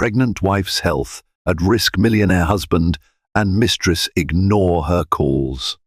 pregnant wife's health at risk, millionaire husband and mistress ignore her calls.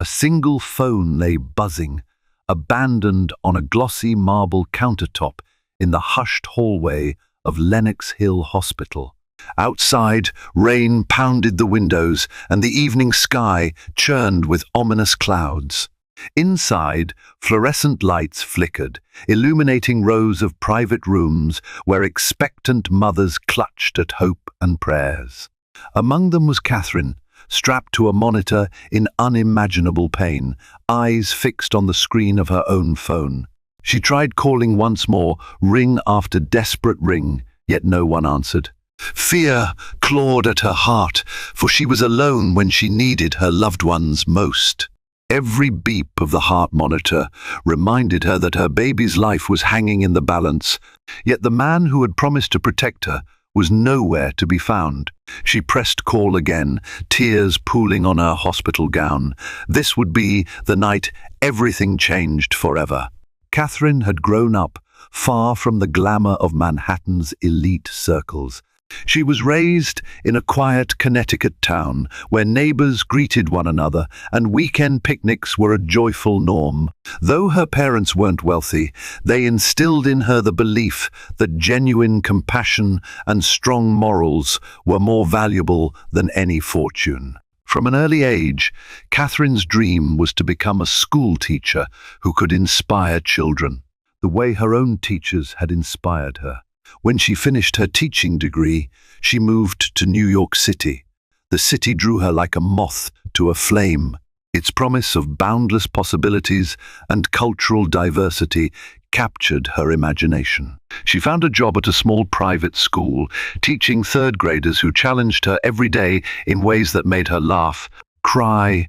A single phone lay buzzing, abandoned on a glossy marble countertop in the hushed hallway of Lenox Hill Hospital. Outside, rain pounded the windows and the evening sky churned with ominous clouds. Inside, fluorescent lights flickered, illuminating rows of private rooms where expectant mothers clutched at hope and prayers. Among them was Catherine, strapped to a monitor in unimaginable pain, eyes fixed on the screen of her own phone. She tried calling once more, ring after desperate ring, yet no one answered. Fear clawed at her heart, for she was alone when she needed her loved ones most. Every beep of the heart monitor reminded her that her baby's life was hanging in the balance, yet the man who had promised to protect her was nowhere to be found. She pressed call again, tears pooling on her hospital gown. This would be the night everything changed forever. Catherine had grown up far from the glamour of Manhattan's elite circles. She was raised in a quiet Connecticut town where neighbors greeted one another and weekend picnics were a joyful norm. Though her parents weren't wealthy, they instilled in her the belief that genuine compassion and strong morals were more valuable than any fortune. From an early age, Catherine's dream was to become a school teacher who could inspire children, the way her own teachers had inspired her. When she finished her teaching degree, she moved to New York City. The city drew her like a moth to a flame. Its promise of boundless possibilities and cultural diversity captured her imagination. She found a job at a small private school, teaching third graders who challenged her every day in ways that made her laugh, cry,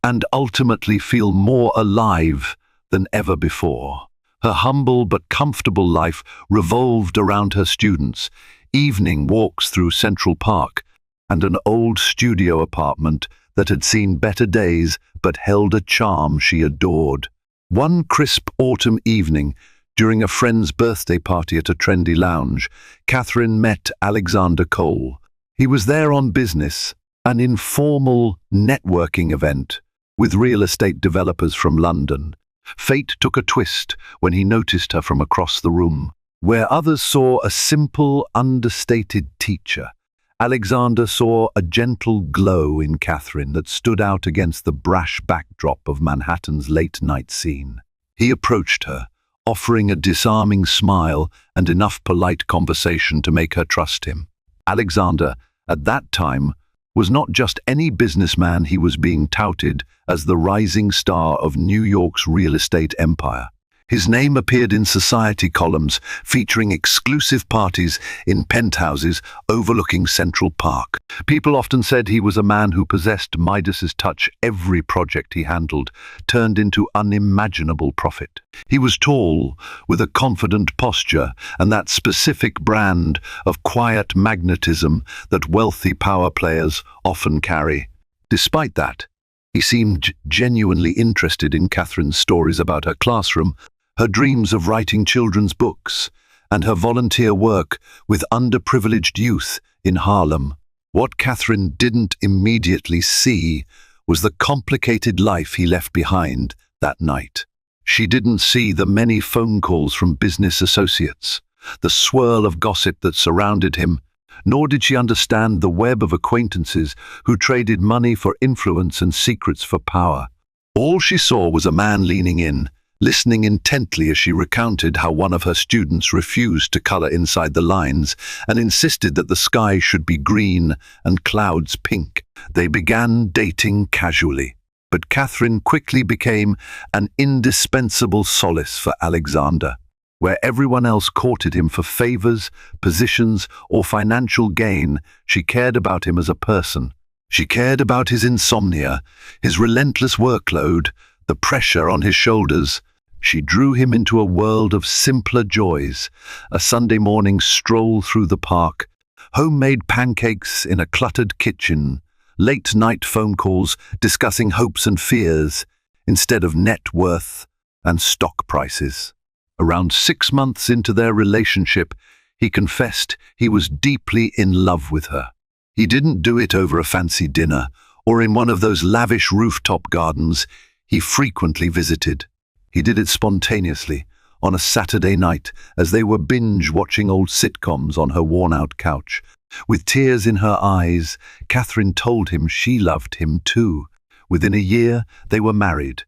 and ultimately feel more alive than ever before. Her humble but comfortable life revolved around her students, evening walks through Central Park, and an old studio apartment that had seen better days but held a charm she adored. One crisp autumn evening, during a friend's birthday party at a trendy lounge, Catherine met Alexander Cole. He was there on business, an informal networking event with real estate developers from London. Fate took a twist when he noticed her from across the room. Where others saw a simple, understated teacher, Alexander saw a gentle glow in Catherine that stood out against the brash backdrop of Manhattan's late-night scene. He approached her, offering a disarming smile and enough polite conversation to make her trust him. Alexander, at that time, was not just any businessman. He was being touted as the rising star of New York's real estate empire. His name appeared in society columns featuring exclusive parties in penthouses overlooking Central Park. People often said he was a man who possessed Midas's touch. Every project he handled turned into unimaginable profit. He was tall, with a confident posture, and that specific brand of quiet magnetism that wealthy power players often carry. Despite that, he seemed genuinely interested in Catherine's stories about her classroom, her dreams of writing children's books, and her volunteer work with underprivileged youth in Harlem. What Catherine didn't immediately see was the complicated life he left behind that night. She didn't see the many phone calls from business associates, the swirl of gossip that surrounded him, nor did she understand the web of acquaintances who traded money for influence and secrets for power. All she saw was a man leaning in, listening intently as she recounted how one of her students refused to color inside the lines and insisted that the sky should be green and clouds pink. They began dating casually, but Catherine quickly became an indispensable solace for Alexander. Where everyone else courted him for favors, positions, or financial gain, she cared about him as a person. She cared about his insomnia, his relentless workload, the pressure on his shoulders. She drew him into a world of simpler joys, a Sunday morning stroll through the park, homemade pancakes in a cluttered kitchen, late-night phone calls discussing hopes and fears instead of net worth and stock prices. Around 6 months into their relationship, He confessed he was deeply in love with her. He didn't do it over a fancy dinner or in one of those lavish rooftop gardens he frequently visited. He did it spontaneously, on a Saturday night, as they were binge-watching old sitcoms on her worn-out couch. With tears in her eyes, Catherine told him she loved him too. Within a year, they were married.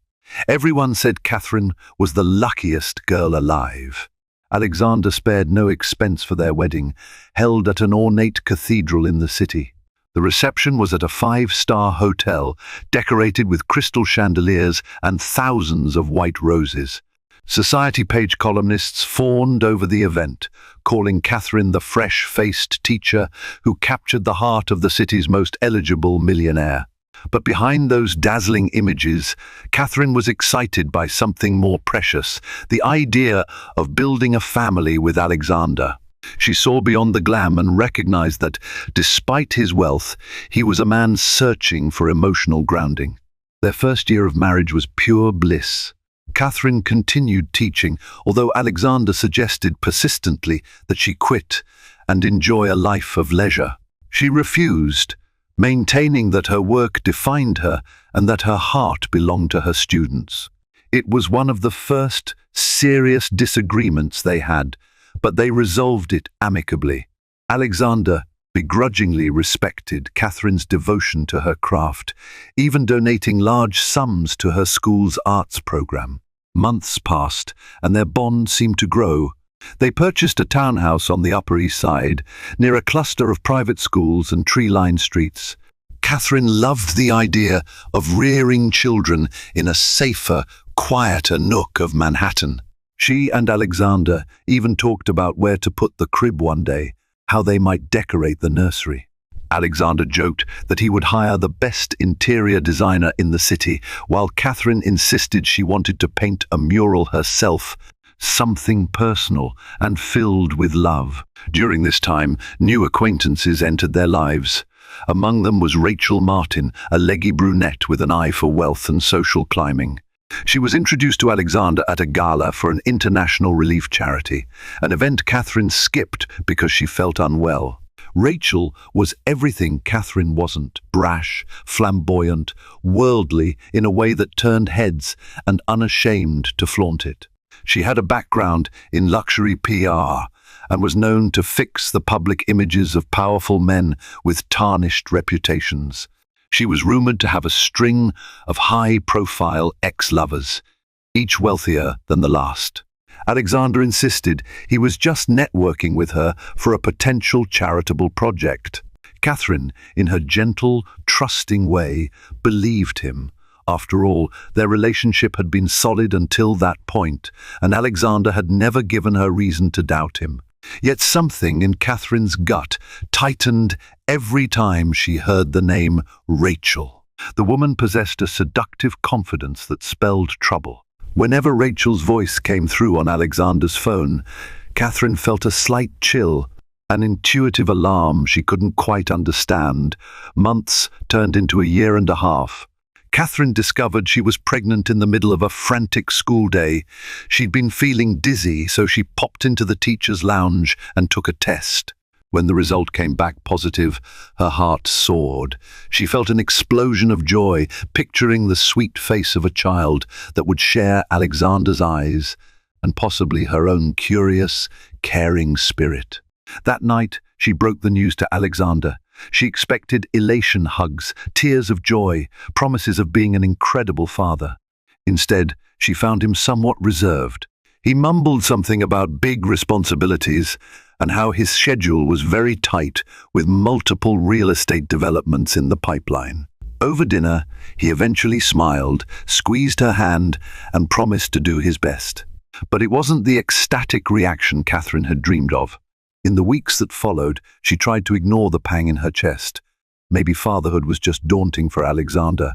Everyone said Catherine was the luckiest girl alive. Alexander spared no expense for their wedding, held at an ornate cathedral in the city. The reception was at a 5-star hotel, decorated with crystal chandeliers and thousands of white roses. Society page columnists fawned over the event, calling Catherine the fresh-faced teacher who captured the heart of the city's most eligible millionaire. But behind those dazzling images, Catherine was excited by something more precious, the idea of building a family with Alexander. She saw beyond the glam and recognized that, despite his wealth, he was a man searching for emotional grounding. Their first year of marriage was pure bliss. Catherine continued teaching, although Alexander suggested persistently that she quit and enjoy a life of leisure. She refused, maintaining that her work defined her and that her heart belonged to her students. It was one of the first serious disagreements they had, but they resolved it amicably. Alexander begrudgingly respected Catherine's devotion to her craft, even donating large sums to her school's arts program. Months passed, and their bond seemed to grow. They purchased a townhouse on the Upper East Side, near a cluster of private schools and tree-lined streets. Catherine loved the idea of rearing children in a safer, quieter nook of Manhattan. She and Alexander even talked about where to put the crib one day, how they might decorate the nursery. Alexander joked that he would hire the best interior designer in the city, while Catherine insisted she wanted to paint a mural herself, something personal and filled with love. During this time, new acquaintances entered their lives. Among them was Rachel Martin, a leggy brunette with an eye for wealth and social climbing. She was introduced to Alexander at a gala for an international relief charity, an event Catherine skipped because she felt unwell. Rachel was everything Catherine wasn't: brash, flamboyant, worldly in a way that turned heads, and unashamed to flaunt it. She had a background in luxury PR and was known to fix the public images of powerful men with tarnished reputations. She was rumored to have a string of high-profile ex-lovers, each wealthier than the last. Alexander insisted he was just networking with her for a potential charitable project. Catherine, in her gentle, trusting way, believed him. After all, their relationship had been solid until that point, and Alexander had never given her reason to doubt him. Yet something in Catherine's gut tightened every time she heard the name Rachel. The woman possessed a seductive confidence that spelled trouble. Whenever Rachel's voice came through on Alexander's phone, Catherine felt a slight chill, an intuitive alarm she couldn't quite understand. Months turned into a year and a half. Catherine discovered she was pregnant in the middle of a frantic school day. She'd been feeling dizzy, so she popped into the teacher's lounge and took a test. When the result came back positive, her heart soared. She felt an explosion of joy, picturing the sweet face of a child that would share Alexander's eyes and possibly her own curious, caring spirit. That night, she broke the news to Alexander. She expected elation hugs, tears of joy, promises of being an incredible father. Instead, she found him somewhat reserved. He mumbled something about big responsibilities and how his schedule was very tight, with multiple real estate developments in the pipeline. Over dinner, he eventually smiled, squeezed her hand, and promised to do his best. But it wasn't the ecstatic reaction Catherine had dreamed of. In the weeks that followed, she tried to ignore the pang in her chest. Maybe fatherhood was just daunting for Alexander.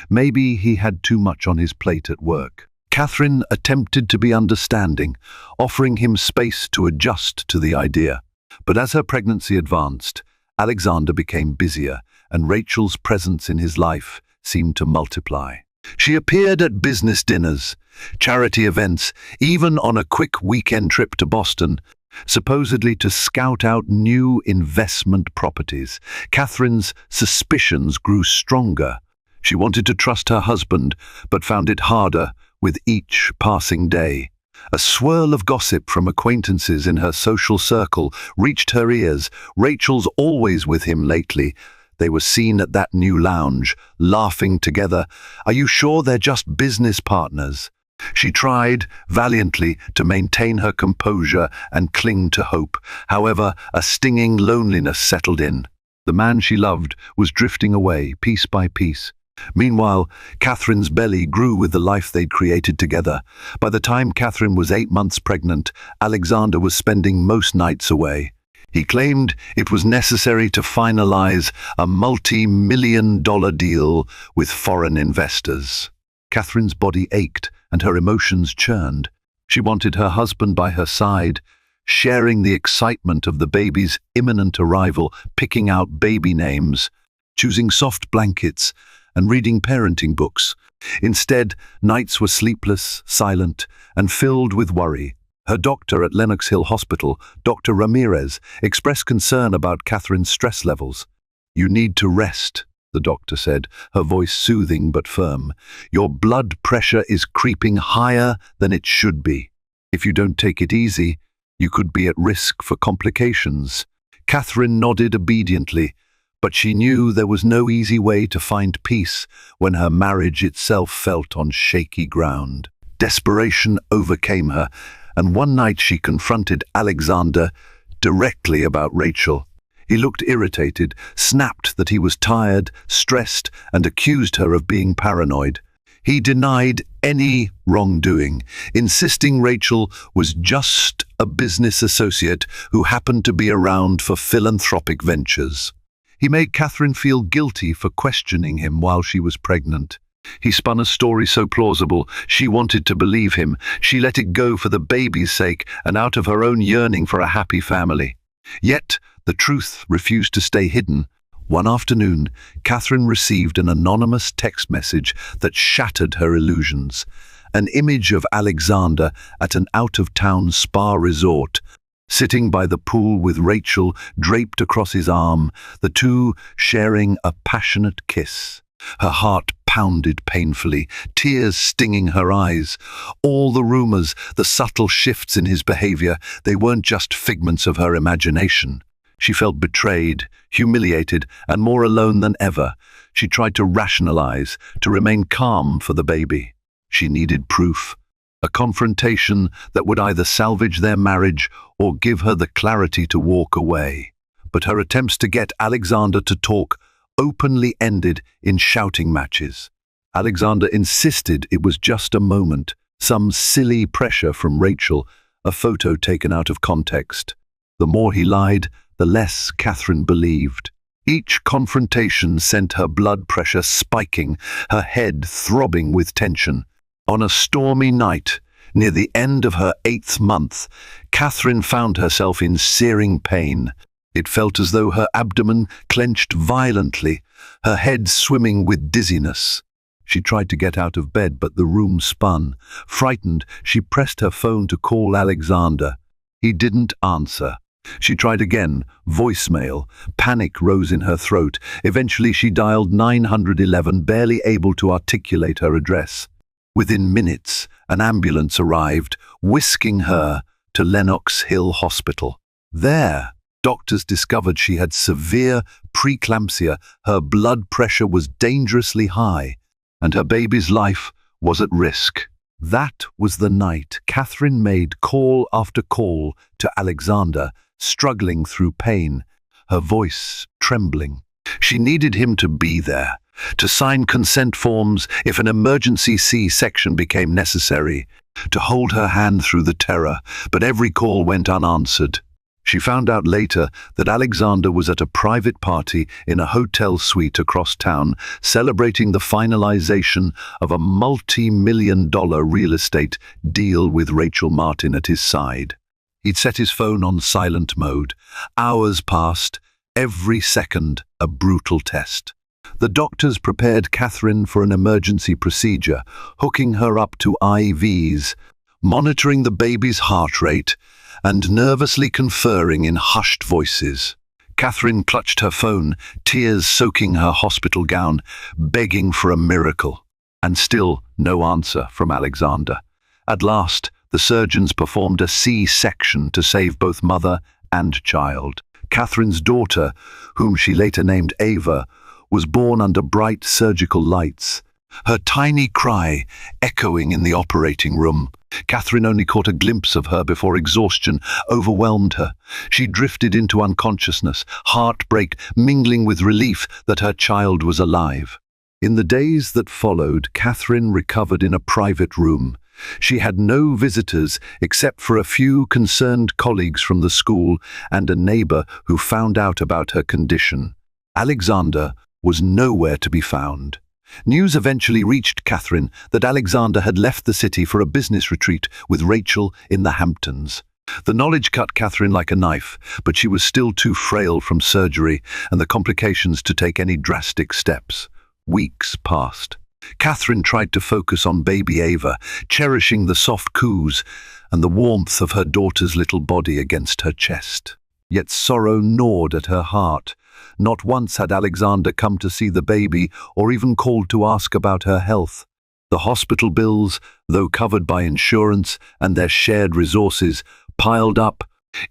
Maybe he had too much on his plate at work. Catherine attempted to be understanding, offering him space to adjust to the idea. But as her pregnancy advanced, Alexander became busier, and Rachel's presence in his life seemed to multiply. She appeared at business dinners, charity events, even on a quick weekend trip to Boston. supposedly to scout out new investment properties. Catherine's suspicions grew stronger. She wanted to trust her husband, but found it harder with each passing day. A swirl of gossip from acquaintances in her social circle reached her ears. Rachel's always with him lately. They were seen at that new lounge, laughing together. Are you sure they're just business partners? She tried valiantly to maintain her composure and cling to hope. However, a stinging loneliness settled in. The man she loved was drifting away, piece by piece. Meanwhile, Catherine's belly grew with the life they'd created together. By the time Catherine was 8 months pregnant, Alexander was spending most nights away. He claimed it was necessary to finalize a multi-million-dollar deal with foreign investors. Catherine's body ached and her emotions churned. She wanted her husband by her side, sharing the excitement of the baby's imminent arrival, picking out baby names, choosing soft blankets, and reading parenting books. Instead, nights were sleepless, silent, and filled with worry. Her doctor at Lenox Hill Hospital, Dr. Ramirez, expressed concern about Catherine's stress levels. "You need to rest," the doctor said, her voice soothing but firm. "Your blood pressure is creeping higher than it should be. If you don't take it easy, you could be at risk for complications." Catherine nodded obediently, but she knew there was no easy way to find peace when her marriage itself felt on shaky ground. Desperation overcame her, and one night she confronted Alexander directly about Rachel. He looked irritated, snapped that he was tired, stressed, and accused her of being paranoid. He denied any wrongdoing, insisting Rachel was just a business associate who happened to be around for philanthropic ventures. He made Catherine feel guilty for questioning him while she was pregnant. He spun a story so plausible she wanted to believe him. She let it go for the baby's sake and out of her own yearning for a happy family. Yet the truth refused to stay hidden. One afternoon, Catherine received an anonymous text message that shattered her illusions. An image of Alexander at an out-of-town spa resort, sitting by the pool with Rachel draped across his arm, the two sharing a passionate kiss. Her heart pounded painfully, tears stinging her eyes. All the rumors, the subtle shifts in his behavior, they weren't just figments of her imagination. She felt betrayed, humiliated, and more alone than ever. She tried to rationalize, to remain calm for the baby. She needed proof, a confrontation that would either salvage their marriage or give her the clarity to walk away. But her attempts to get Alexander to talk openly ended in shouting matches. Alexander insisted it was just a moment, some silly pressure from Rachel, a photo taken out of context. The more he lied, the less Catherine believed. Each confrontation sent her blood pressure spiking, her head throbbing with tension. On a stormy night, near the end of her 8th month, Catherine found herself in searing pain. It felt as though her abdomen clenched violently, her head swimming with dizziness. She tried to get out of bed, but the room spun. Frightened, she pressed her phone to call Alexander. He didn't answer. She tried again, voicemail. Panic rose in her throat. Eventually she dialed 911, barely able to articulate her address. Within minutes, an ambulance arrived, whisking her to Lenox Hill Hospital. There, doctors discovered she had severe preeclampsia, her blood pressure was dangerously high, and her baby's life was at risk. That was the night Catherine made call after call to Alexander, struggling through pain, her voice trembling. She needed him to be there, to sign consent forms if an emergency C-section became necessary, to hold her hand through the terror, but every call went unanswered. She found out later that Alexander was at a private party in a hotel suite across town, celebrating the finalization of a multi-million-dollar real estate deal with Rachel Martin at his side. He'd set his phone on silent mode. Hours passed, every second a brutal test. The doctors prepared Catherine for an emergency procedure, hooking her up to IVs, monitoring the baby's heart rate, and nervously conferring in hushed voices. Catherine clutched her phone, tears soaking her hospital gown, begging for a miracle. And still no answer from Alexander. At last, the surgeons performed a C-section to save both mother and child. Catherine's daughter, whom she later named Ava, was born under bright surgical lights, her tiny cry echoing in the operating room. Catherine only caught a glimpse of her before exhaustion overwhelmed her. She drifted into unconsciousness, heartbreak mingling with relief that her child was alive. In the days that followed, Catherine recovered in a private room. She had no visitors except for a few concerned colleagues from the school and a neighbor who found out about her condition. Alexander was nowhere to be found. News eventually reached Catherine that Alexander had left the city for a business retreat with Rachel in the Hamptons. The knowledge cut Catherine like a knife, but she was still too frail from surgery and the complications to take any drastic steps. Weeks passed. Catherine tried to focus on baby Ava, cherishing the soft coos and the warmth of her daughter's little body against her chest. Yet sorrow gnawed at her heart. Not once had Alexander come to see the baby or even called to ask about her health. The hospital bills, though covered by insurance and their shared resources, piled up,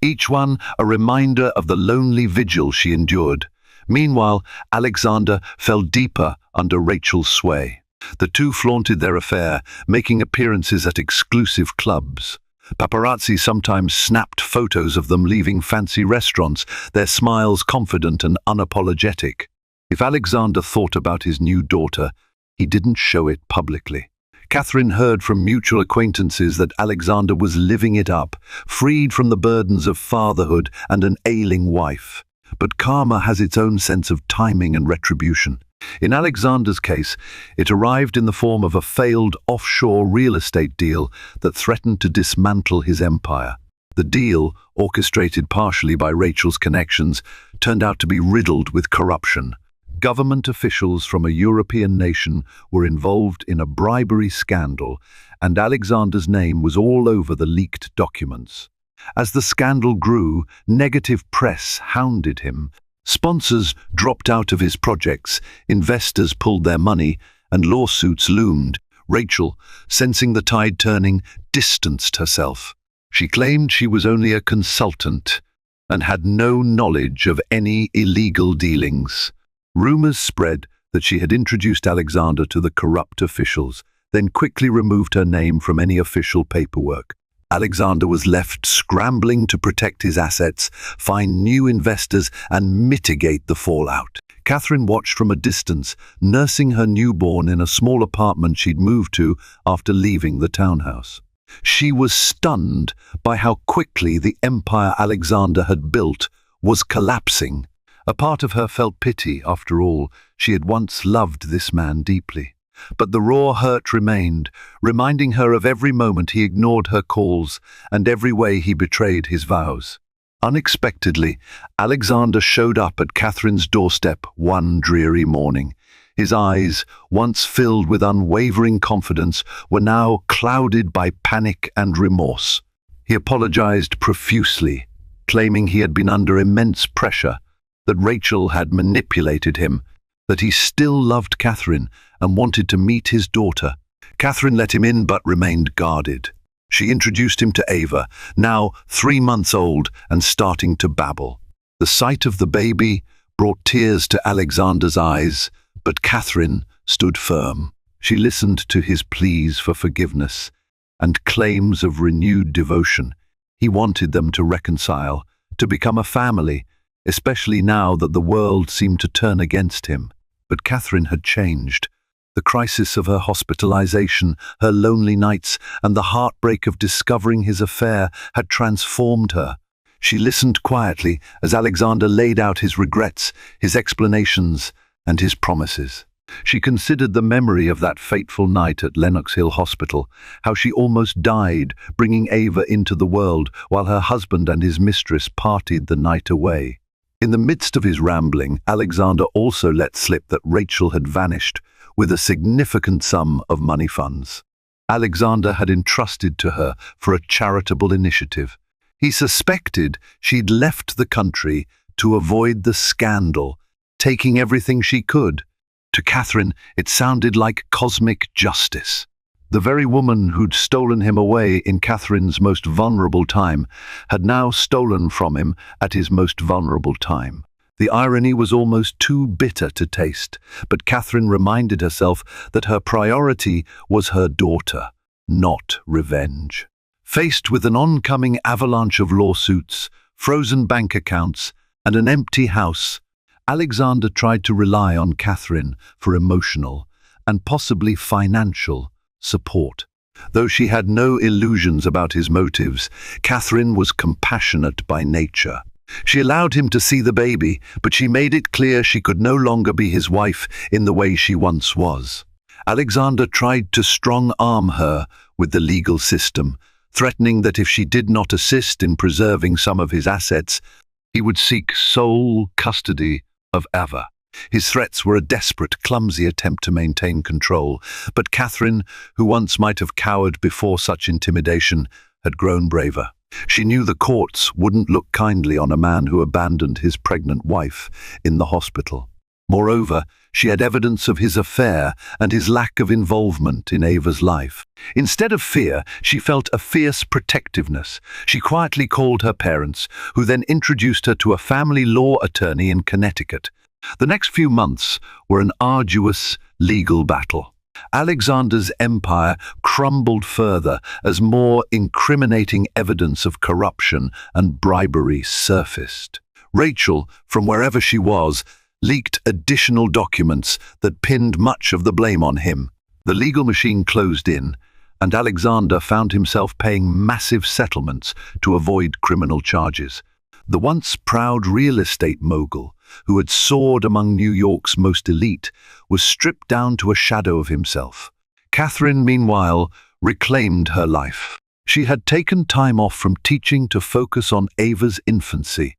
each one a reminder of the lonely vigil she endured. Meanwhile, Alexander fell deeper under Rachel's sway. The two flaunted their affair, making appearances at exclusive clubs. Paparazzi sometimes snapped photos of them leaving fancy restaurants, their smiles confident and unapologetic. If Alexander thought about his new daughter, he didn't show it publicly. Catherine heard from mutual acquaintances that Alexander was living it up, freed from the burdens of fatherhood and an ailing wife. But karma has its own sense of timing and retribution. In Alexander's case, it arrived in the form of a failed offshore real estate deal that threatened to dismantle his empire. The deal, orchestrated partially by Rachel's connections, turned out to be riddled with corruption. Government officials from a European nation were involved in a bribery scandal, and Alexander's name was all over the leaked documents. As the scandal grew, negative press hounded him. Sponsors dropped out of his projects, investors pulled their money, and lawsuits loomed. Rachel, sensing the tide turning, distanced herself. She claimed she was only a consultant and had no knowledge of any illegal dealings. Rumors spread that she had introduced Alexander to the corrupt officials, then quickly removed her name from any official paperwork. Alexander was left scrambling to protect his assets, find new investors, and mitigate the fallout. Catherine watched from a distance, nursing her newborn in a small apartment she'd moved to after leaving the townhouse. She was stunned by how quickly the empire Alexander had built was collapsing. A part of her felt pity, after all. She had once loved this man deeply. But the raw hurt remained, reminding her of every moment he ignored her calls and every way he betrayed his vows. Unexpectedly, Alexander showed up at Catherine's doorstep one dreary morning. His eyes, once filled with unwavering confidence, were now clouded by panic and remorse. He apologized profusely, claiming he had been under immense pressure, that Rachel had manipulated him, that he still loved Catherine and wanted to meet his daughter. Catherine let him in but remained guarded. She introduced him to Ava, now 3 months old and starting to babble. The sight of the baby brought tears to Alexander's eyes, but Catherine stood firm. She listened to his pleas for forgiveness and claims of renewed devotion. He wanted them to reconcile, to become a family, especially now that the world seemed to turn against him. But Catherine had changed. The crisis of her hospitalization, her lonely nights, and the heartbreak of discovering his affair had transformed her. She listened quietly as Alexander laid out his regrets, his explanations, and his promises. She considered the memory of that fateful night at Lenox Hill Hospital, how she almost died, bringing Ava into the world, while her husband and his mistress partied the night away. In the midst of his rambling, Alexander also let slip that Rachel had vanished, with a significant sum of money funds. Alexander had entrusted to her for a charitable initiative. He suspected she'd left the country to avoid the scandal, taking everything she could. To Catherine, it sounded like cosmic justice. The very woman who'd stolen him away in Catherine's most vulnerable time had now stolen from him at his most vulnerable time. The irony was almost too bitter to taste, but Catherine reminded herself that her priority was her daughter, not revenge. Faced with an oncoming avalanche of lawsuits, frozen bank accounts, and an empty house, Alexander tried to rely on Catherine for emotional and possibly financial support. Though she had no illusions about his motives, Catherine was compassionate by nature. She allowed him to see the baby, but she made it clear she could no longer be his wife in the way she once was. Alexander tried to strong-arm her with the legal system, threatening that if she did not assist in preserving some of his assets, he would seek sole custody of Ava. His threats were a desperate, clumsy attempt to maintain control, but Catherine, who once might have cowered before such intimidation, had grown braver. She knew the courts wouldn't look kindly on a man who abandoned his pregnant wife in the hospital. Moreover, she had evidence of his affair and his lack of involvement in Ava's life. Instead of fear, she felt a fierce protectiveness. She quietly called her parents, who then introduced her to a family law attorney in Connecticut. The next few months were an arduous legal battle. Alexander's empire crumbled further as more incriminating evidence of corruption and bribery surfaced. Rachel, from wherever she was, leaked additional documents that pinned much of the blame on him. The legal machine closed in, and Alexander found himself paying massive settlements to avoid criminal charges. The once proud real estate mogul, who had soared among New York's most elite, was stripped down to a shadow of himself. Catherine, meanwhile, reclaimed her life. She had taken time off from teaching to focus on Ava's infancy,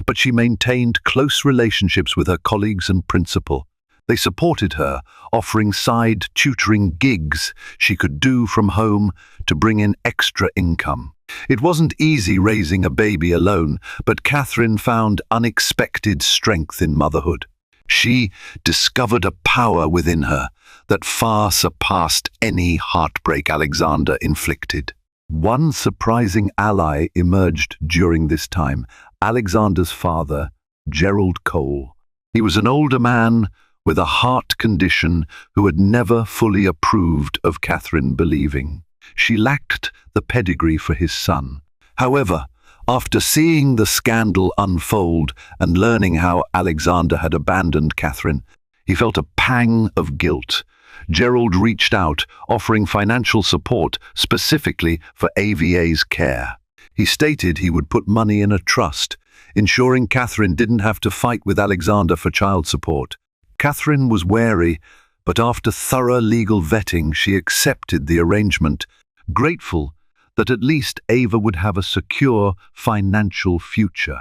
but she maintained close relationships with her colleagues and principal. They supported her, offering side tutoring gigs she could do from home to bring in extra income. It wasn't easy raising a baby alone, but Catherine found unexpected strength in motherhood. She discovered a power within her that far surpassed any heartbreak Alexander inflicted. One surprising ally emerged during this time: Alexander's father, Gerald Cole. He was an older man with a heart condition who had never fully approved of Catherine believing. She lacked the pedigree for his son. However, after seeing the scandal unfold and learning how Alexander had abandoned Catherine, he felt a pang of guilt. Gerald reached out, offering financial support specifically for AVA's care. He stated he would put money in a trust, ensuring Catherine didn't have to fight with Alexander for child support. Catherine was wary, but after thorough legal vetting, she accepted the arrangement, grateful that at least Ava would have a secure financial future.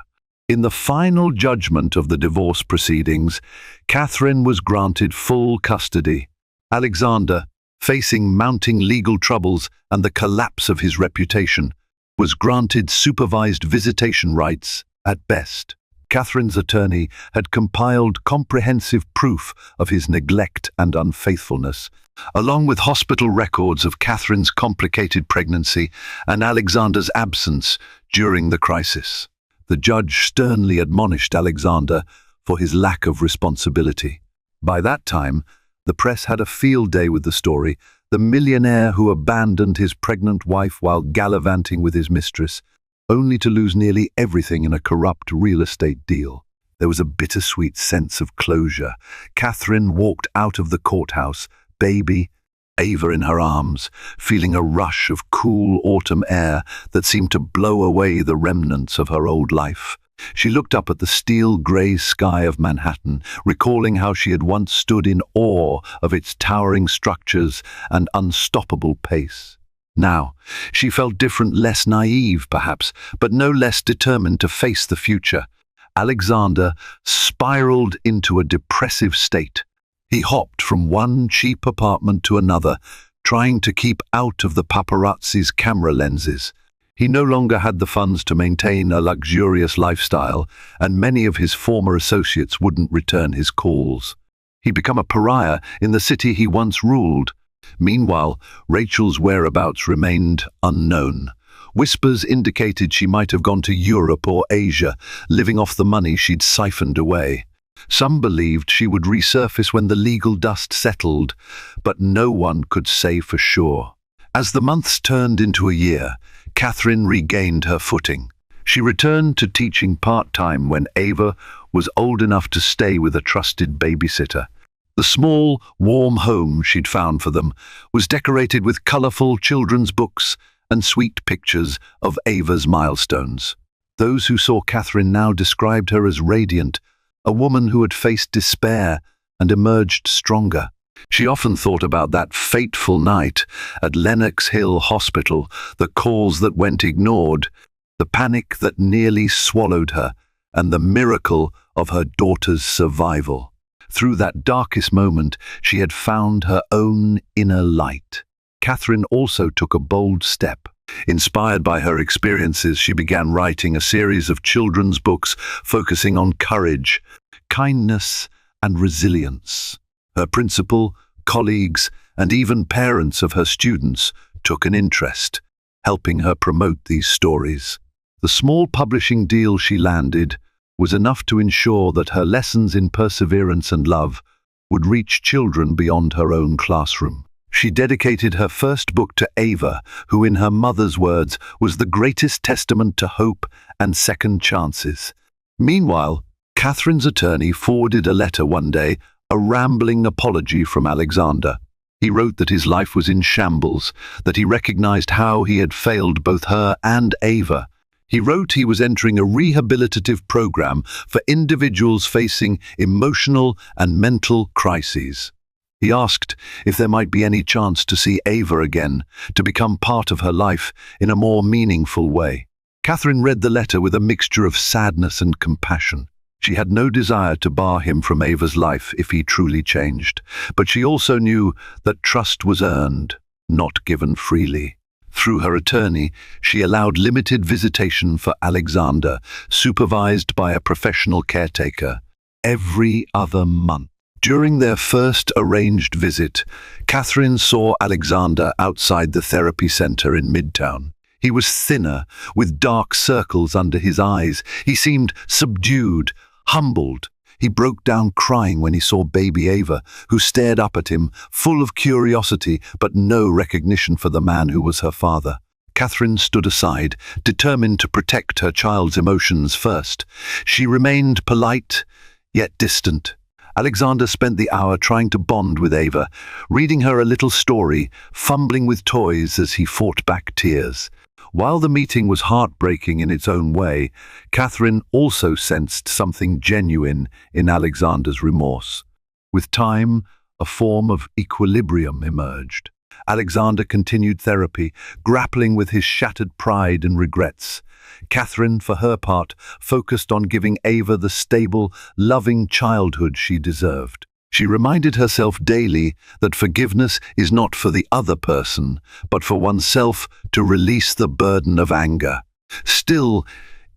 In the final judgment of the divorce proceedings, Catherine was granted full custody. Alexander, facing mounting legal troubles and the collapse of his reputation, was granted supervised visitation rights at best. Catherine's attorney had compiled comprehensive proof of his neglect and unfaithfulness, along with hospital records of Catherine's complicated pregnancy and Alexander's absence during the crisis. The judge sternly admonished Alexander for his lack of responsibility. By that time, the press had a field day with the story: the millionaire who abandoned his pregnant wife while gallivanting with his mistress, only to lose nearly everything in a corrupt real estate deal. There was a bittersweet sense of closure. Catherine walked out of the courthouse, baby Ava in her arms, feeling a rush of cool autumn air that seemed to blow away the remnants of her old life. She looked up at the steel-grey sky of Manhattan, recalling how she had once stood in awe of its towering structures and unstoppable pace. Now, she felt different, less naive, perhaps, but no less determined to face the future. Alexander spiraled into a depressive state. He hopped from one cheap apartment to another, trying to keep out of the paparazzi's camera lenses. He no longer had the funds to maintain a luxurious lifestyle, and many of his former associates wouldn't return his calls. He'd become a pariah in the city he once ruled. Meanwhile, Rachel's whereabouts remained unknown. Whispers indicated she might have gone to Europe or Asia, living off the money she'd siphoned away. Some believed she would resurface when the legal dust settled, but no one could say for sure. As the months turned into a year, Catherine regained her footing. She returned to teaching part-time when Ava was old enough to stay with a trusted babysitter. The small, warm home she'd found for them was decorated with colourful children's books and sweet pictures of Ava's milestones. Those who saw Catherine now described her as radiant, a woman who had faced despair and emerged stronger. She often thought about that fateful night at Lenox Hill Hospital, the calls that went ignored, the panic that nearly swallowed her, and the miracle of her daughter's survival. Through that darkest moment, she had found her own inner light. Catherine also took a bold step. Inspired by her experiences, she began writing a series of children's books focusing on courage, kindness, and resilience. Her principal, colleagues, and even parents of her students took an interest, helping her promote these stories. The small publishing deal she landed was enough to ensure that her lessons in perseverance and love would reach children beyond her own classroom. She dedicated her first book to Ava, who in her mother's words was the greatest testament to hope and second chances. Meanwhile, Catherine's attorney forwarded a letter one day, a rambling apology from Alexander. He wrote that his life was in shambles, that he recognized how he had failed both her and Ava. He wrote he was entering a rehabilitative program for individuals facing emotional and mental crises. He asked if there might be any chance to see Ava again, to become part of her life in a more meaningful way. Catherine read the letter with a mixture of sadness and compassion. She had no desire to bar him from Ava's life if he truly changed, but she also knew that trust was earned, not given freely. Through her attorney, she allowed limited visitation for Alexander, supervised by a professional caretaker, every other month. During their first arranged visit, Catherine saw Alexander outside the therapy center in Midtown. He was thinner, with dark circles under his eyes. He seemed subdued, humbled. He broke down crying when he saw baby Ava, who stared up at him, full of curiosity but no recognition for the man who was her father. Catherine stood aside, determined to protect her child's emotions first. She remained polite, yet distant. Alexander spent the hour trying to bond with Ava, reading her a little story, fumbling with toys as he fought back tears. While the meeting was heartbreaking in its own way, Catherine also sensed something genuine in Alexander's remorse. With time, a form of equilibrium emerged. Alexander continued therapy, grappling with his shattered pride and regrets. Catherine, for her part, focused on giving Ava the stable, loving childhood she deserved. She reminded herself daily that forgiveness is not for the other person, but for oneself to release the burden of anger. Still,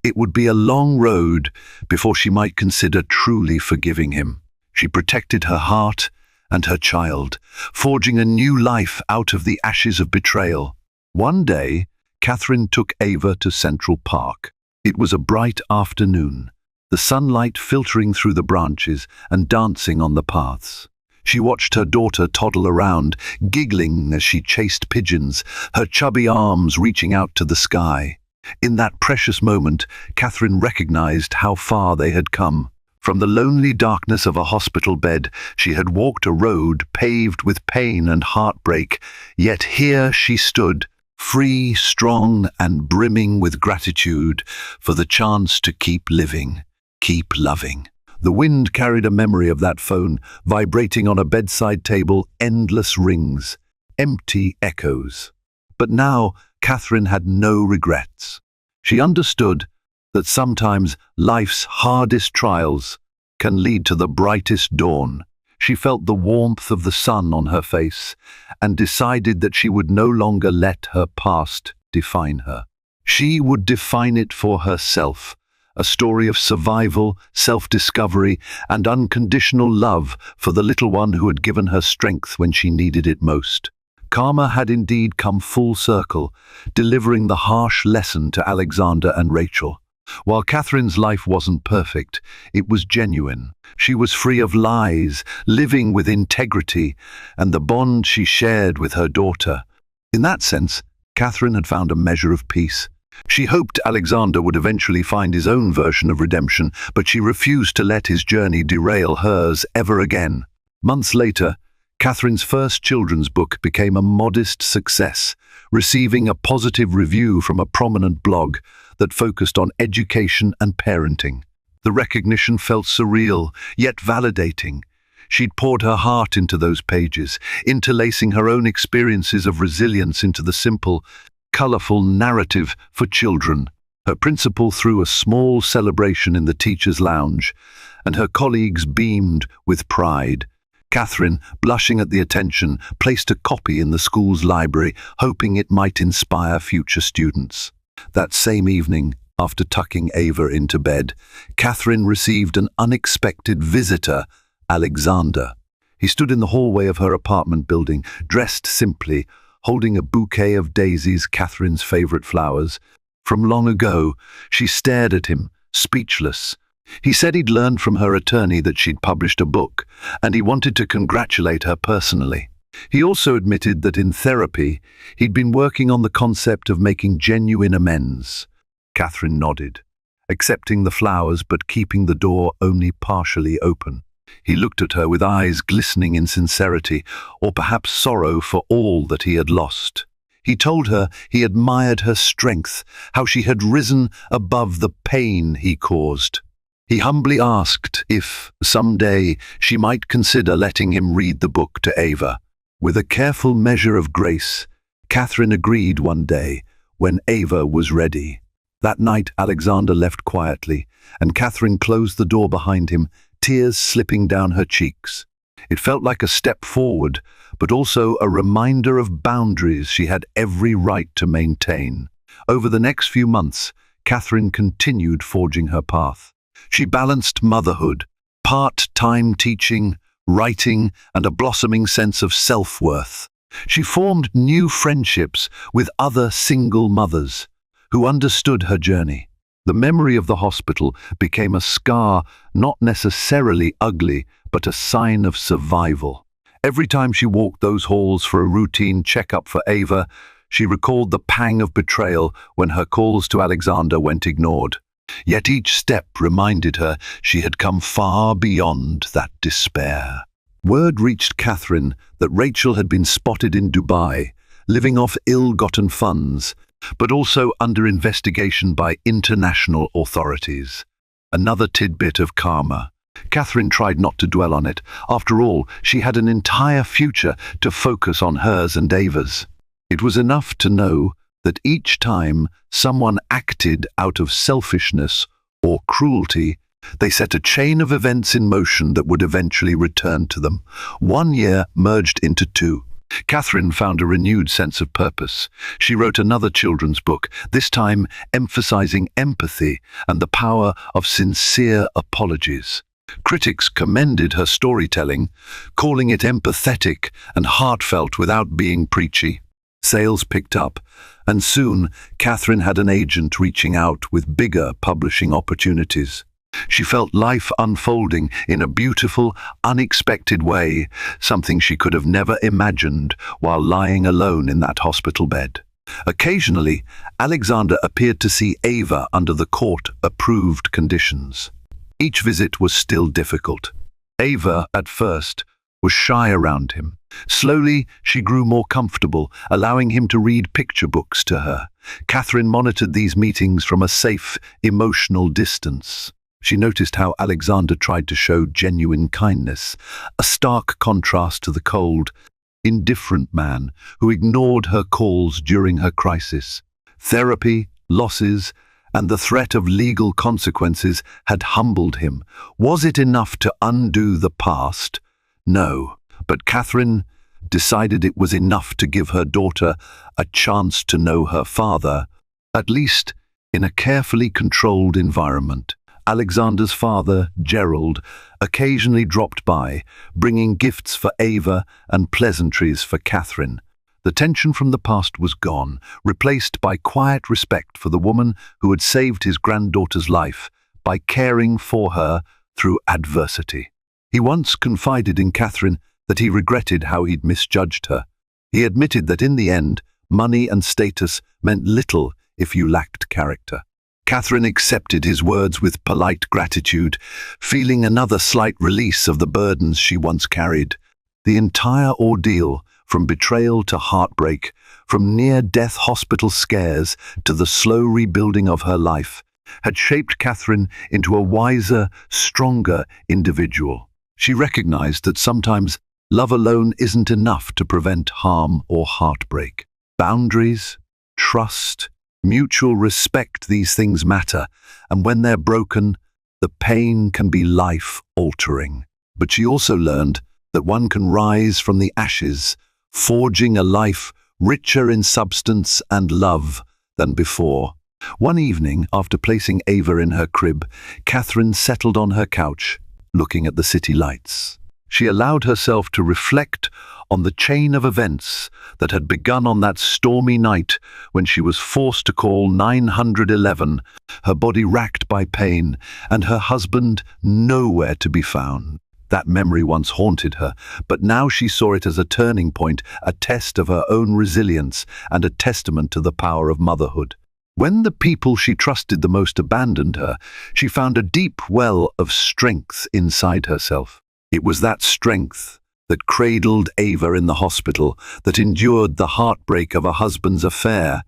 it would be a long road before she might consider truly forgiving him. She protected her heart and her child, forging a new life out of the ashes of betrayal. One day, Catherine took Ava to Central Park. It was a bright afternoon, the sunlight filtering through the branches and dancing on the paths. She watched her daughter toddle around, giggling as she chased pigeons, her chubby arms reaching out to the sky. In that precious moment, Catherine recognized how far they had come. From the lonely darkness of a hospital bed, she had walked a road paved with pain and heartbreak, yet here she stood, free, strong, and brimming with gratitude for the chance to keep living, keep loving. The wind carried a memory of that phone, vibrating on a bedside table, endless rings, empty echoes. But now, Catherine had no regrets. She understood that sometimes life's hardest trials can lead to the brightest dawn. She felt the warmth of the sun on her face and decided that she would no longer let her past define her. She would define it for herself, a story of survival, self-discovery, and unconditional love for the little one who had given her strength when she needed it most. Karma had indeed come full circle, delivering the harsh lesson to Alexander and Rachel. While Catherine's life wasn't perfect, it was genuine. She was free of lies, living with integrity, and the bond she shared with her daughter. In that sense, Catherine had found a measure of peace. She hoped Alexander would eventually find his own version of redemption, but she refused to let his journey derail hers ever again. Months later, Catherine's first children's book became a modest success, receiving a positive review from a prominent blog that focused on education and parenting. The recognition felt surreal, yet validating. She'd poured her heart into those pages, interlacing her own experiences of resilience into the simple, colorful narrative for children. Her principal threw a small celebration in the teacher's lounge, and her colleagues beamed with pride. Catherine, blushing at the attention, placed a copy in the school's library, hoping it might inspire future students. That same evening, after tucking Ava into bed, Catherine received an unexpected visitor, Alexander. He stood in the hallway of her apartment building, dressed simply, holding a bouquet of daisies, Catherine's favorite flowers. From long ago, she stared at him, speechless. He said he'd learned from her attorney that she'd published a book, and he wanted to congratulate her personally. He also admitted that in therapy, he'd been working on the concept of making genuine amends. Catherine nodded, accepting the flowers but keeping the door only partially open. He looked at her with eyes glistening in sincerity, or perhaps sorrow for all that he had lost. He told her he admired her strength, how she had risen above the pain he caused. He humbly asked if, someday, she might consider letting him read the book to Ava. With a careful measure of grace, Catherine agreed one day, when Ava was ready. That night Alexander left quietly, and Catherine closed the door behind him, tears slipping down her cheeks. It felt like a step forward, but also a reminder of boundaries she had every right to maintain. Over the next few months, Catherine continued forging her path. She balanced motherhood, part-time teaching, writing, and a blossoming sense of self-worth. She formed new friendships with other single mothers who understood her journey. The memory of the hospital became a scar, not necessarily ugly, but a sign of survival. Every time she walked those halls for a routine checkup for Ava, she recalled the pang of betrayal when her calls to Alexander went ignored. Yet each step reminded her she had come far beyond that despair. Word reached Catherine that Rachel had been spotted in Dubai, living off ill-gotten funds, but also under investigation by international authorities. Another tidbit of karma. Catherine tried not to dwell on it. After all, she had an entire future to focus on, hers and Ava's. It was enough to know that each time someone acted out of selfishness or cruelty, they set a chain of events in motion that would eventually return to them. 1 year merged into 2. Catherine found a renewed sense of purpose. She wrote another children's book, this time emphasizing empathy and the power of sincere apologies. Critics commended her storytelling, calling it empathetic and heartfelt without being preachy. Sales picked up, and soon Catherine had an agent reaching out with bigger publishing opportunities. She felt life unfolding in a beautiful, unexpected way, something she could have never imagined while lying alone in that hospital bed. Occasionally, Alexander appeared to see Ava under the court-approved conditions. Each visit was still difficult. Ava, at first, was shy around him. Slowly, she grew more comfortable, allowing him to read picture books to her. Catherine monitored these meetings from a safe, emotional distance. She noticed how Alexander tried to show genuine kindness, a stark contrast to the cold, indifferent man who ignored her calls during her crisis. Therapy, losses, and the threat of legal consequences had humbled him. Was it enough to undo the past? No, but Catherine decided it was enough to give her daughter a chance to know her father at least in a carefully controlled environment. Alexander's father, Gerald, occasionally dropped by, bringing gifts for Ava and pleasantries for Catherine. The tension from the past was gone, replaced by quiet respect for the woman who had saved his granddaughter's life by caring for her through adversity. He once confided in Catherine that he regretted how he'd misjudged her. He admitted that in the end, money and status meant little if you lacked character. Catherine accepted his words with polite gratitude, feeling another slight release of the burdens she once carried. The entire ordeal, from betrayal to heartbreak, from near-death hospital scares to the slow rebuilding of her life, had shaped Catherine into a wiser, stronger individual. She recognized that sometimes love alone isn't enough to prevent harm or heartbreak. Boundaries, trust, mutual respect, these things matter, and when they're broken, the pain can be life-altering. But she also learned that one can rise from the ashes, forging a life richer in substance and love than before. One evening, after placing Ava in her crib, Catherine settled on her couch, looking at the city lights. She allowed herself to reflect on the chain of events that had begun on that stormy night when she was forced to call 911, her body racked by pain and her husband nowhere to be found. That memory once haunted her, but now she saw it as a turning point, a test of her own resilience and a testament to the power of motherhood. When the people she trusted the most abandoned her, she found a deep well of strength inside herself. It was that strength that cradled Ava in the hospital, that endured the heartbreak of a husband's affair,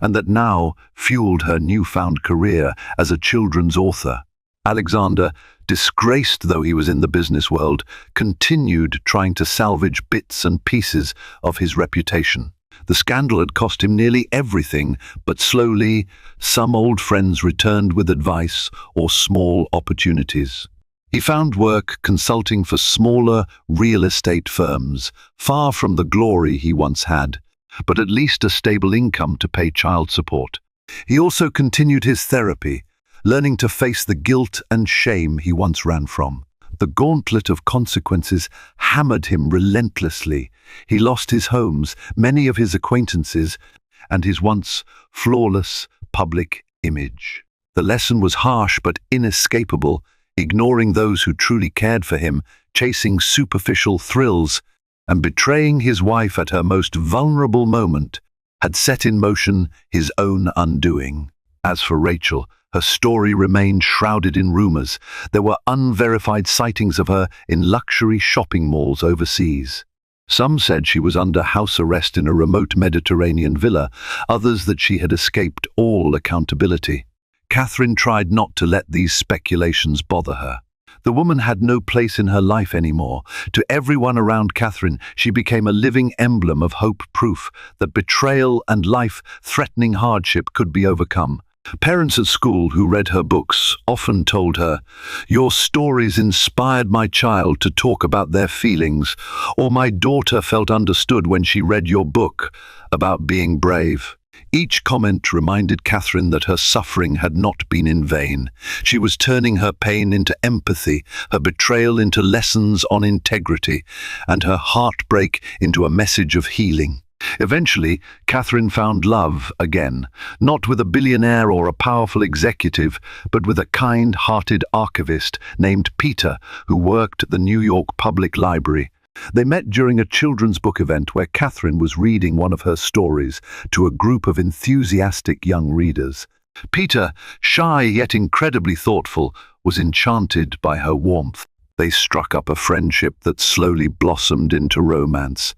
and that now fueled her newfound career as a children's author. Alexander, disgraced though he was in the business world, continued trying to salvage bits and pieces of his reputation. The scandal had cost him nearly everything, but slowly, some old friends returned with advice or small opportunities. He found work consulting for smaller real estate firms, far from the glory he once had, but at least a stable income to pay child support. He also continued his therapy, learning to face the guilt and shame he once ran from. The gauntlet of consequences hammered him relentlessly. He lost his homes, many of his acquaintances, and his once flawless public image. The lesson was harsh but inescapable, ignoring those who truly cared for him, chasing superficial thrills, and betraying his wife at her most vulnerable moment, had set in motion his own undoing. As for Rachel, her story remained shrouded in rumors. There were unverified sightings of her in luxury shopping malls overseas. Some said she was under house arrest in a remote Mediterranean villa, others that she had escaped all accountability. Catherine tried not to let these speculations bother her. The woman had no place in her life anymore. To everyone around Catherine, she became a living emblem of hope, proof that betrayal and life-threatening hardship could be overcome. Parents at school who read her books often told her, "Your stories inspired my child to talk about their feelings," or "My daughter felt understood when she read your book about being brave." Each comment reminded Catherine that her suffering had not been in vain. She was turning her pain into empathy, her betrayal into lessons on integrity, and her heartbreak into a message of healing. Eventually, Catherine found love again, not with a billionaire or a powerful executive, but with a kind-hearted archivist named Peter, who worked at the New York Public Library. They met during a children's book event where Catherine was reading one of her stories to a group of enthusiastic young readers. Peter, shy yet incredibly thoughtful, was enchanted by her warmth. They struck up a friendship that slowly blossomed into romance.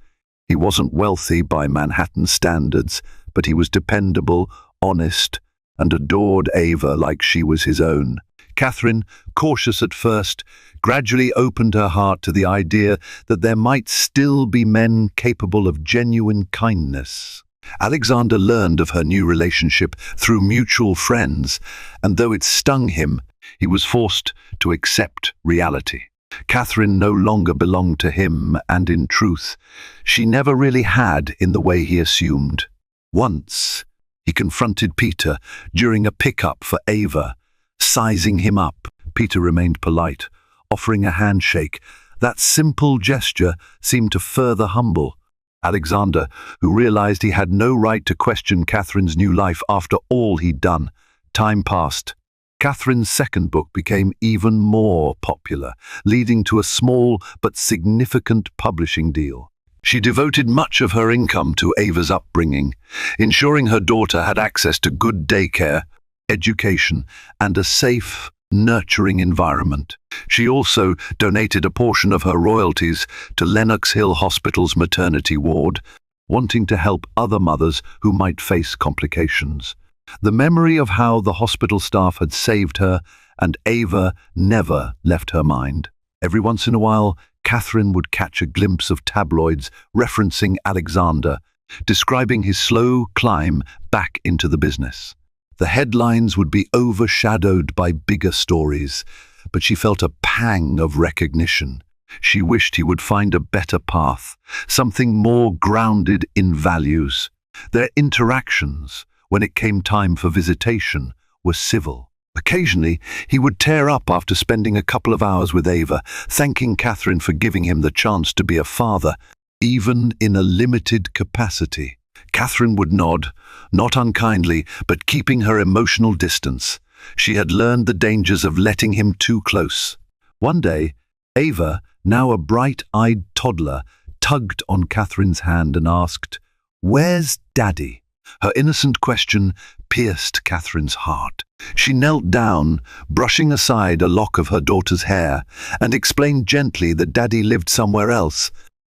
He wasn't wealthy by Manhattan standards, but he was dependable, honest, and adored Ava like she was his own. Catherine, cautious at first, gradually opened her heart to the idea that there might still be men capable of genuine kindness. Alexander learned of her new relationship through mutual friends, and though it stung him, he was forced to accept reality. Catherine no longer belonged to him, and in truth, she never really had in the way he assumed. Once, He confronted Peter during a pickup for Ava, sizing him up. Peter remained polite, offering a handshake. That simple gesture seemed to further humble Alexander, who realized he had no right to question Catherine's new life after all he'd done. Time passed. Catherine's second book became even more popular, leading to a small but significant publishing deal. She devoted much of her income to Ava's upbringing, ensuring her daughter had access to good daycare, education, and a safe, nurturing environment. She also donated a portion of her royalties to Lenox Hill Hospital's maternity ward, wanting to help other mothers who might face complications. The memory of how the hospital staff had saved her and Ava never left her mind. Every once in a while, Catherine would catch a glimpse of tabloids referencing Alexander, describing his slow climb back into the business. The headlines would be overshadowed by bigger stories, but she felt a pang of recognition. She wished he would find a better path, something more grounded in values. Their interactions, when it came time for visitation, were civil. Occasionally, he would tear up after spending a couple of hours with Ava, thanking Catherine for giving him the chance to be a father, even in a limited capacity. Catherine would nod, not unkindly, but keeping her emotional distance. She had learned the dangers of letting him too close. One day, Ava, now a bright-eyed toddler, tugged on Catherine's hand and asked, "Where's Daddy?" Her innocent question pierced Catherine's heart. She knelt down, brushing aside a lock of her daughter's hair, and explained gently that Daddy lived somewhere else,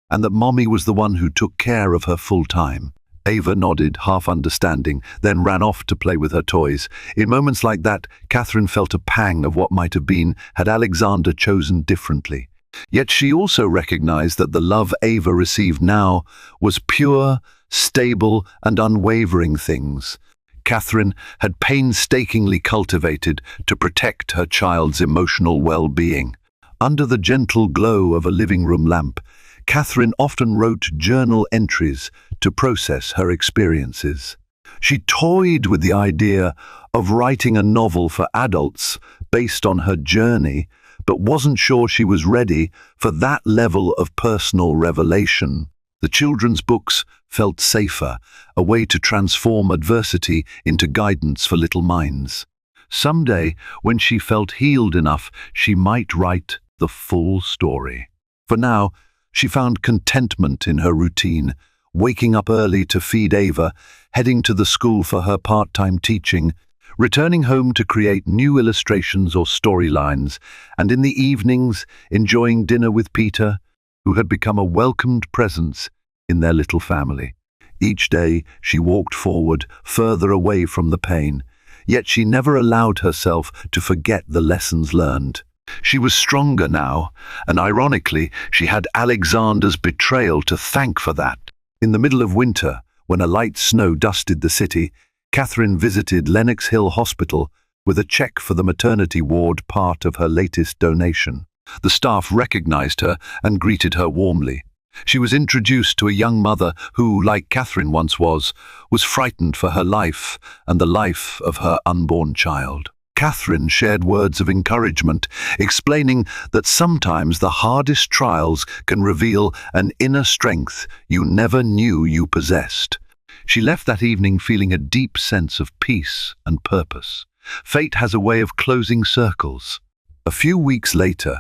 and that Mommy was the one who took care of her full-time. Ava nodded, half understanding, then ran off to play with her toys. In moments like that, Catherine felt a pang of what might have been had Alexander chosen differently. Yet she also recognized that the love Ava received now was pure, stable, and unwavering things Catherine had painstakingly cultivated to protect her child's emotional well-being. Under the gentle glow of a living room lamp, Catherine often wrote journal entries to process her experiences. She toyed with the idea of writing a novel for adults based on her journey, but wasn't sure she was ready for that level of personal revelation. The children's books felt safer, a way to transform adversity into guidance for little minds. Someday, when she felt healed enough, she might write the full story. For now, she found contentment in her routine, waking up early to feed Ava, heading to the school for her part-time teaching, returning home to create new illustrations or storylines, and in the evenings enjoying dinner with Peter, who had become a welcomed presence in their little family. Each day she walked forward, further away from the pain, yet she never allowed herself to forget the lessons learned. She was stronger now, and ironically, she had Alexander's betrayal to thank for that. In the middle of winter, when a light snow dusted the city, Catherine visited Lenox Hill Hospital with a check for the maternity ward, part of her latest donation. The staff recognized her and greeted her warmly. She was introduced to a young mother who, like Catherine once was frightened for her life and the life of her unborn child. Catherine shared words of encouragement, explaining that sometimes the hardest trials can reveal an inner strength you never knew you possessed. She left that evening feeling a deep sense of peace and purpose. Fate has a way of closing circles. A few weeks later,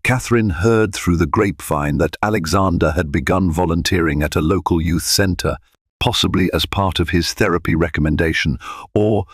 Catherine heard through the grapevine that Alexander had begun volunteering at a local youth center, possibly as part of his therapy recommendation, or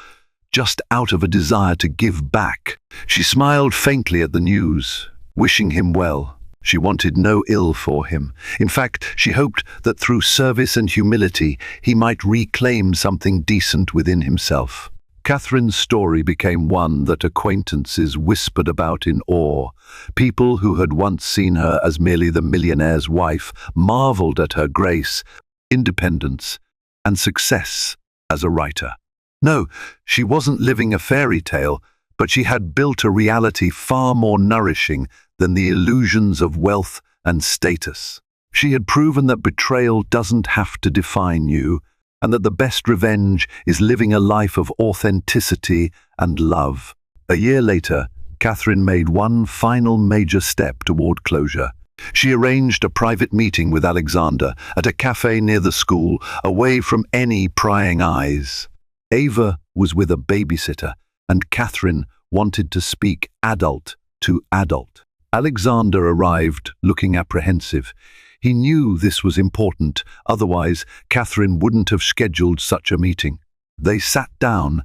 just out of a desire to give back. She smiled faintly at the news, wishing him well. She wanted no ill for him. In fact, she hoped that through service and humility, he might reclaim something decent within himself. Catherine's story became one that acquaintances whispered about in awe. People who had once seen her as merely the millionaire's wife marveled at her grace, independence, and success as a writer. No, she wasn't living a fairy tale, but she had built a reality far more nourishing than the illusions of wealth and status. She had proven that betrayal doesn't have to define you, and that the best revenge is living a life of authenticity and love. A year later, Catherine made one final major step toward closure. She arranged a private meeting with Alexander at a cafe near the school, away from any prying eyes. Ava was with a babysitter, and Catherine wanted to speak adult to adult. Alexander arrived, looking apprehensive. He knew this was important, otherwise Catherine wouldn't have scheduled such a meeting. They sat down,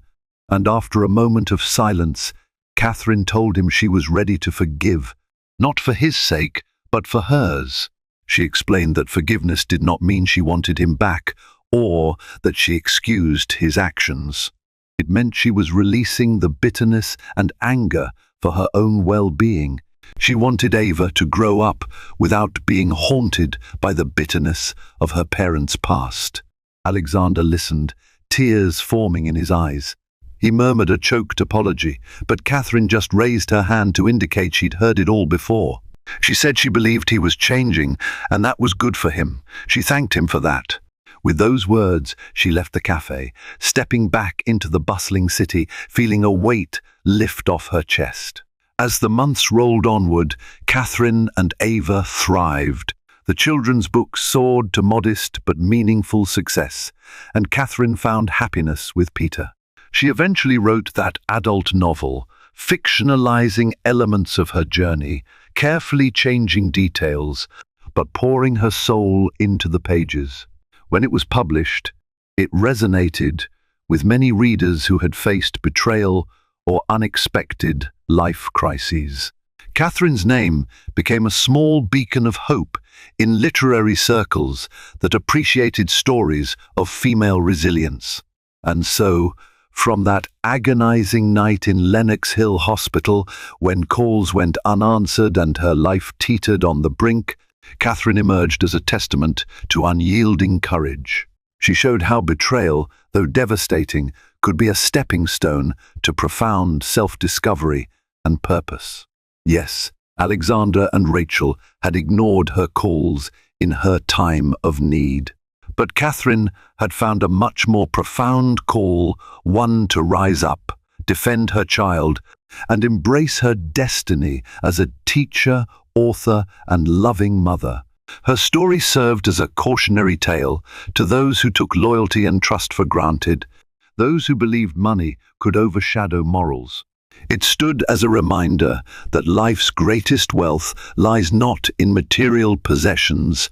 and after a moment of silence, Catherine told him she was ready to forgive, not for his sake, but for hers. She explained that forgiveness did not mean she wanted him back, or that she excused his actions. It meant she was releasing the bitterness and anger for her own well-being. She wanted Ava to grow up without being haunted by the bitterness of her parents' past. Alexander listened, tears forming in his eyes. He murmured a choked apology, but Catherine just raised her hand to indicate she'd heard it all before. She said she believed he was changing, and that was good for him. She thanked him for that. With those words, she left the cafe, stepping back into the bustling city, feeling a weight lift off her chest. As the months rolled onward, Catherine and Ava thrived. The children's books soared to modest but meaningful success, and Catherine found happiness with Peter. She eventually wrote that adult novel, fictionalizing elements of her journey, carefully changing details, but pouring her soul into the pages. When it was published, it resonated with many readers who had faced betrayal or unexpected life crises. Catherine's name became a small beacon of hope in literary circles that appreciated stories of female resilience. And so, from that agonizing night in Lenox Hill Hospital, when calls went unanswered and her life teetered on the brink, Catherine emerged as a testament to unyielding courage. She showed how betrayal, though devastating, could be a stepping stone to profound self-discovery and purpose. Yes, Alexander and Rachel had ignored her calls in her time of need. But Catherine had found a much more profound call, one to rise up, defend her child, and embrace her destiny as a teacher, author, and loving mother. Her story served as a cautionary tale to those who took loyalty and trust for granted, those who believed money could overshadow morals. It stood as a reminder that life's greatest wealth lies not in material possessions,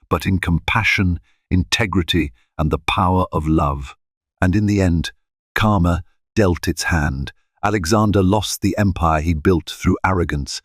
but in compassion, integrity, and the power of love. And in the end, karma dealt its hand. Alexander lost the empire he'd built through arrogance.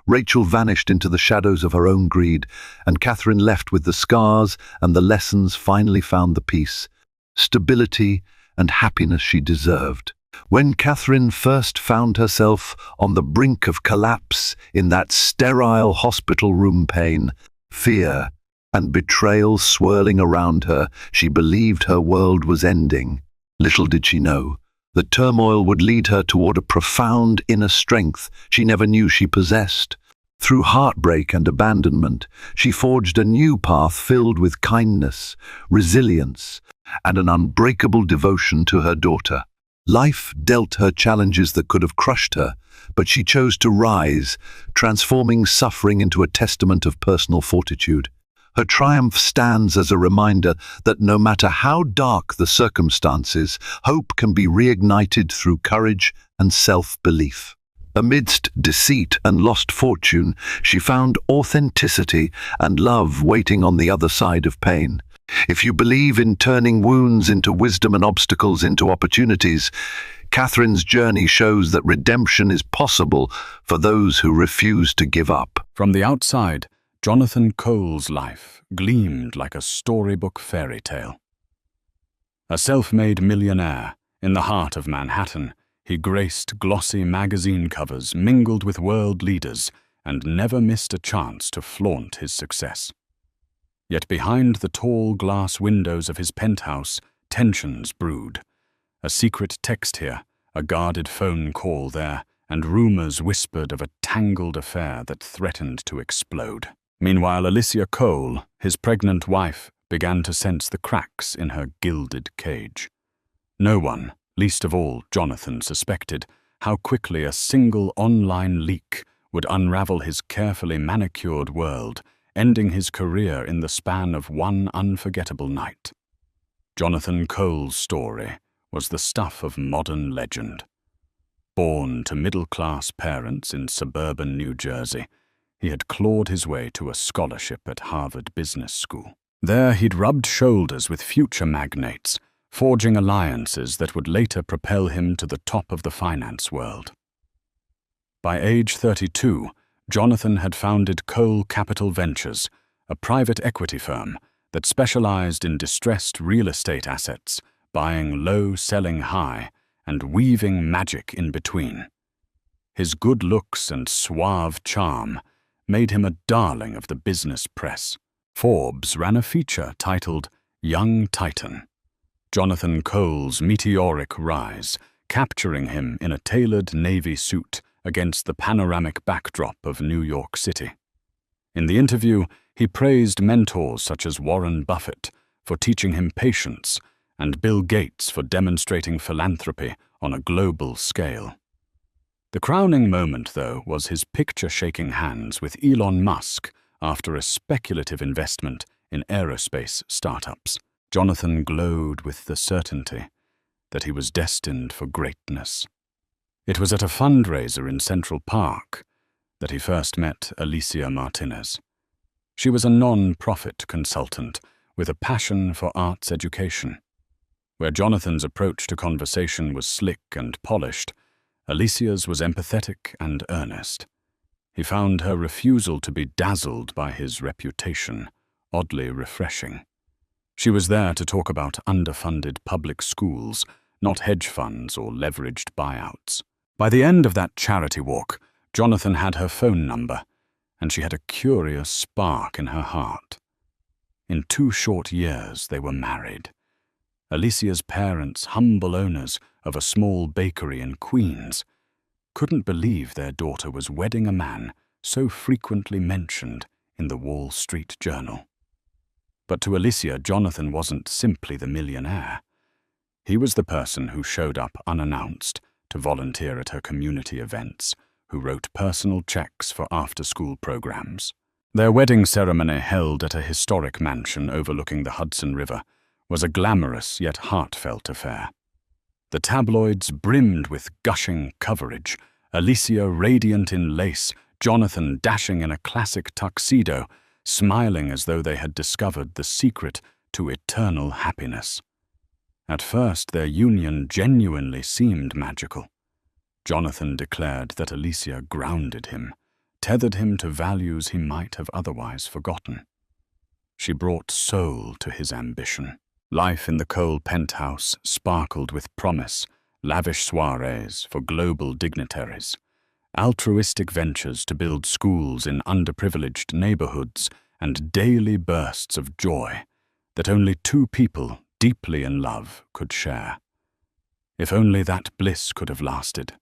Rachel vanished into the shadows of her own greed, and Catherine, left with the scars and the lessons, finally found the peace, stability, and happiness she deserved. When Catherine first found herself on the brink of collapse in that sterile hospital room, pain, fear, and betrayal swirling around her, she believed her world was ending. Little did she know, the turmoil would lead her toward a profound inner strength she never knew she possessed. Through heartbreak and abandonment, she forged a new path filled with kindness, resilience, and an unbreakable devotion to her daughter. Life dealt her challenges that could have crushed her, but she chose to rise, transforming suffering into a testament of personal fortitude. Her triumph stands as a reminder that no matter how dark the circumstances, hope can be reignited through courage and self-belief. Amidst deceit and lost fortune, she found authenticity and love waiting on the other side of pain. If you believe in turning wounds into wisdom and obstacles into opportunities, Catherine's journey shows that redemption is possible for those who refuse to give up. From the outside, Jonathan Cole's life gleamed like a storybook fairy tale. A self-made millionaire in the heart of Manhattan, he graced glossy magazine covers, mingled with world leaders, and never missed a chance to flaunt his success. Yet behind the tall glass windows of his penthouse, tensions brewed. A secret text here, a guarded phone call there, and rumors whispered of a tangled affair that threatened to explode. Meanwhile, Alicia Cole, his pregnant wife, began to sense the cracks in her gilded cage. No one, least of all Jonathan, suspected how quickly a single online leak would unravel his carefully manicured world, ending his career in the span of one unforgettable night. Jonathan Cole's story was the stuff of modern legend. Born to middle-class parents in suburban New Jersey, he had clawed his way to a scholarship at Harvard Business School. There he'd rubbed shoulders with future magnates, forging alliances that would later propel him to the top of the finance world. By age 32, Jonathan had founded Cole Capital Ventures, a private equity firm that specialized in distressed real estate assets, buying low, selling high, and weaving magic in between. His good looks and suave charm made him a darling of the business press. Forbes ran a feature titled Young Titan, Jonathan Cole's meteoric rise, capturing him in a tailored navy suit against the panoramic backdrop of New York City. In the interview, he praised mentors such as Warren Buffett for teaching him patience and Bill Gates for demonstrating philanthropy on a global scale. The crowning moment, though, was his picture-shaking hands with Elon Musk after a speculative investment in aerospace startups. Jonathan glowed with the certainty that he was destined for greatness. It was at a fundraiser in Central Park that he first met Alicia Martinez. She was a non-profit consultant with a passion for arts education. Where Jonathan's approach to conversation was slick and polished, Alicia's was empathetic and earnest. He found her refusal to be dazzled by his reputation oddly refreshing. She was there to talk about underfunded public schools, not hedge funds or leveraged buyouts. By the end of that charity walk, Jonathan had her phone number, and she had a curious spark in her heart. In 2 short years, they were married. Alicia's parents, humble owners of a small bakery in Queens, couldn't believe their daughter was wedding a man so frequently mentioned in the Wall Street Journal. But to Alicia, Jonathan wasn't simply the millionaire. He was the person who showed up unannounced to volunteer at her community events, who wrote personal checks for after-school programs. Their wedding ceremony, held at a historic mansion overlooking the Hudson River, was a glamorous yet heartfelt affair. The tabloids brimmed with gushing coverage, Alicia radiant in lace, Jonathan dashing in a classic tuxedo, smiling as though they had discovered the secret to eternal happiness. At first, their union genuinely seemed magical. Jonathan declared that Alicia grounded him, tethered him to values he might have otherwise forgotten. She brought soul to his ambition. Life in the Cole penthouse sparkled with promise, lavish soirees for global dignitaries, altruistic ventures to build schools in underprivileged neighborhoods, and daily bursts of joy that only 2 people deeply in love could share. If only that bliss could have lasted.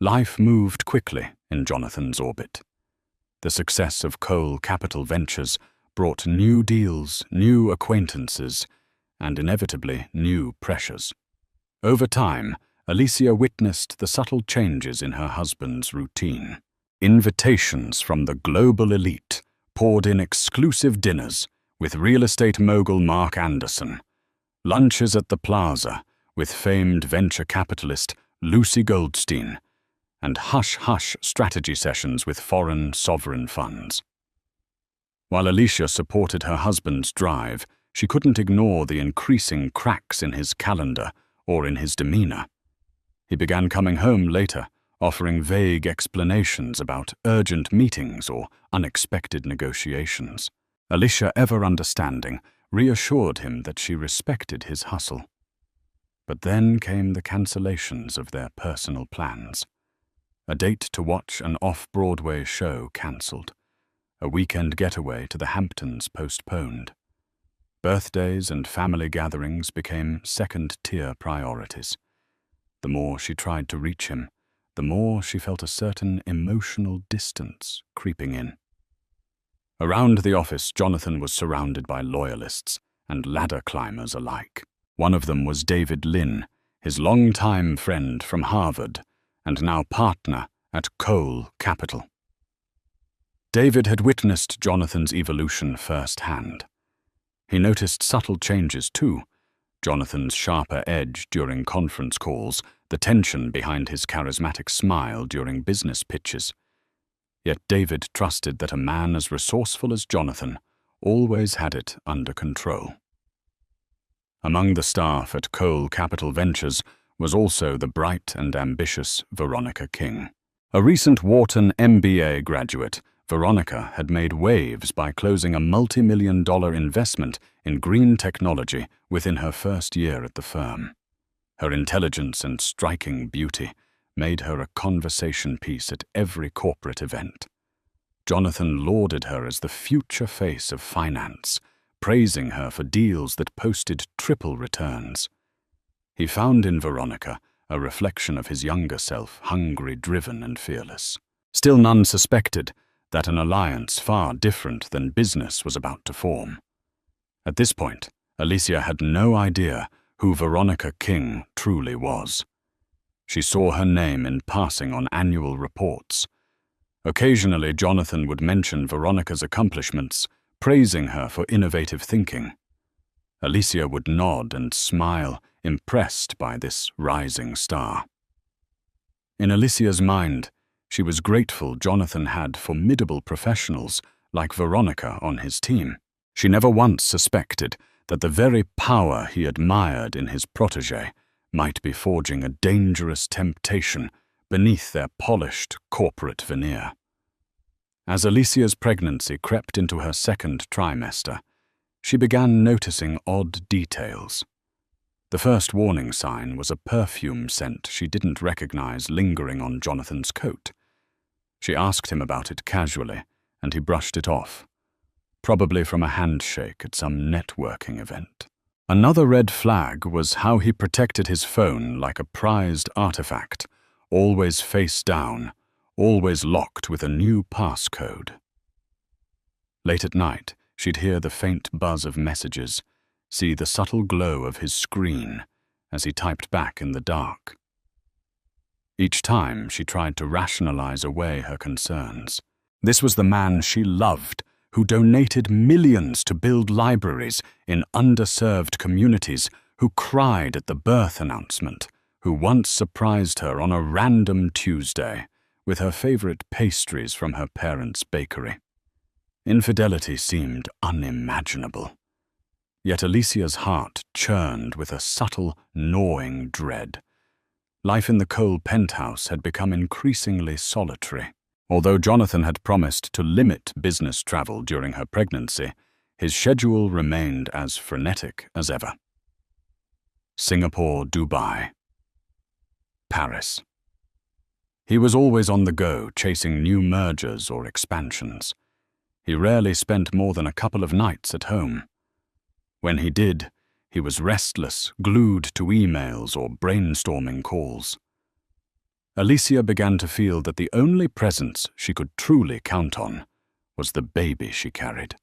Life moved quickly in Jonathan's orbit. The success of Cole Capital Ventures brought new deals, new acquaintances, and inevitably new pressures. Over time, Alicia witnessed the subtle changes in her husband's routine. Invitations from the global elite poured in exclusive dinners with real estate mogul Mark Anderson, lunches at the Plaza with famed venture capitalist Lucy Goldstein, and hush-hush strategy sessions with foreign sovereign funds. While Alicia supported her husband's drive, she couldn't ignore the increasing cracks in his calendar or in his demeanor. He began coming home later, offering vague explanations about urgent meetings or unexpected negotiations. Alicia, ever understanding, reassured him that she respected his hustle. But then came the cancellations of their personal plans. A date to watch an off-Broadway show cancelled. A weekend getaway to the Hamptons postponed. Birthdays and family gatherings became second-tier priorities. The more she tried to reach him, the more she felt a certain emotional distance creeping in. Around the office, Jonathan was surrounded by loyalists and ladder climbers alike. One of them was David Lynn, his longtime friend from Harvard and now partner at Cole Capital. David had witnessed Jonathan's evolution firsthand. He noticed subtle changes too: Jonathan's sharper edge during conference calls, the tension behind his charismatic smile during business pitches. Yet David trusted that a man as resourceful as Jonathan always had it under control. Among the staff at Cole Capital Ventures was also the bright and ambitious Veronica King. A recent Wharton MBA graduate, Veronica had made waves by closing a multi-million-dollar investment in green technology within her first year at the firm. Her intelligence and striking beauty made her a conversation piece at every corporate event. Jonathan lauded her as the future face of finance, praising her for deals that posted triple returns. He found in Veronica a reflection of his younger self, hungry, driven, and fearless. Still, none suspected that an alliance far different than business was about to form. At this point, Alicia had no idea who Veronica King truly was. She saw her name in passing on annual reports. Occasionally, Jonathan would mention Veronica's accomplishments, praising her for innovative thinking. Alicia would nod and smile, impressed by this rising star. In Alicia's mind, she was grateful Jonathan had formidable professionals like Veronica on his team. She never once suspected that the very power he admired in his protégé might be forging a dangerous temptation beneath their polished corporate veneer. As Alicia's pregnancy crept into her second trimester, she began noticing odd details. The first warning sign was a perfume scent she didn't recognize lingering on Jonathan's coat. She asked him about it casually, and he brushed it off, probably from a handshake at some networking event. Another red flag was how he protected his phone like a prized artifact, always face down, always locked with a new passcode. Late at night, she'd hear the faint buzz of messages, see the subtle glow of his screen as he typed back in the dark. Each time, she tried to rationalize away her concerns. This was the man she loved, who donated millions to build libraries in underserved communities, who cried at the birth announcement, who once surprised her on a random Tuesday with her favorite pastries from her parents' bakery. Infidelity seemed unimaginable. Yet Alicia's heart churned with a subtle, gnawing dread. Life in the Cole penthouse had become increasingly solitary. Although Jonathan had promised to limit business travel during her pregnancy, his schedule remained as frenetic as ever. Singapore, Dubai, Paris. He was always on the go, chasing new mergers or expansions. He rarely spent more than a couple of nights at home. When he did, he was restless, glued to emails or brainstorming calls. Alicia began to feel that the only presence she could truly count on was the baby she carried.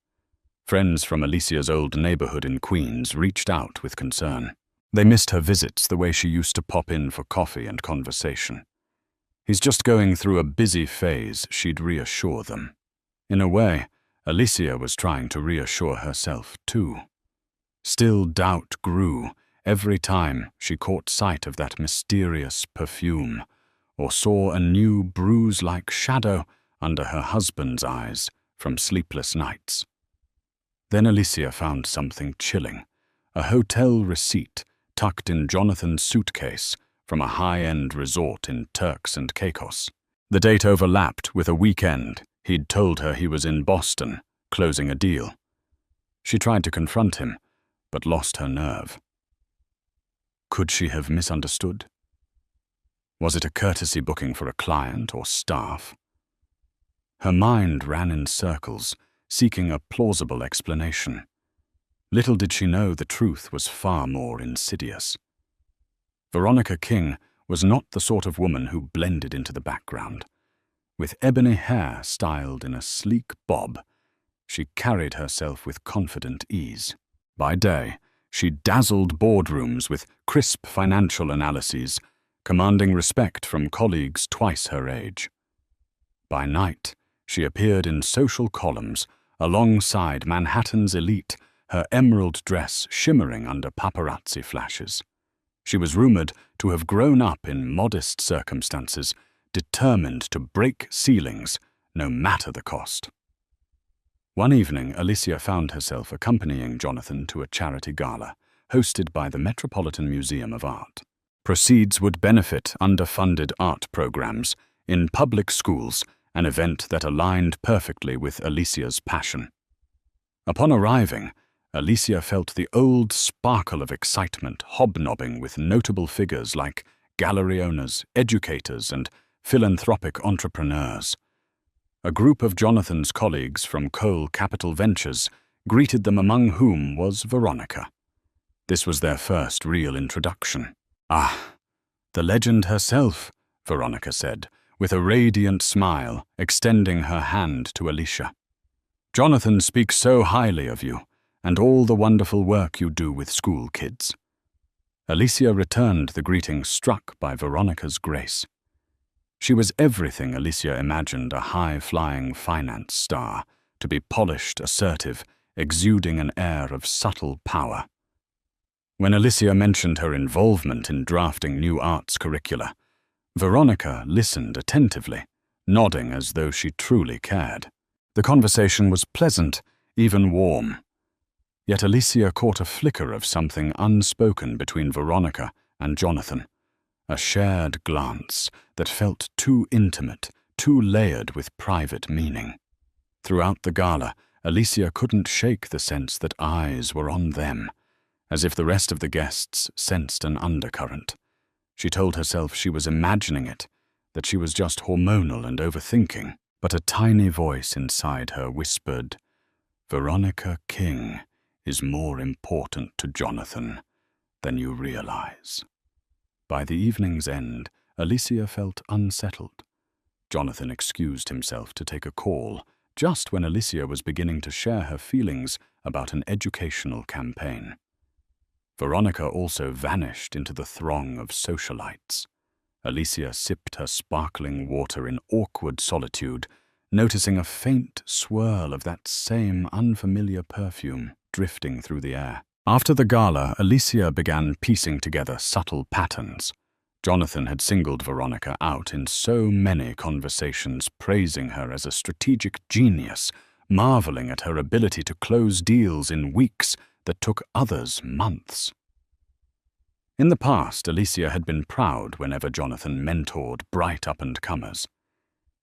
Friends from Alicia's old neighborhood in Queens reached out with concern. They missed her visits the way she used to pop in for coffee and conversation. He's just going through a busy phase, she'd reassure them. In a way, Alicia was trying to reassure herself too. Still, doubt grew every time she caught sight of that mysterious perfume or saw a new bruise-like shadow under her husband's eyes from sleepless nights. Then Alicia found something chilling, a hotel receipt tucked in Jonathan's suitcase from a high-end resort in Turks and Caicos. The date overlapped with a weekend he'd told her he was in Boston, closing a deal. She tried to confront him, but lost her nerve. Could she have misunderstood? Was it a courtesy booking for a client or staff? Her mind ran in circles, seeking a plausible explanation. Little did she know the truth was far more insidious. Veronica King was not the sort of woman who blended into the background. With ebony hair styled in a sleek bob, she carried herself with confident ease. By day, she dazzled boardrooms with crisp financial analyses, commanding respect from colleagues twice her age. By night, she appeared in social columns alongside Manhattan's elite, her emerald dress shimmering under paparazzi flashes. She was rumored to have grown up in modest circumstances, determined to break ceilings, no matter the cost. One evening, Alicia found herself accompanying Jonathan to a charity gala, hosted by the Metropolitan Museum of Art. Proceeds would benefit underfunded art programs in public schools, an event that aligned perfectly with Alicia's passion. Upon arriving, Alicia felt the old sparkle of excitement hobnobbing with notable figures like gallery owners, educators, and philanthropic entrepreneurs. A group of Jonathan's colleagues from Cole Capital Ventures greeted them, among whom was Veronica. This was their first real introduction. "Ah, the legend herself," Veronica said, with a radiant smile, extending her hand to Alicia. "Jonathan speaks so highly of you, and all the wonderful work you do with school kids." Alicia returned the greeting, struck by Veronica's grace. She was everything Alicia imagined a high-flying finance star, to be polished, assertive, exuding an air of subtle power. When Alicia mentioned her involvement in drafting new arts curricula, Veronica listened attentively, nodding as though she truly cared. The conversation was pleasant, even warm. Yet Alicia caught a flicker of something unspoken between Veronica and Jonathan, a shared glance that felt too intimate, too layered with private meaning. Throughout the gala, Alicia couldn't shake the sense that eyes were on them, as if the rest of the guests sensed an undercurrent. She told herself she was imagining it, that she was just hormonal and overthinking, but a tiny voice inside her whispered, "Veronica King is more important to Jonathan than you realize." By the evening's end, Alicia felt unsettled. Jonathan excused himself to take a call, just when Alicia was beginning to share her feelings about an educational campaign. Veronica also vanished into the throng of socialites. Alicia sipped her sparkling water in awkward solitude, noticing a faint swirl of that same unfamiliar perfume drifting through the air. After the gala, Alicia began piecing together subtle patterns. Jonathan had singled Veronica out in so many conversations, praising her as a strategic genius, marveling at her ability to close deals in weeks that took others months. In the past, Alicia had been proud whenever Jonathan mentored bright up-and-comers.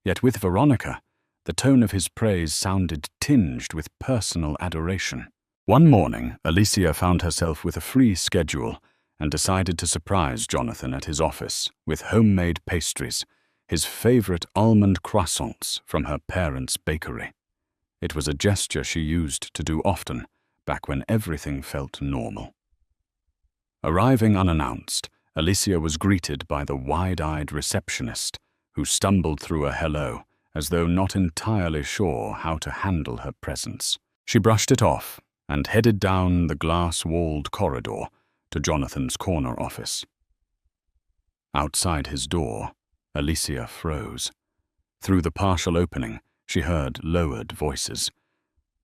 Yet with Veronica, the tone of his praise sounded tinged with personal adoration. One morning, Alicia found herself with a free schedule and decided to surprise Jonathan at his office with homemade pastries, his favorite almond croissants from her parents' bakery. It was a gesture she used to do often, back when everything felt normal. Arriving unannounced, Alicia was greeted by the wide-eyed receptionist, who stumbled through a hello, as though not entirely sure how to handle her presence. She brushed it off and headed down the glass-walled corridor to Jonathan's corner office. Outside his door, Alicia froze. Through the partial opening, she heard lowered voices.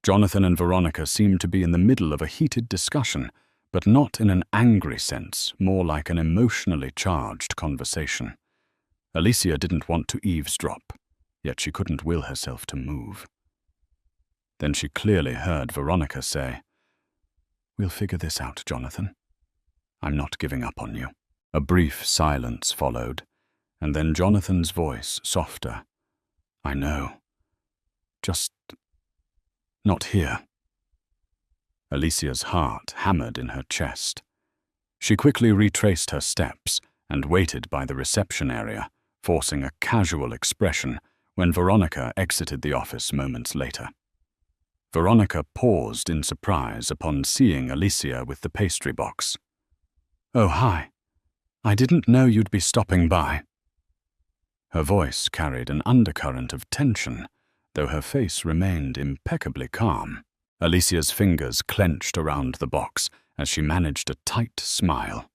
Jonathan and Veronica seemed to be in the middle of a heated discussion, but not in an angry sense, more like an emotionally charged conversation. Alicia didn't want to eavesdrop, yet she couldn't will herself to move. Then she clearly heard Veronica say, "We'll figure this out, Jonathan. I'm not giving up on you." A brief silence followed, and then Jonathan's voice, softer. "I know. Just not here." Alicia's heart hammered in her chest. She quickly retraced her steps and waited by the reception area, forcing a casual expression when Veronica exited the office moments later. Veronica paused in surprise upon seeing Alicia with the pastry box. "Oh, hi. I didn't know you'd be stopping by." Her voice carried an undercurrent of tension, though her face remained impeccably calm. Alicia's fingers clenched around the box as she managed a tight smile.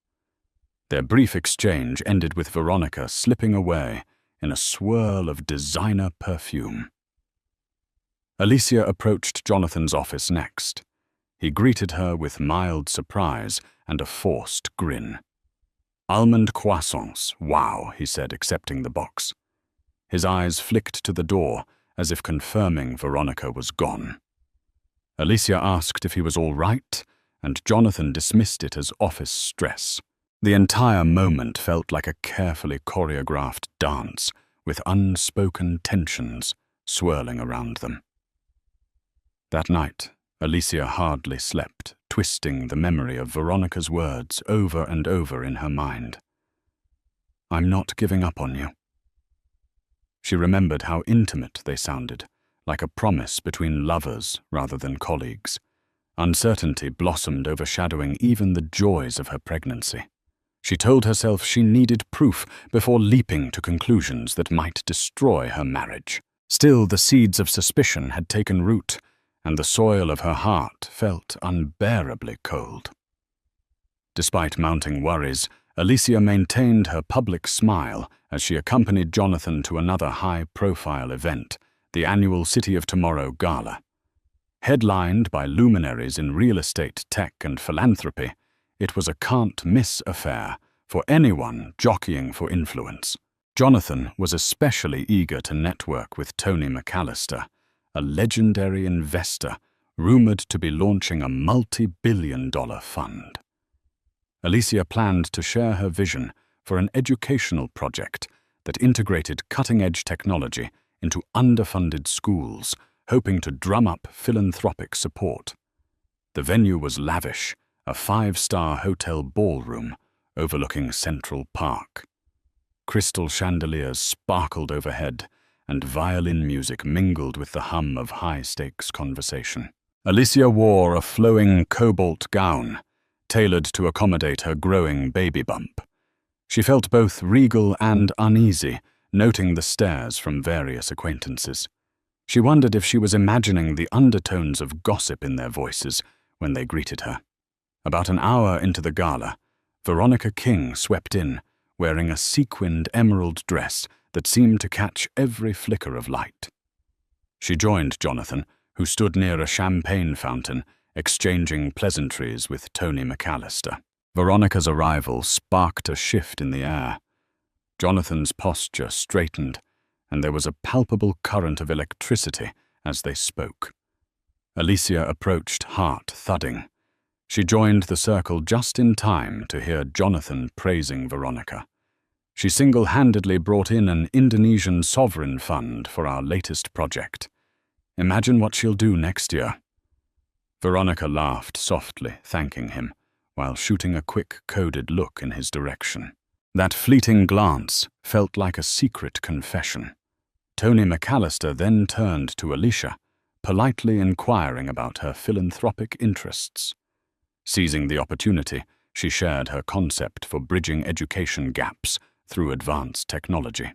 Their brief exchange ended with Veronica slipping away in a swirl of designer perfume. Alicia approached Jonathan's office next. He greeted her with mild surprise and a forced grin. "Almond croissants, wow," he said, accepting the box. His eyes flicked to the door as if confirming Veronica was gone. Alicia asked if he was all right, and Jonathan dismissed it as office stress. The entire moment felt like a carefully choreographed dance with unspoken tensions swirling around them. That night, Alicia hardly slept, twisting the memory of Veronica's words over and over in her mind. "I'm not giving up on you." She remembered how intimate they sounded, like a promise between lovers rather than colleagues. Uncertainty blossomed, overshadowing even the joys of her pregnancy. She told herself she needed proof before leaping to conclusions that might destroy her marriage. Still, the seeds of suspicion had taken root, and the soil of her heart felt unbearably cold. Despite mounting worries, Alicia maintained her public smile as she accompanied Jonathan to another high-profile event, the annual City of Tomorrow Gala. Headlined by luminaries in real estate, tech, and philanthropy, it was a can't-miss affair for anyone jockeying for influence. Jonathan was especially eager to network with Tony McAllister, a legendary investor rumored to be launching a multi-billion-dollar fund. Alicia planned to share her vision for an educational project that integrated cutting-edge technology into underfunded schools, hoping to drum up philanthropic support. The venue was lavish, a 5-star hotel ballroom overlooking Central Park. Crystal chandeliers sparkled overhead, and violin music mingled with the hum of high-stakes conversation. Alicia wore a flowing cobalt gown, tailored to accommodate her growing baby bump. She felt both regal and uneasy, noting the stares from various acquaintances. She wondered if she was imagining the undertones of gossip in their voices when they greeted her. About an hour into the gala, Veronica King swept in, wearing a sequined emerald dress that seemed to catch every flicker of light. She joined Jonathan, who stood near a champagne fountain, exchanging pleasantries with Tony McAllister. Veronica's arrival sparked a shift in the air. Jonathan's posture straightened, and there was a palpable current of electricity as they spoke. Alicia approached, heart thudding. She joined the circle just in time to hear Jonathan praising Veronica. She single-handedly brought in an Indonesian sovereign fund for our latest project. Imagine what she'll do next year. Veronica laughed softly, thanking him, while shooting a quick, coded look in his direction. That fleeting glance felt like a secret confession. Tony McAllister then turned to Alicia, politely inquiring about her philanthropic interests. Seizing the opportunity, she shared her concept for bridging education gaps through advanced technology.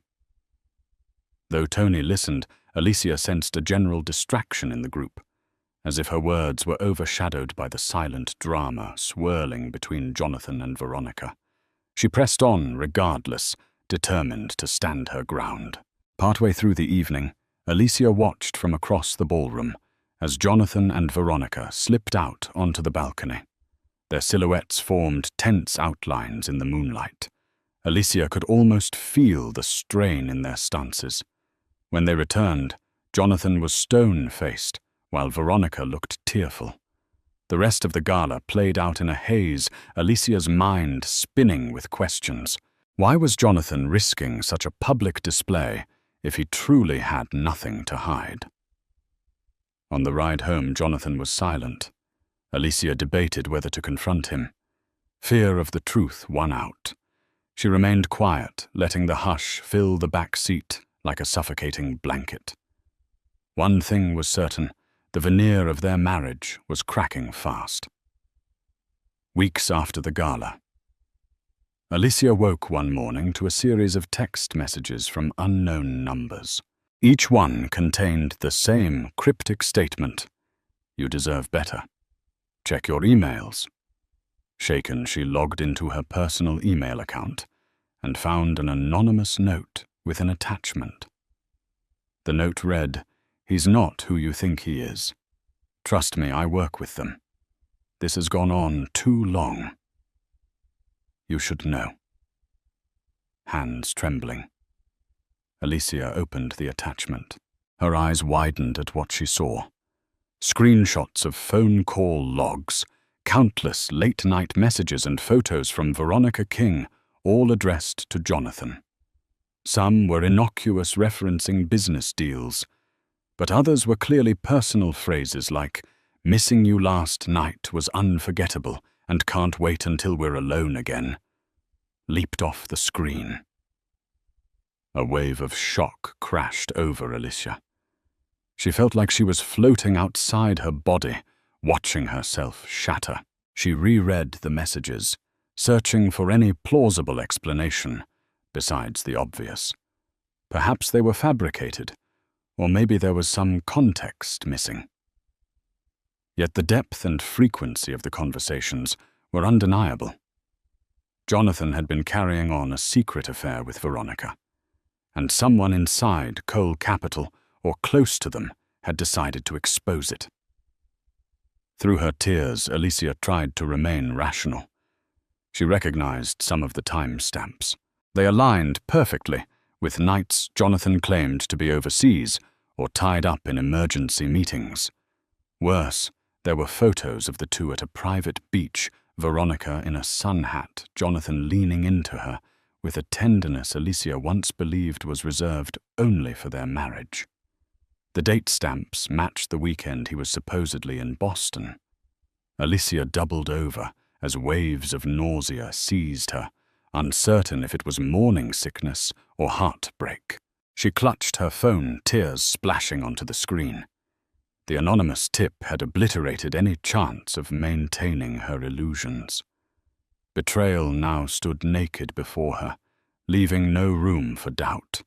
Though Tony listened, Alicia sensed a general distraction in the group, as if her words were overshadowed by the silent drama swirling between Jonathan and Veronica. She pressed on regardless, determined to stand her ground. Partway through the evening, Alicia watched from across the ballroom as Jonathan and Veronica slipped out onto the balcony. Their silhouettes formed tense outlines in the moonlight. Alicia could almost feel the strain in their stances. When they returned, Jonathan was stone-faced, while Veronica looked tearful. The rest of the gala played out in a haze, Alicia's mind spinning with questions. Why was Jonathan risking such a public display if he truly had nothing to hide? On the ride home, Jonathan was silent. Alicia debated whether to confront him. Fear of the truth won out. She remained quiet, letting the hush fill the back seat like a suffocating blanket. One thing was certain: the veneer of their marriage was cracking fast. Weeks after the gala, Alicia woke one morning to a series of text messages from unknown numbers. Each one contained the same cryptic statement: "You deserve better. Check your emails." Shaken, she logged into her personal email account and found an anonymous note with an attachment. The note read, "He's not who you think he is. Trust me, I work with them. This has gone on too long. You should know." Hands trembling, Alicia opened the attachment. Her eyes widened at what she saw. Screenshots of phone call logs, countless late-night messages and photos from Veronica King, all addressed to Jonathan. Some were innocuous, referencing business deals, but others were clearly personal phrases like, "Missing you last night was unforgettable and can't wait until we're alone again," leaped off the screen. A wave of shock crashed over Alicia. She felt like she was floating outside her body, watching herself shatter. She reread the messages, searching for any plausible explanation besides the obvious. Perhaps they were fabricated, or maybe there was some context missing. Yet the depth and frequency of the conversations were undeniable. Jonathan had been carrying on a secret affair with Veronica, and someone inside Cole Capital or close to them had decided to expose it. Through her tears, Alicia tried to remain rational. She recognized some of the timestamps. They aligned perfectly with nights Jonathan claimed to be overseas or tied up in emergency meetings. Worse, there were photos of the two at a private beach, Veronica in a sun hat, Jonathan leaning into her with a tenderness Alicia once believed was reserved only for their marriage. The date stamps matched the weekend he was supposedly in Boston. Alicia doubled over as waves of nausea seized her, uncertain if it was morning sickness or heartbreak. She clutched her phone, tears splashing onto the screen. The anonymous tip had obliterated any chance of maintaining her illusions. Betrayal now stood naked before her, leaving no room for doubt.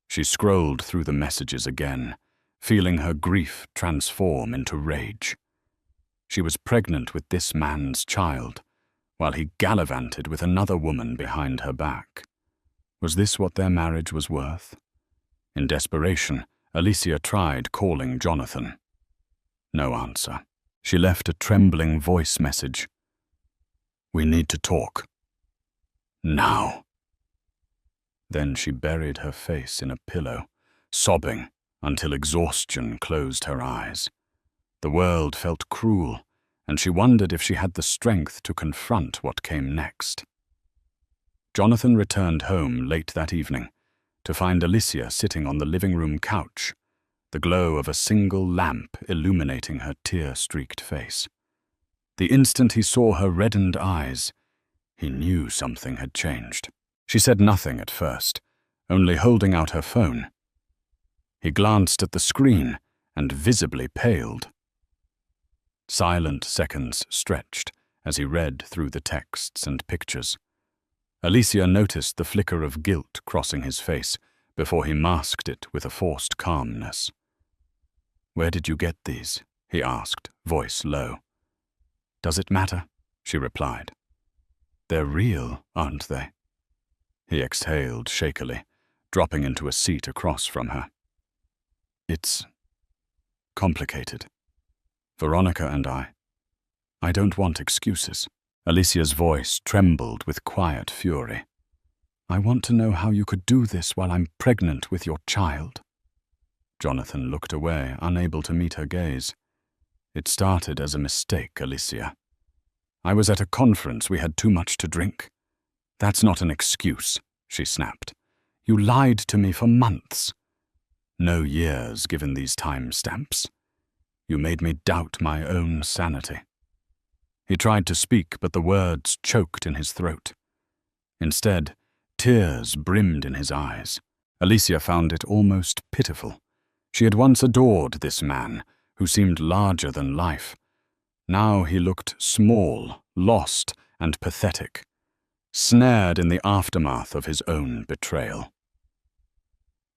She scrolled through the messages again, feeling her grief transform into rage. She was pregnant with this man's child, while he gallivanted with another woman behind her back. Was this what their marriage was worth? In desperation, Alicia tried calling Jonathan. No answer. She left a trembling voice message. "We need to talk. Now." Then she buried her face in a pillow, sobbing until exhaustion closed her eyes. The world felt cruel, and she wondered if she had the strength to confront what came next. Jonathan returned home late that evening to find Alicia sitting on the living room couch, the glow of a single lamp illuminating her tear-streaked face. The instant he saw her reddened eyes, he knew something had changed. She said nothing at first, only holding out her phone. He glanced at the screen and visibly paled. Silent seconds stretched as he read through the texts and pictures. Alicia noticed the flicker of guilt crossing his face before he masked it with a forced calmness. "Where did you get these?" he asked, voice low. "Does it matter?" she replied. "They're real, aren't they?" He exhaled shakily, dropping into a seat across from her. "It's complicated. Veronica and I don't want excuses." Alicia's voice trembled with quiet fury. "I want to know how you could do this while I'm pregnant with your child." Jonathan looked away, unable to meet her gaze. "It started as a mistake, Alicia. I was at a conference, we had too much to drink." "That's not an excuse," she snapped. "You lied to me for months." "No years, given these timestamps. You made me doubt my own sanity." He tried to speak, but the words choked in his throat. Instead, tears brimmed in his eyes. Alicia found it almost pitiful. She had once adored this man, who seemed larger than life. Now he looked small, lost, and pathetic, snared in the aftermath of his own betrayal.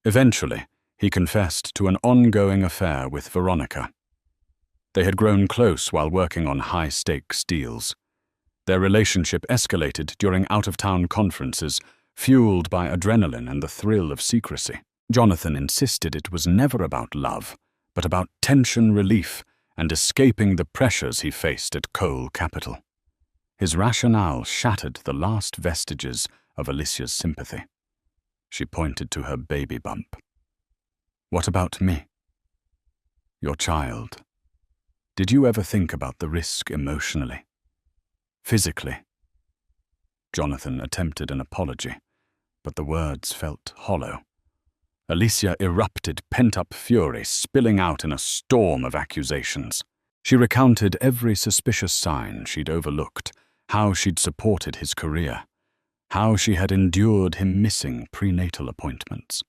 Eventually, he confessed to an ongoing affair with Veronica. They had grown close while working on high-stakes deals. Their relationship escalated during out-of-town conferences, fueled by adrenaline and the thrill of secrecy. Jonathan insisted it was never about love, but about tension relief and escaping the pressures he faced at Cole Capital. His rationale shattered the last vestiges of Alicia's sympathy. She pointed to her baby bump. "What about me? Your child. Did you ever think about the risk emotionally? Physically?" Jonathan attempted an apology, but the words felt hollow. Alicia erupted pent-up fury, spilling out in a storm of accusations. She recounted every suspicious sign she'd overlooked, how she'd supported his career, how she had endured him missing prenatal appointments.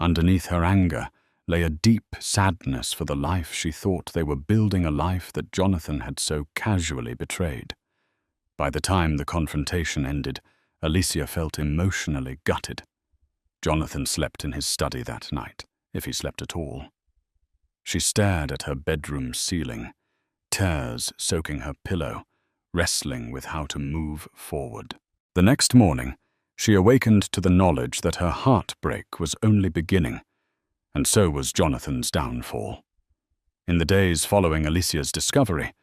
Underneath her anger lay a deep sadness for the life she thought they were building, a life that Jonathan had so casually betrayed. By the time the confrontation ended, Alicia felt emotionally gutted. Jonathan slept in his study that night, if he slept at all. She stared at her bedroom ceiling, tears soaking her pillow, wrestling with how to move forward. The next morning, she awakened to the knowledge that her heartbreak was only beginning, and so was Jonathan's downfall. In the days following Alicia's discovery,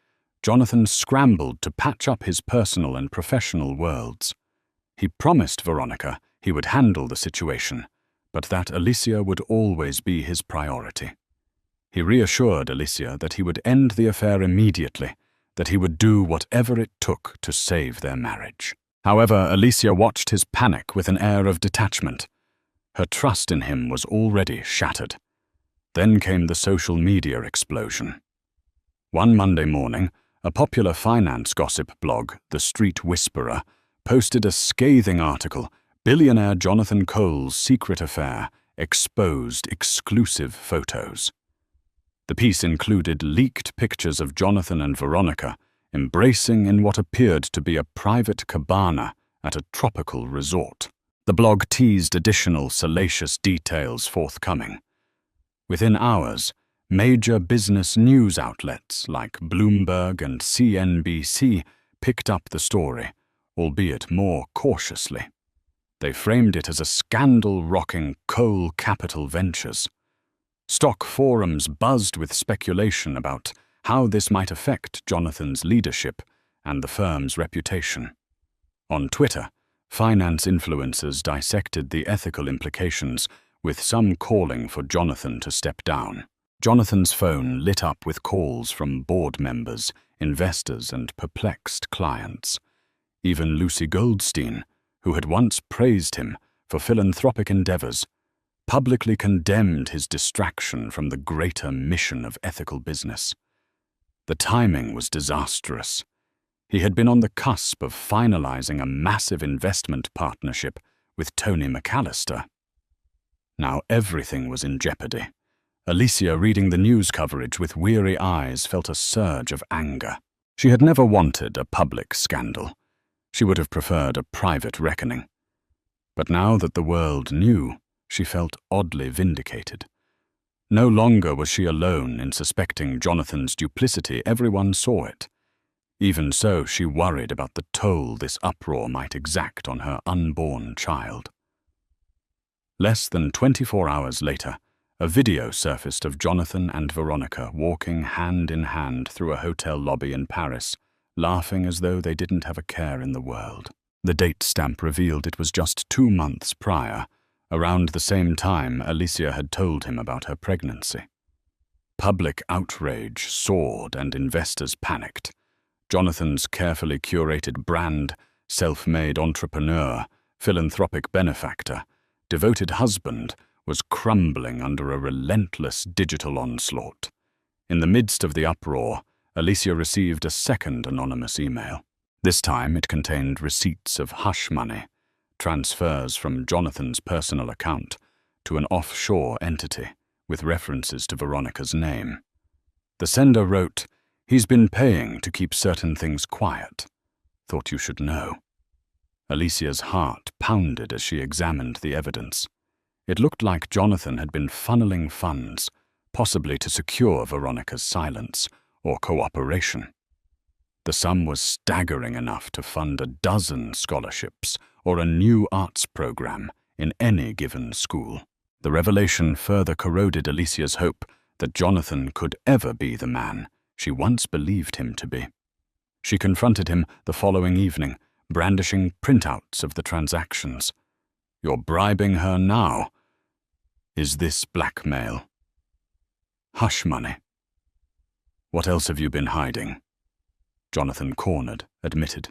Jonathan scrambled to patch up his personal and professional worlds. He promised Veronica he would handle the situation, but that Alicia would always be his priority. He reassured Alicia that he would end the affair immediately, that he would do whatever it took to save their marriage. However, Alicia watched his panic with an air of detachment. Her trust in him was already shattered. Then came the social media explosion. One Monday morning, a popular finance gossip blog, The Street Whisperer, posted a scathing article, "Billionaire Jonathan Cole's Secret Affair, Exposed Exclusive Photos." The piece included leaked pictures of Jonathan and Veronica embracing in what appeared to be a private cabana at a tropical resort. The blog teased additional salacious details forthcoming. Within hours, major business news outlets like Bloomberg and CNBC picked up the story, albeit more cautiously. They framed it as a scandal-rocking Cole Capital Ventures. Stock forums buzzed with speculation about how this might affect Jonathan's leadership and the firm's reputation. On Twitter, finance influencers dissected the ethical implications, with some calling for Jonathan to step down. Jonathan's phone lit up with calls from board members, investors, and perplexed clients. Even Lucy Goldstein, who had once praised him for philanthropic endeavors, publicly condemned his distraction from the greater mission of ethical business. The timing was disastrous. He had been on the cusp of finalizing a massive investment partnership with Tony McAllister. Now everything was in jeopardy. Alicia, reading the news coverage with weary eyes, felt a surge of anger. She had never wanted a public scandal. She would have preferred a private reckoning. But now that the world knew, she felt oddly vindicated. No longer was she alone in suspecting Jonathan's duplicity. Everyone saw it. Even so, she worried about the toll this uproar might exact on her unborn child. Less than 24 hours later, a video surfaced of Jonathan and Veronica walking hand in hand through a hotel lobby in Paris, laughing as though they didn't have a care in the world. The date stamp revealed it was just 2 months prior, around the same time Alicia had told him about her pregnancy. Public outrage soared and investors panicked. Jonathan's carefully curated brand, self-made entrepreneur, philanthropic benefactor, devoted husband, was crumbling under a relentless digital onslaught. In the midst of the uproar, Alicia received a second anonymous email. This time it contained receipts of hush money, transfers from Jonathan's personal account to an offshore entity with references to Veronica's name. The sender wrote, "He's been paying to keep certain things quiet. Thought you should know." Alicia's heart pounded as she examined the evidence. It looked like Jonathan had been funneling funds, possibly to secure Veronica's silence or cooperation. The sum was staggering enough to fund a dozen scholarships or a new arts program in any given school. The revelation further corroded Alicia's hope that Jonathan could ever be the man she once believed him to be. She confronted him the following evening, brandishing printouts of the transactions. "You're bribing her now. Is this blackmail?" "Hush money." "What else have you been hiding?" Jonathan, cornered, admitted.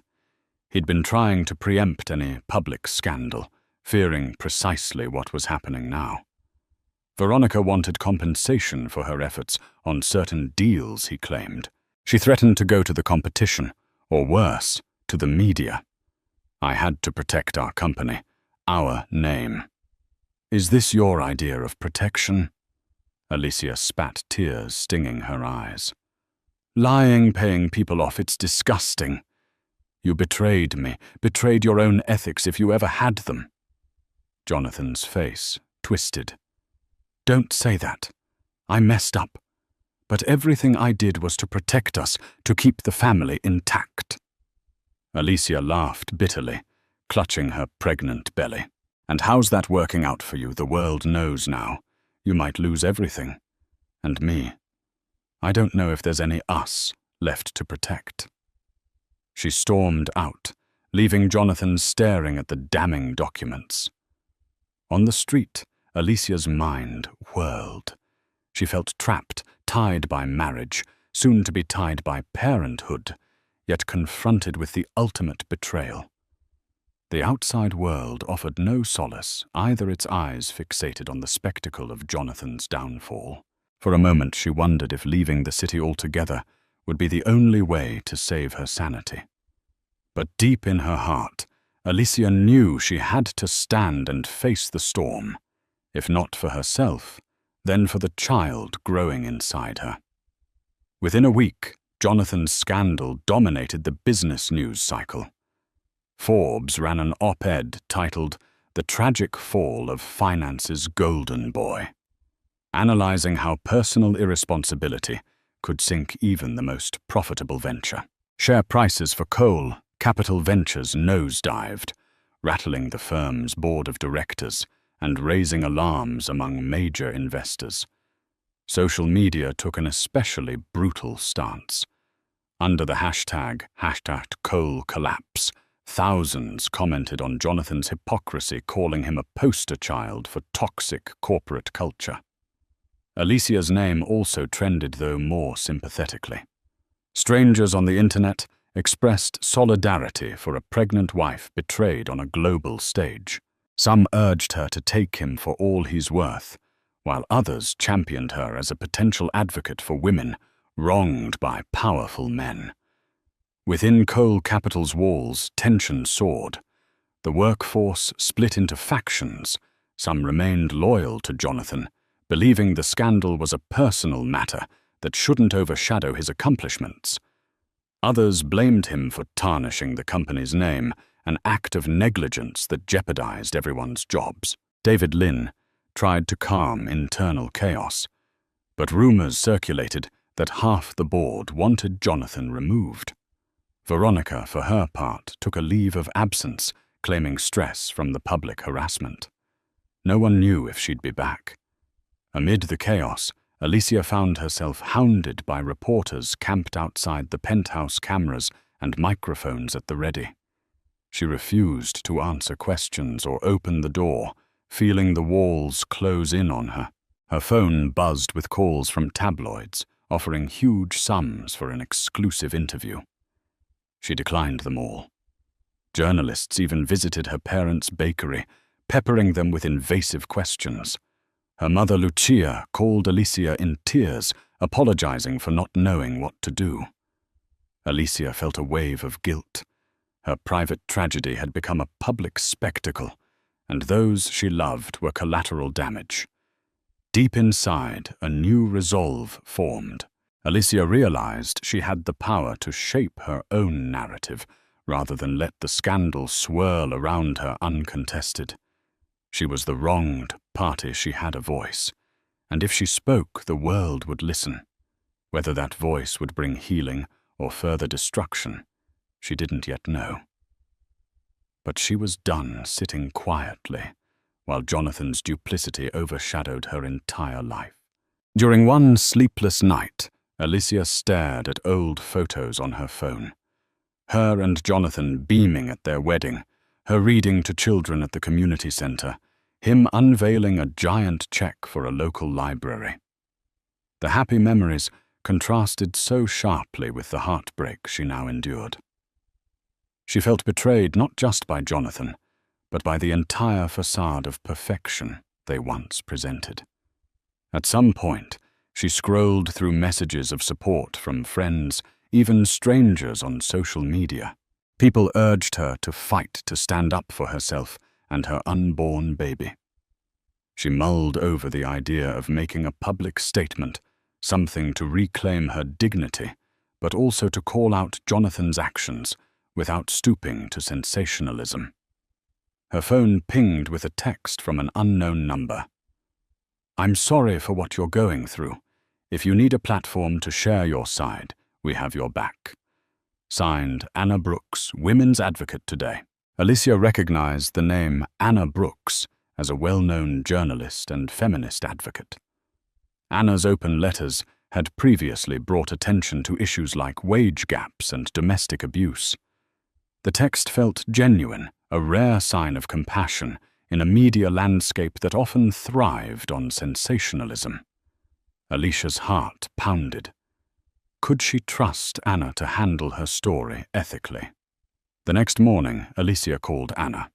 He'd been trying to preempt any public scandal, fearing precisely what was happening now. Veronica wanted compensation for her efforts on certain deals, he claimed. She threatened to go to the competition, or worse, to the media. "I had to protect our company, our name." "Is this your idea of protection?" Alicia spat tears stinging her eyes. "Lying, paying people off, it's disgusting. You betrayed me, betrayed your own ethics if you ever had them." Jonathan's face twisted. "Don't say that. I messed up. But everything I did was to protect us, to keep the family intact." Alicia laughed bitterly, clutching her pregnant belly. "And how's that working out for you? The world knows now. You might lose everything. And me. I don't know if there's any us left to protect." She stormed out, leaving Jonathan staring at the damning documents. On the street, Alicia's mind whirled. She felt trapped, tied by marriage, soon to be tied by parenthood, yet confronted with the ultimate betrayal. The outside world offered no solace, either its eyes fixated on the spectacle of Jonathan's downfall. For a moment she wondered if leaving the city altogether would be the only way to save her sanity. But deep in her heart, Alicia knew she had to stand and face the storm, if not for herself, then for the child growing inside her. Within a week, Jonathan's scandal dominated the business news cycle. Forbes ran an op-ed titled "The Tragic Fall of Finance's Golden Boy," analyzing how personal irresponsibility could sink even the most profitable venture. Share prices for coal, Capital Ventures nosedived, rattling the firm's board of directors and raising alarms among major investors. Social media took an especially brutal stance. Under the hashtag #CoalCollapse, thousands commented on Jonathan's hypocrisy, calling him a poster child for toxic corporate culture. Alicia's name also trended, though more sympathetically. Strangers on the internet expressed solidarity for a pregnant wife betrayed on a global stage. Some urged her to take him for all he's worth, while others championed her as a potential advocate for women wronged by powerful men. Within Coal Capital's walls, tension soared. The workforce split into factions. Some remained loyal to Jonathan, believing the scandal was a personal matter that shouldn't overshadow his accomplishments. Others blamed him for tarnishing the company's name, an act of negligence that jeopardized everyone's jobs. David Lynn tried to calm internal chaos, but rumors circulated that half the board wanted Jonathan removed. Veronica, for her part, took a leave of absence, claiming stress from the public harassment. No one knew if she'd be back. Amid the chaos, Alicia found herself hounded by reporters camped outside the penthouse, cameras and microphones at the ready. She refused to answer questions or open the door, feeling the walls close in on her. Her phone buzzed with calls from tabloids, offering huge sums for an exclusive interview. She declined them all. Journalists even visited her parents' bakery, peppering them with invasive questions. Her mother, Lucia, called Alicia in tears, apologizing for not knowing what to do. Alicia felt a wave of guilt. Her private tragedy had become a public spectacle, and those she loved were collateral damage. Deep inside, a new resolve formed. Alicia realized she had the power to shape her own narrative, rather than let the scandal swirl around her uncontested. She was the wronged, party she had a voice, and if she spoke, the world would listen. Whether that voice would bring healing or further destruction, she didn't yet know. But she was done sitting quietly, while Jonathan's duplicity overshadowed her entire life. During one sleepless night, Alicia stared at old photos on her phone. Her and Jonathan beaming at their wedding, her reading to children at the community center, him unveiling a giant check for a local library. The happy memories contrasted so sharply with the heartbreak she now endured. She felt betrayed not just by Jonathan, but by the entire facade of perfection they once presented. At some point, she scrolled through messages of support from friends, even strangers on social media. People urged her to fight to stand up for herself and her unborn baby. She mulled over the idea of making a public statement, something to reclaim her dignity, but also to call out Jonathan's actions without stooping to sensationalism. Her phone pinged with a text from an unknown number. "I'm sorry for what you're going through. If you need a platform to share your side, we have your back." Signed, Anna Brooks, women's advocate today. Alicia recognized the name Anna Brooks as a well-known journalist and feminist advocate. Anna's open letters had previously brought attention to issues like wage gaps and domestic abuse. The text felt genuine, a rare sign of compassion in a media landscape that often thrived on sensationalism. Alicia's heart pounded. Could she trust Anna to handle her story ethically? The next morning, Alicia called Anna.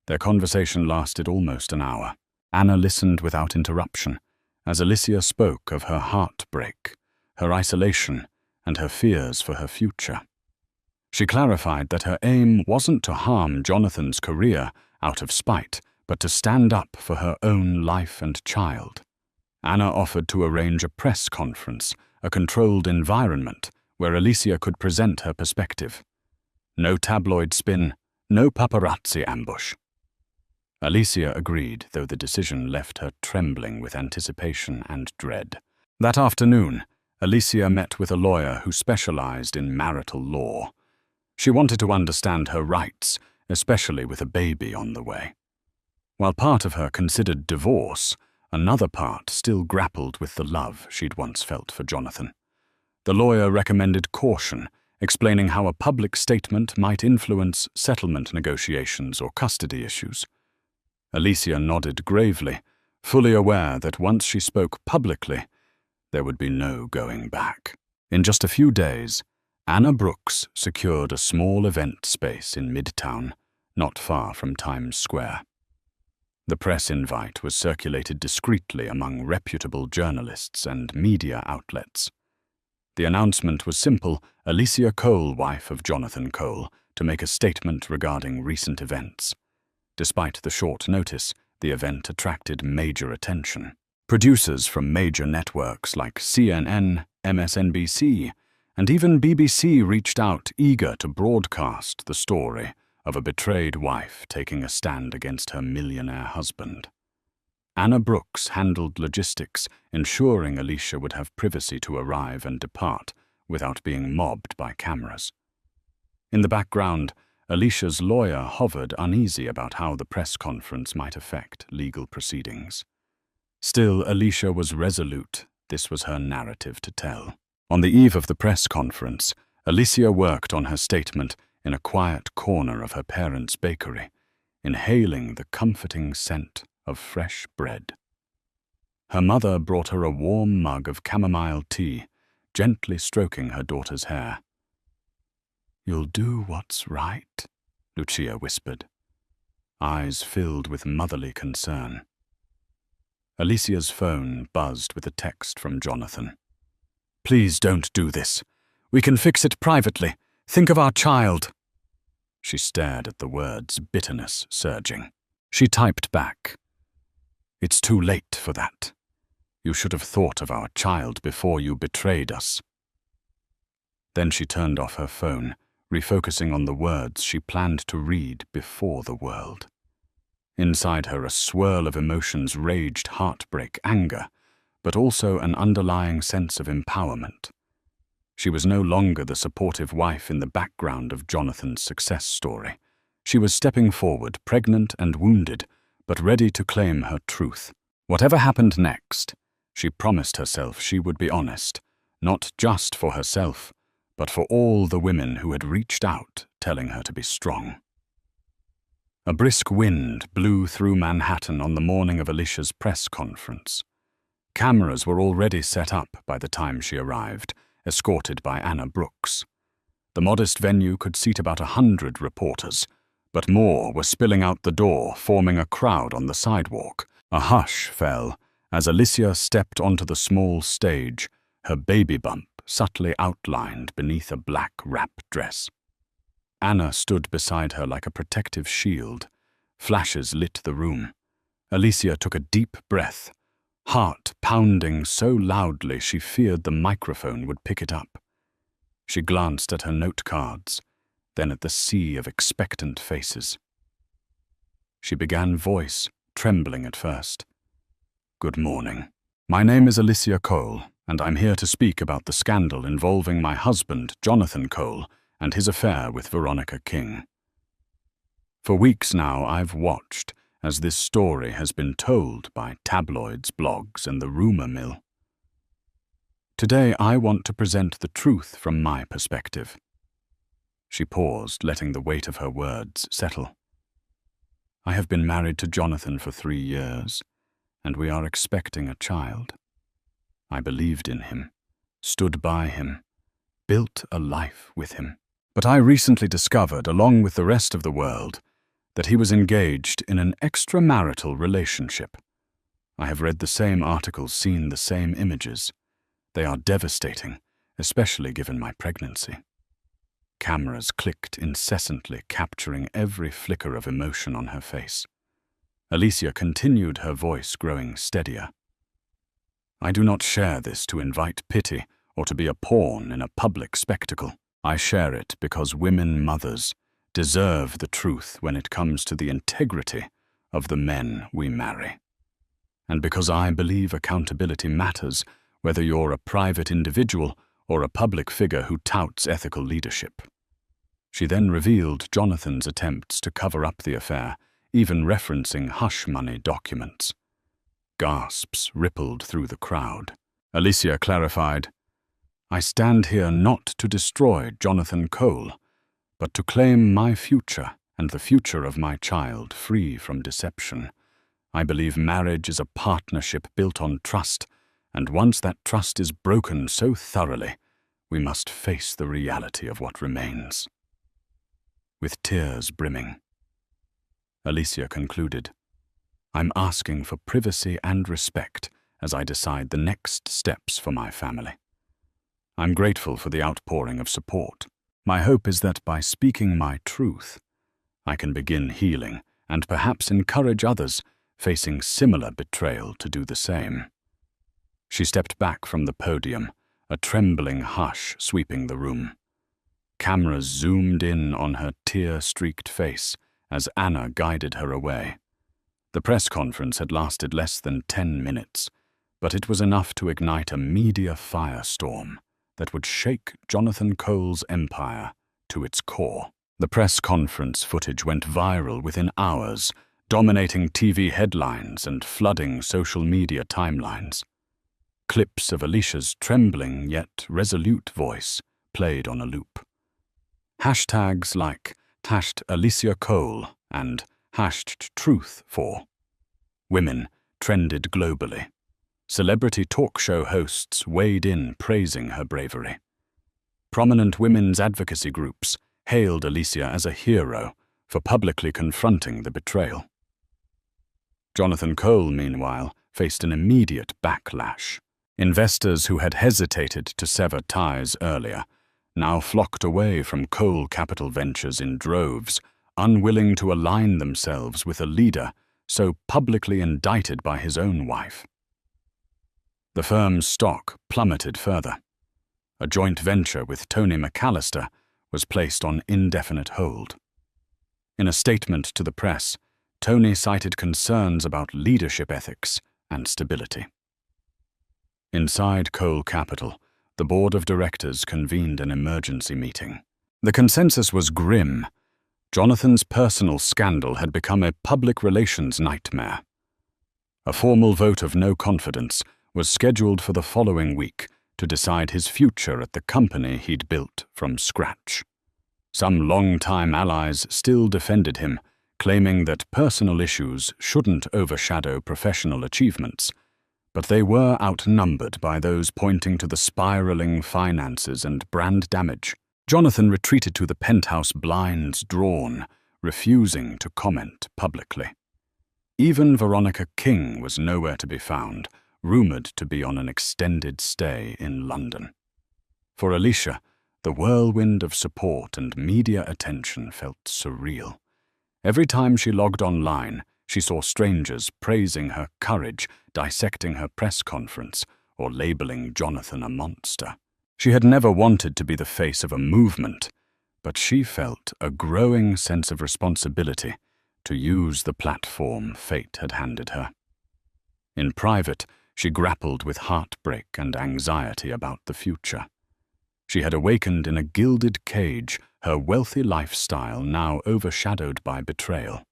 Their conversation lasted almost an hour. Anna listened without interruption as Alicia spoke of her heartbreak, her isolation, and her fears for her future. She clarified that her aim wasn't to harm Jonathan's career out of spite, but to stand up for her own life and child. Anna offered to arrange a press conference, a controlled environment where Alicia could present her perspective. No tabloid spin, no paparazzi ambush. Alicia agreed, though the decision left her trembling with anticipation and dread. That afternoon, Alicia met with a lawyer who specialized in marital law. She wanted to understand her rights, especially with a baby on the way. While part of her considered divorce, another part still grappled with the love she'd once felt for Jonathan. The lawyer recommended caution, explaining how a public statement might influence settlement negotiations or custody issues. Alicia nodded gravely, fully aware that once she spoke publicly, there would be no going back. In just a few days, Anna Brooks secured a small event space in Midtown, not far from Times Square. The press invite was circulated discreetly among reputable journalists and media outlets. The announcement was simple: Alicia Cole, wife of Jonathan Cole, to make a statement regarding recent events. Despite the short notice, the event attracted major attention. Producers from major networks like CNN, MSNBC, and even BBC reached out, eager to broadcast the story of a betrayed wife taking a stand against her millionaire husband. Anna Brooks handled logistics, ensuring Alicia would have privacy to arrive and depart without being mobbed by cameras. In the background, Alicia's lawyer hovered uneasy about how the press conference might affect legal proceedings. Still, Alicia was resolute. This was her narrative to tell. On the eve of the press conference, Alicia worked on her statement in a quiet corner of her parents' bakery, inhaling the comforting scent of fresh bread. Her mother brought her a warm mug of chamomile tea, gently stroking her daughter's hair. "You'll do what's right," Lucia whispered, eyes filled with motherly concern. Alicia's phone buzzed with a text from Jonathan. "Please don't do this. We can fix it privately. Think of our child." She stared at the words, bitterness surging. She typed back, "It's too late for that. You should have thought of our child before you betrayed us." Then she turned off her phone, refocusing on the words she planned to read before the world. Inside her, a swirl of emotions raged: heartbreak, anger, but also an underlying sense of empowerment. She was no longer the supportive wife in the background of Jonathan's success story. She was stepping forward, pregnant and wounded, but ready to claim her truth. Whatever happened next, she promised herself she would be honest, not just for herself, but for all the women who had reached out, telling her to be strong. A brisk wind blew through Manhattan on the morning of Alicia's press conference. Cameras were already set up by the time she arrived, escorted by Anna Brooks. The modest venue could seat about 100 reporters, but more were spilling out the door, forming a crowd on the sidewalk. A hush fell as Alicia stepped onto the small stage, her baby bump subtly outlined beneath a black wrap dress. Anna stood beside her like a protective shield. Flashes lit the room. Alicia took a deep breath, heart pounding so loudly she feared the microphone would pick it up. She glanced at her note cards, then at the sea of expectant faces. She began, voice trembling at first. "Good morning. My name is Alicia Cole, and I'm here to speak about the scandal involving my husband, Jonathan Cole, and his affair with Veronica King. For weeks now, I've watched as this story has been told by tabloids, blogs, and the rumor mill. Today, I want to present the truth from my perspective." She paused, letting the weight of her words settle. "I have been married to Jonathan for 3 years, and we are expecting a child. I believed in him, stood by him, built a life with him. But I recently discovered, along with the rest of the world, that he was engaged in an extramarital relationship. I have read the same articles, seen the same images. They are devastating, especially given my pregnancy." Cameras clicked incessantly, capturing every flicker of emotion on her face. Alicia continued, her voice growing steadier. "I do not share this to invite pity or to be a pawn in a public spectacle. I share it because women mothers deserve the truth when it comes to the integrity of the men we marry. And because I believe accountability matters, whether you're a private individual or a public figure who touts ethical leadership." She then revealed Jonathan's attempts to cover up the affair, even referencing hush money documents. Gasps rippled through the crowd. Alicia clarified, "I stand here not to destroy Jonathan Cole, but to claim my future and the future of my child free from deception. I believe marriage is a partnership built on trust, and once that trust is broken so thoroughly, we must face the reality of what remains." With tears brimming, Alicia concluded, "I'm asking for privacy and respect as I decide the next steps for my family. I'm grateful for the outpouring of support. My hope is that by speaking my truth, I can begin healing and perhaps encourage others facing similar betrayal to do the same." She stepped back from the podium, a trembling hush sweeping the room. Cameras zoomed in on her tear-streaked face as Anna guided her away. The press conference had lasted less than 10 minutes, but it was enough to ignite a media firestorm that would shake Jonathan Cole's empire to its core. The press conference footage went viral within hours, dominating TV headlines and flooding social media timelines. Clips of Alicia's trembling yet resolute voice played on a loop. Hashtags like #Alicia Cole and #Truth4 Women trended globally. Celebrity talk show hosts weighed in praising her bravery. Prominent women's advocacy groups hailed Alicia as a hero for publicly confronting the betrayal. Jonathan Cole, meanwhile, faced an immediate backlash. Investors who had hesitated to sever ties earlier now flocked away from Cole Capital Ventures in droves, unwilling to align themselves with a leader so publicly indicted by his own wife. The firm's stock plummeted further. A joint venture with Tony McAllister was placed on indefinite hold. In a statement to the press, Tony cited concerns about leadership ethics and stability. Inside Cole Capital, the board of directors convened an emergency meeting. The consensus was grim. Jonathan's personal scandal had become a public relations nightmare. A formal vote of no confidence was scheduled for the following week to decide his future at the company he'd built from scratch. Some long-time allies still defended him, claiming that personal issues shouldn't overshadow professional achievements, but they were outnumbered by those pointing to the spiraling finances and brand damage. Jonathan retreated to the penthouse, blinds drawn, refusing to comment publicly. Even Veronica King was nowhere to be found, rumored to be on an extended stay in London. For Alicia, the whirlwind of support and media attention felt surreal. Every time she logged online, she saw strangers praising her courage, dissecting her press conference, or labeling Jonathan a monster. She had never wanted to be the face of a movement, but she felt a growing sense of responsibility to use the platform fate had handed her. In private, she grappled with heartbreak and anxiety about the future. She had awakened in a gilded cage, her wealthy lifestyle now overshadowed by betrayal.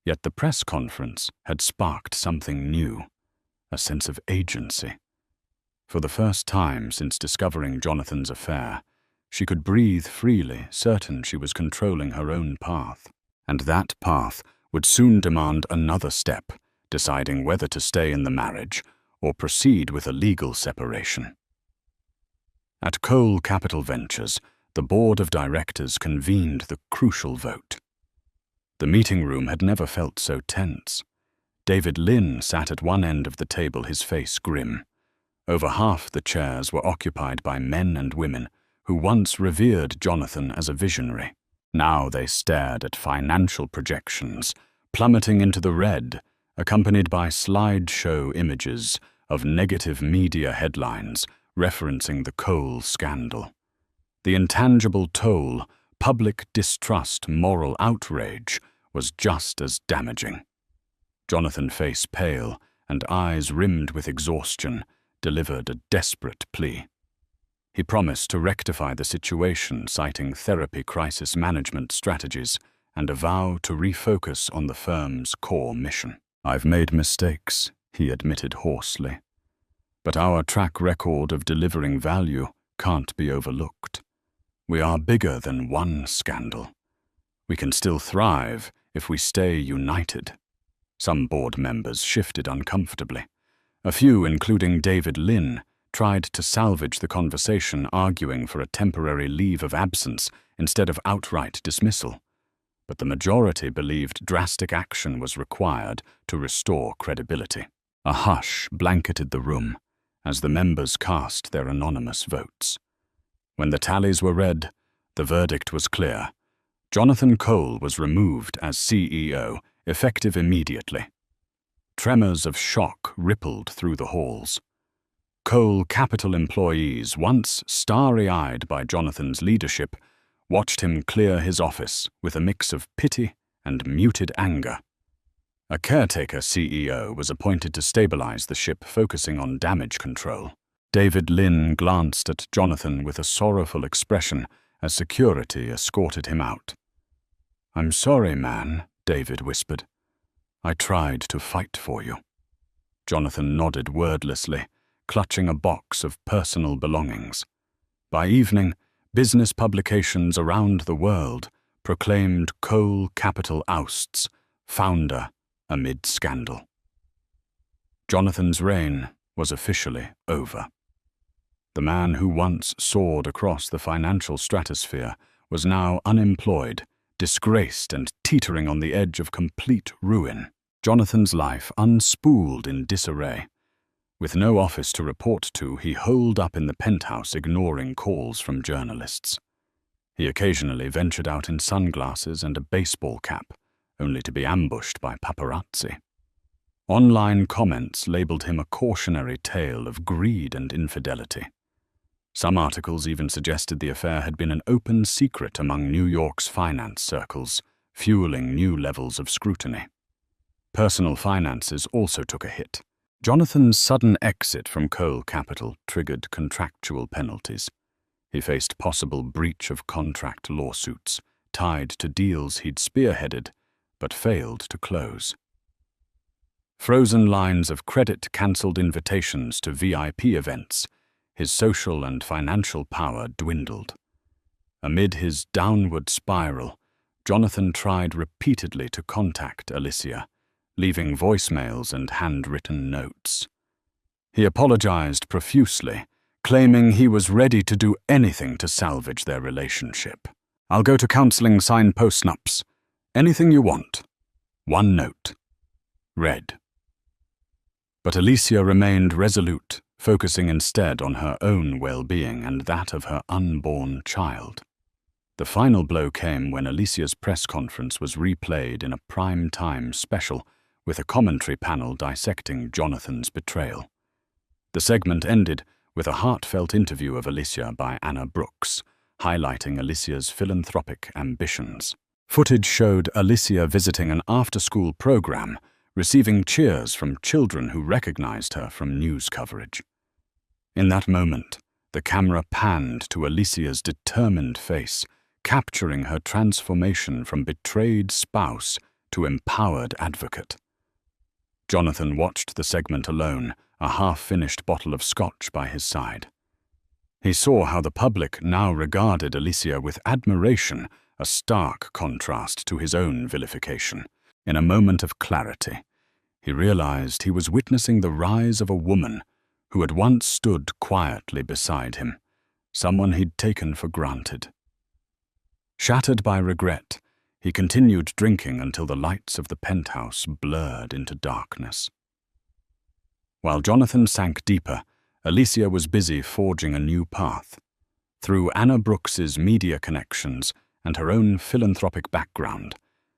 Yet the press conference had sparked something new, a sense of agency. For the first time since discovering Jonathan's affair, she could breathe freely, certain she was controlling her own path. And that path would soon demand another step, deciding whether to stay in the marriage or proceed with a legal separation. At Cole Capital Ventures, the board of directors convened the crucial vote. The meeting room had never felt so tense. David Lynn sat at one end of the table, his face grim. Over half the chairs were occupied by men and women who once revered Jonathan as a visionary. Now they stared at financial projections, plummeting into the red, accompanied by slideshow images of negative media headlines referencing the Cole scandal. The intangible toll, public distrust, moral outrage, was just as damaging. Jonathan, face pale and eyes rimmed with exhaustion, delivered a desperate plea. He promised to rectify the situation, citing therapy crisis management strategies and a vow to refocus on the firm's core mission. "I've made mistakes," he admitted hoarsely. "But our track record of delivering value can't be overlooked. We are bigger than one scandal. We can still thrive if we stay united." Some board members shifted uncomfortably. A few, including David Lynn, tried to salvage the conversation, arguing for a temporary leave of absence instead of outright dismissal. But the majority believed drastic action was required to restore credibility. A hush blanketed the room as the members cast their anonymous votes. When the tallies were read, the verdict was clear. Jonathan Cole was removed as CEO, effective immediately. Tremors of shock rippled through the halls. Cole Capital employees, once starry-eyed by Jonathan's leadership, watched him clear his office with a mix of pity and muted anger. A caretaker CEO was appointed to stabilize the ship, focusing on damage control. David Lynn glanced at Jonathan with a sorrowful expression as security escorted him out. "I'm sorry, man," David whispered. "I tried to fight for you." Jonathan nodded wordlessly, clutching a box of personal belongings. By evening, business publications around the world proclaimed Cole Capital ousts founder amid scandal. Jonathan's reign was officially over. The man who once soared across the financial stratosphere was now unemployed, disgraced, and teetering on the edge of complete ruin. Jonathan's life unspooled in disarray. With no office to report to, he holed up in the penthouse, ignoring calls from journalists. He occasionally ventured out in sunglasses and a baseball cap, only to be ambushed by paparazzi. Online comments labeled him a cautionary tale of greed and infidelity. Some articles even suggested the affair had been an open secret among New York's finance circles, fueling new levels of scrutiny. Personal finances also took a hit. Jonathan's sudden exit from Cole Capital triggered contractual penalties. He faced possible breach of contract lawsuits tied to deals he'd spearheaded but failed to close. Frozen lines of credit cancelled invitations to VIP events. His social and financial power dwindled. Amid his downward spiral, Jonathan tried repeatedly to contact Alicia, leaving voicemails and handwritten notes. He apologized profusely, claiming he was ready to do anything to salvage their relationship. "I'll go to counseling, sign post-nups. Anything you want. One note." Read. But Alicia remained resolute, focusing instead on her own well-being and that of her unborn child. The final blow came when Alicia's press conference was replayed in a prime-time special with a commentary panel dissecting Jonathan's betrayal. The segment ended with a heartfelt interview of Alicia by Anna Brooks, highlighting Alicia's philanthropic ambitions. Footage showed Alicia visiting an after-school program, receiving cheers from children who recognized her from news coverage. In that moment, the camera panned to Alicia's determined face, capturing her transformation from betrayed spouse to empowered advocate. Jonathan watched the segment alone, a half-finished bottle of scotch by his side. He saw how the public now regarded Alicia with admiration, a stark contrast to his own vilification. In a moment of clarity, he realized he was witnessing the rise of a woman who had once stood quietly beside him, someone he'd taken for granted. Shattered by regret, he continued drinking until the lights of the penthouse blurred into darkness. While Jonathan sank deeper, Alicia was busy forging a new path. Through Anna Brooks's media connections and her own philanthropic background,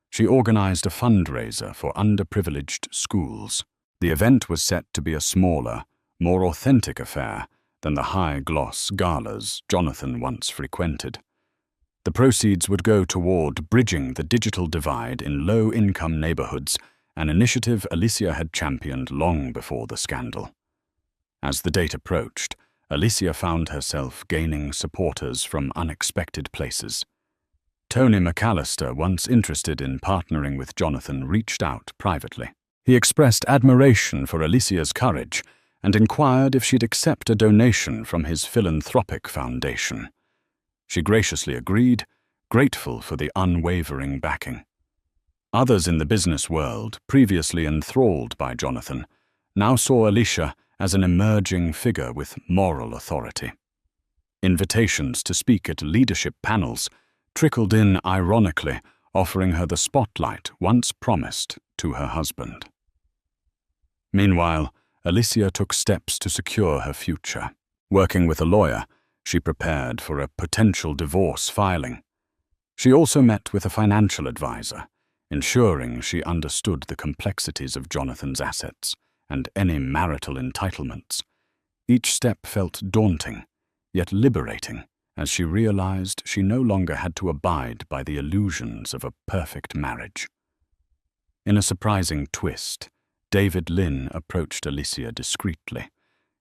she organized a fundraiser for underprivileged schools. The event was set to be a smaller, more authentic affair than the high-gloss galas Jonathan once frequented. The proceeds would go toward bridging the digital divide in low-income neighborhoods, an initiative Alicia had championed long before the scandal. As the date approached, Alicia found herself gaining supporters from unexpected places. Tony McAllister, once interested in partnering with Jonathan, reached out privately. He expressed admiration for Alicia's courage and inquired if she'd accept a donation from his philanthropic foundation. She graciously agreed, grateful for the unwavering backing. Others in the business world, previously enthralled by Jonathan, now saw Alicia as an emerging figure with moral authority. Invitations to speak at leadership panels trickled in ironically, offering her the spotlight once promised to her husband. Meanwhile, Alicia took steps to secure her future. Working with a lawyer, she prepared for a potential divorce filing. She also met with a financial advisor, ensuring she understood the complexities of Jonathan's assets and any marital entitlements. Each step felt daunting, yet liberating, as she realized she no longer had to abide by the illusions of a perfect marriage. In a surprising twist, David Lynn approached Alicia discreetly.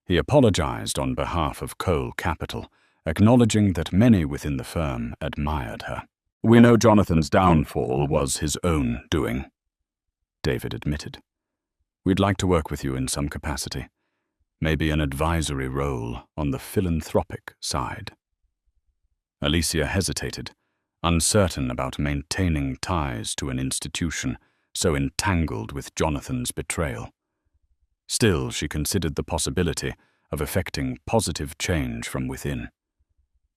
He apologized on behalf of Cole Capital, acknowledging that many within the firm admired her. "We know Jonathan's downfall was his own doing," David admitted. "We'd like to work with you in some capacity, maybe an advisory role on the philanthropic side." Alicia hesitated, uncertain about maintaining ties to an institution so entangled with Jonathan's betrayal. Still, she considered the possibility of effecting positive change from within.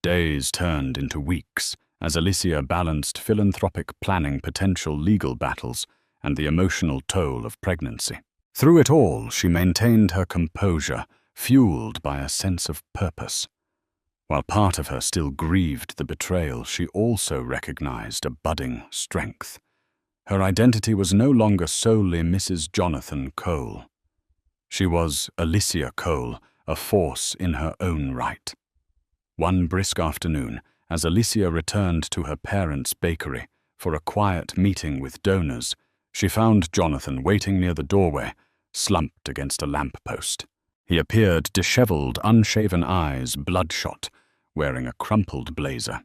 Days turned into weeks as Alicia balanced philanthropic planning, potential legal battles, and the emotional toll of pregnancy. Through it all, she maintained her composure, fueled by a sense of purpose. While part of her still grieved the betrayal, she also recognized a budding strength. Her identity was no longer solely Mrs. Jonathan Cole. She was Alicia Cole, a force in her own right. One brisk afternoon, as Alicia returned to her parents' bakery for a quiet meeting with donors, She found Jonathan waiting near the doorway, slumped against a lamp-post. He appeared disheveled, unshaven eyes bloodshot, wearing a crumpled blazer.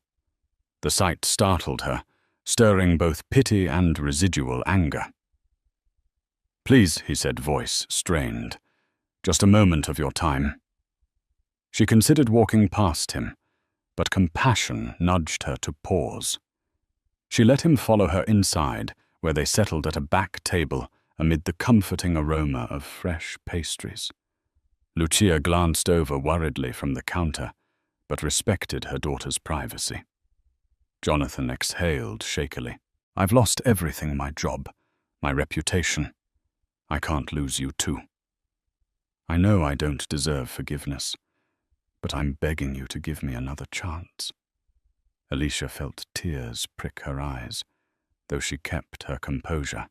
The sight startled her, stirring both pity and residual anger. "Please," he said, voice strained. "Just a moment of your time." She considered walking past him, but compassion nudged her to pause. She let him follow her inside, where they settled at a back table amid the comforting aroma of fresh pastries. Lucia glanced over worriedly from the counter, but respected her daughter's privacy. Jonathan exhaled shakily. "I've lost everything, my job, my reputation. I can't lose you too. I know I don't deserve forgiveness, but I'm begging you to give me another chance." Alicia felt tears prick her eyes, though she kept her composure.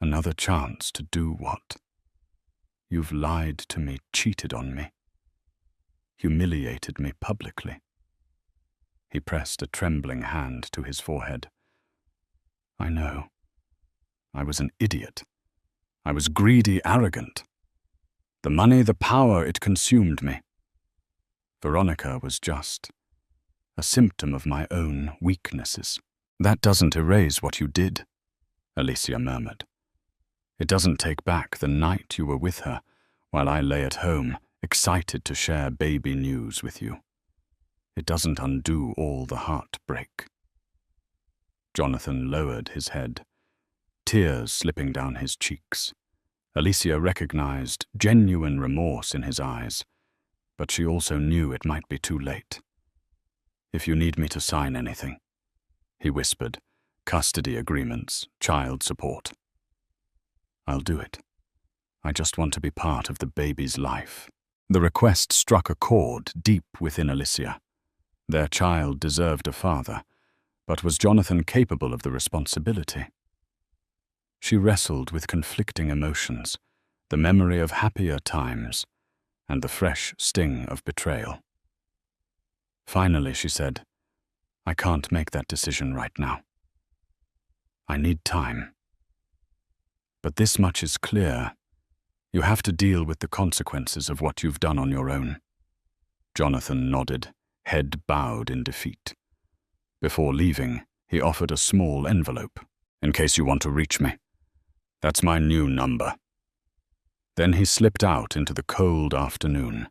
"Another chance to do what? You've lied to me, cheated on me, humiliated me publicly." He pressed a trembling hand to his forehead. "I know. I was an idiot. I was greedy, arrogant. The money, the power, it consumed me. Veronica was just a symptom of my own weaknesses." "That doesn't erase what you did," Alicia murmured. "It doesn't take back the night you were with her, while I lay at home, excited to share baby news with you. It doesn't undo all the heartbreak." Jonathan lowered his head, tears slipping down his cheeks. Alicia recognized genuine remorse in his eyes, but she also knew it might be too late. "If you need me to sign anything," he whispered, "custody agreements, child support, I'll do it. I just want to be part of the baby's life." The request struck a chord deep within Alicia. Their child deserved a father, but was Jonathan capable of the responsibility? She wrestled with conflicting emotions, the memory of happier times, and the fresh sting of betrayal. Finally, she said, "I can't make that decision right now. I need time. But this much is clear. You have to deal with the consequences of what you've done on your own." Jonathan nodded, head bowed in defeat. Before leaving, he offered a small envelope. "In case you want to reach me. That's my new number." Then he slipped out into the cold afternoon,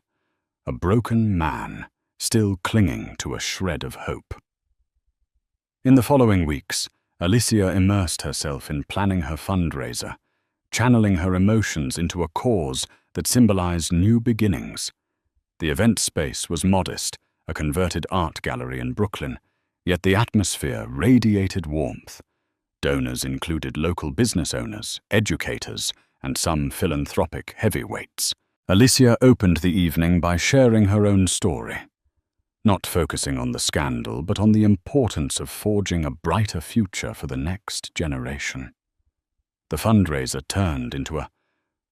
a broken man, still clinging to a shred of hope. In the following weeks, Alicia immersed herself in planning her fundraiser, channeling her emotions into a cause that symbolized new beginnings. The event space was modest, a converted art gallery in Brooklyn, yet the atmosphere radiated warmth. Donors included local business owners, educators, and some philanthropic heavyweights. Alicia opened the evening by sharing her own story, not focusing on the scandal, but on the importance of forging a brighter future for the next generation. The fundraiser turned into a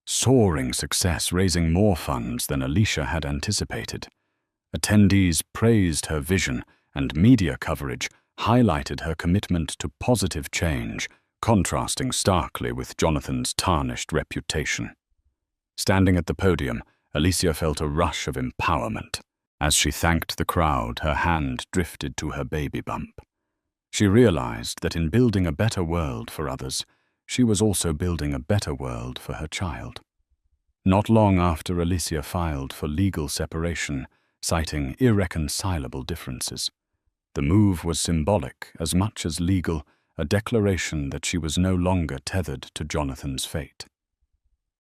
soaring success, raising more funds than Alicia had anticipated. Attendees praised her vision, and media coverage highlighted her commitment to positive change, contrasting starkly with Jonathan's tarnished reputation. Standing at the podium, Alicia felt a rush of empowerment. As she thanked the crowd, her hand drifted to her baby bump. She realized that in building a better world for others, she was also building a better world for her child. Not long after Alicia filed for legal separation, citing irreconcilable differences. The move was symbolic as much as legal, a declaration that she was no longer tethered to Jonathan's fate.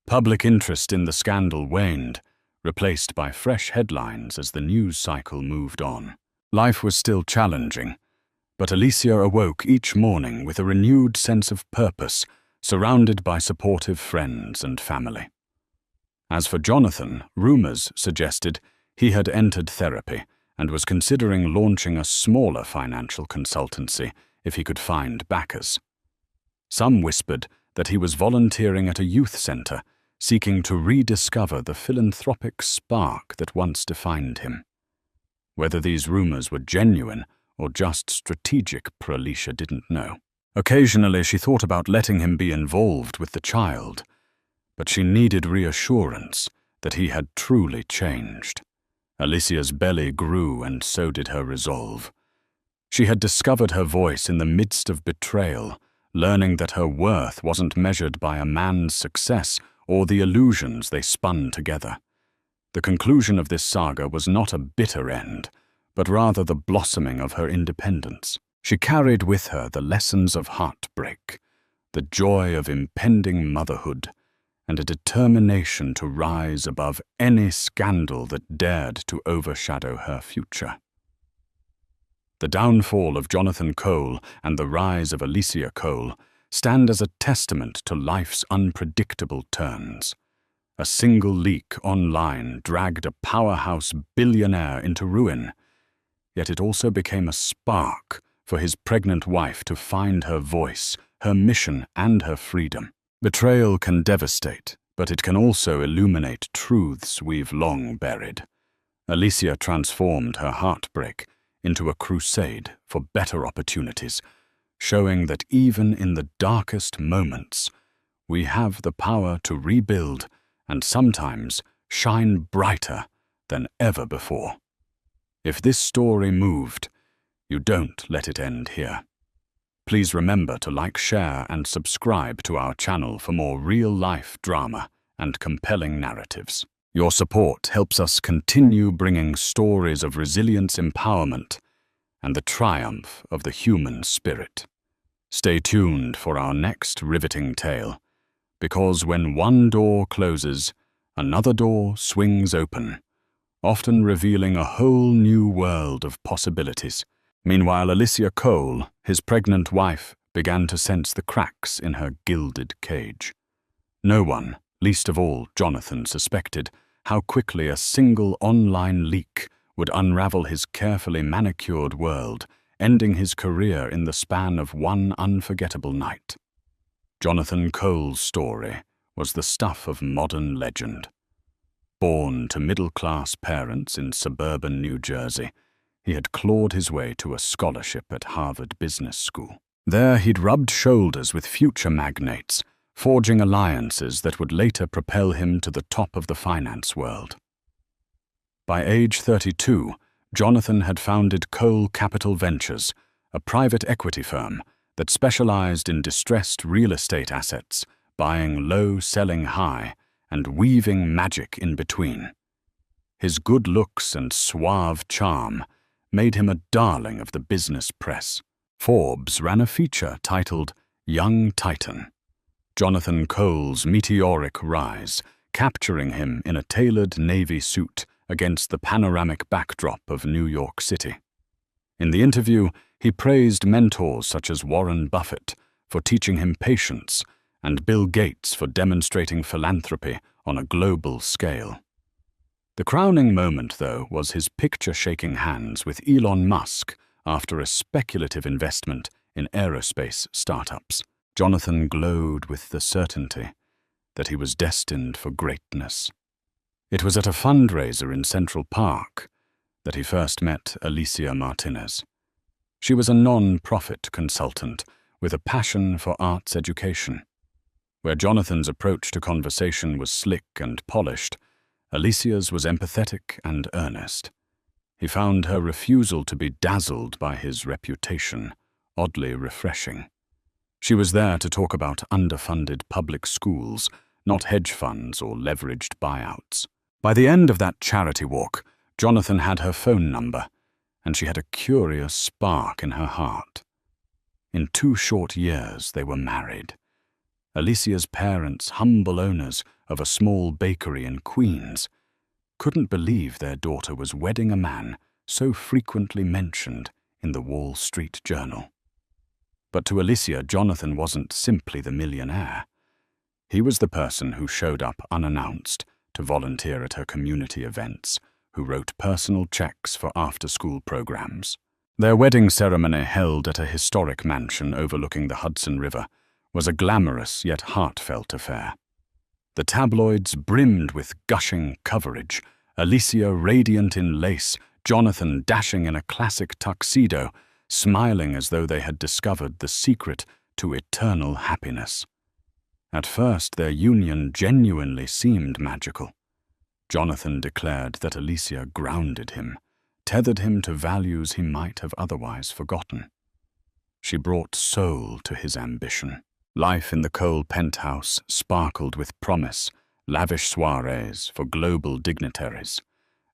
Public interest in the scandal waned, replaced by fresh headlines as the news cycle moved on. Life was still challenging, but Alicia awoke each morning with a renewed sense of purpose, surrounded by supportive friends and family. As for Jonathan, rumors suggested he had entered therapy and was considering launching a smaller financial consultancy if he could find backers. Some whispered that he was volunteering at a youth center, seeking to rediscover the philanthropic spark that once defined him. Whether these rumors were genuine or just strategic, Alicia didn't know. Occasionally she thought about letting him be involved with the child, but she needed reassurance that he had truly changed. Alicia's belly grew, and so did her resolve. She had discovered her voice in the midst of betrayal, learning that her worth wasn't measured by a man's success or the illusions they spun together. The conclusion of this saga was not a bitter end, but rather the blossoming of her independence. She carried with her the lessons of heartbreak, the joy of impending motherhood, and a determination to rise above any scandal that dared to overshadow her future. The downfall of Jonathan Cole and the rise of Alicia Cole stand as a testament to life's unpredictable turns. A single leak online dragged a powerhouse billionaire into ruin, yet it also became a spark for his pregnant wife to find her voice, her mission, and her freedom. Betrayal can devastate, but it can also illuminate truths we've long buried. Alicia transformed her heartbreak into a crusade for better opportunities, showing that even in the darkest moments, we have the power to rebuild and sometimes shine brighter than ever before. If this story moved, you don't let it end here. Please remember to like, share, and subscribe to our channel for more real-life drama and compelling narratives. Your support helps us continue bringing stories of resilience, empowerment, and the triumph of the human spirit. Stay tuned for our next riveting tale, because when one door closes, another door swings open, often revealing a whole new world of possibilities. Meanwhile, Alicia Cole, his pregnant wife, began to sense the cracks in her gilded cage. No one, least of all Jonathan, suspected how quickly a single online leak would unravel his carefully manicured world, ending his career in the span of one unforgettable night. Jonathan Cole's story was the stuff of modern legend. Born to middle-class parents in suburban New Jersey, he had clawed his way to a scholarship at Harvard Business School. There he'd rubbed shoulders with future magnates, forging alliances that would later propel him to the top of the finance world. By age 32, Jonathan had founded Cole Capital Ventures, a private equity firm that specialized in distressed real estate assets, buying low, selling high, and weaving magic in between. His good looks and suave charm made him a darling of the business press. Forbes ran a feature titled Young Titan, Jonathan Cole's meteoric rise, capturing him in a tailored navy suit against the panoramic backdrop of New York City. In the interview, he praised mentors such as Warren Buffett for teaching him patience and Bill Gates for demonstrating philanthropy on a global scale. The crowning moment, though, was his picture-shaking hands with Elon Musk after a speculative investment in aerospace startups. Jonathan glowed with the certainty that he was destined for greatness. It was at a fundraiser in Central Park that he first met Alicia Martinez. She was a non-profit consultant with a passion for arts education. Where Jonathan's approach to conversation was slick and polished, Alicia's was empathetic and earnest. He found her refusal to be dazzled by his reputation oddly refreshing. She was there to talk about underfunded public schools, not hedge funds or leveraged buyouts. By the end of that charity walk, Jonathan had her phone number, and she had a curious spark in her heart. In 2 short years, they were married. Alicia's parents, humble owners of a small bakery in Queens, couldn't believe their daughter was wedding a man so frequently mentioned in the Wall Street Journal. But to Alicia, Jonathan wasn't simply the millionaire. He was the person who showed up unannounced to volunteer at her community events, who wrote personal checks for after-school programs. Their wedding ceremony, held at a historic mansion overlooking the Hudson River, was a glamorous yet heartfelt affair. The tabloids brimmed with gushing coverage, Alicia radiant in lace, Jonathan dashing in a classic tuxedo, smiling as though they had discovered the secret to eternal happiness. At first, their union genuinely seemed magical. Jonathan declared that Alicia grounded him, tethered him to values he might have otherwise forgotten. She brought soul to his ambition. Life in the Cole penthouse sparkled with promise, lavish soirees for global dignitaries,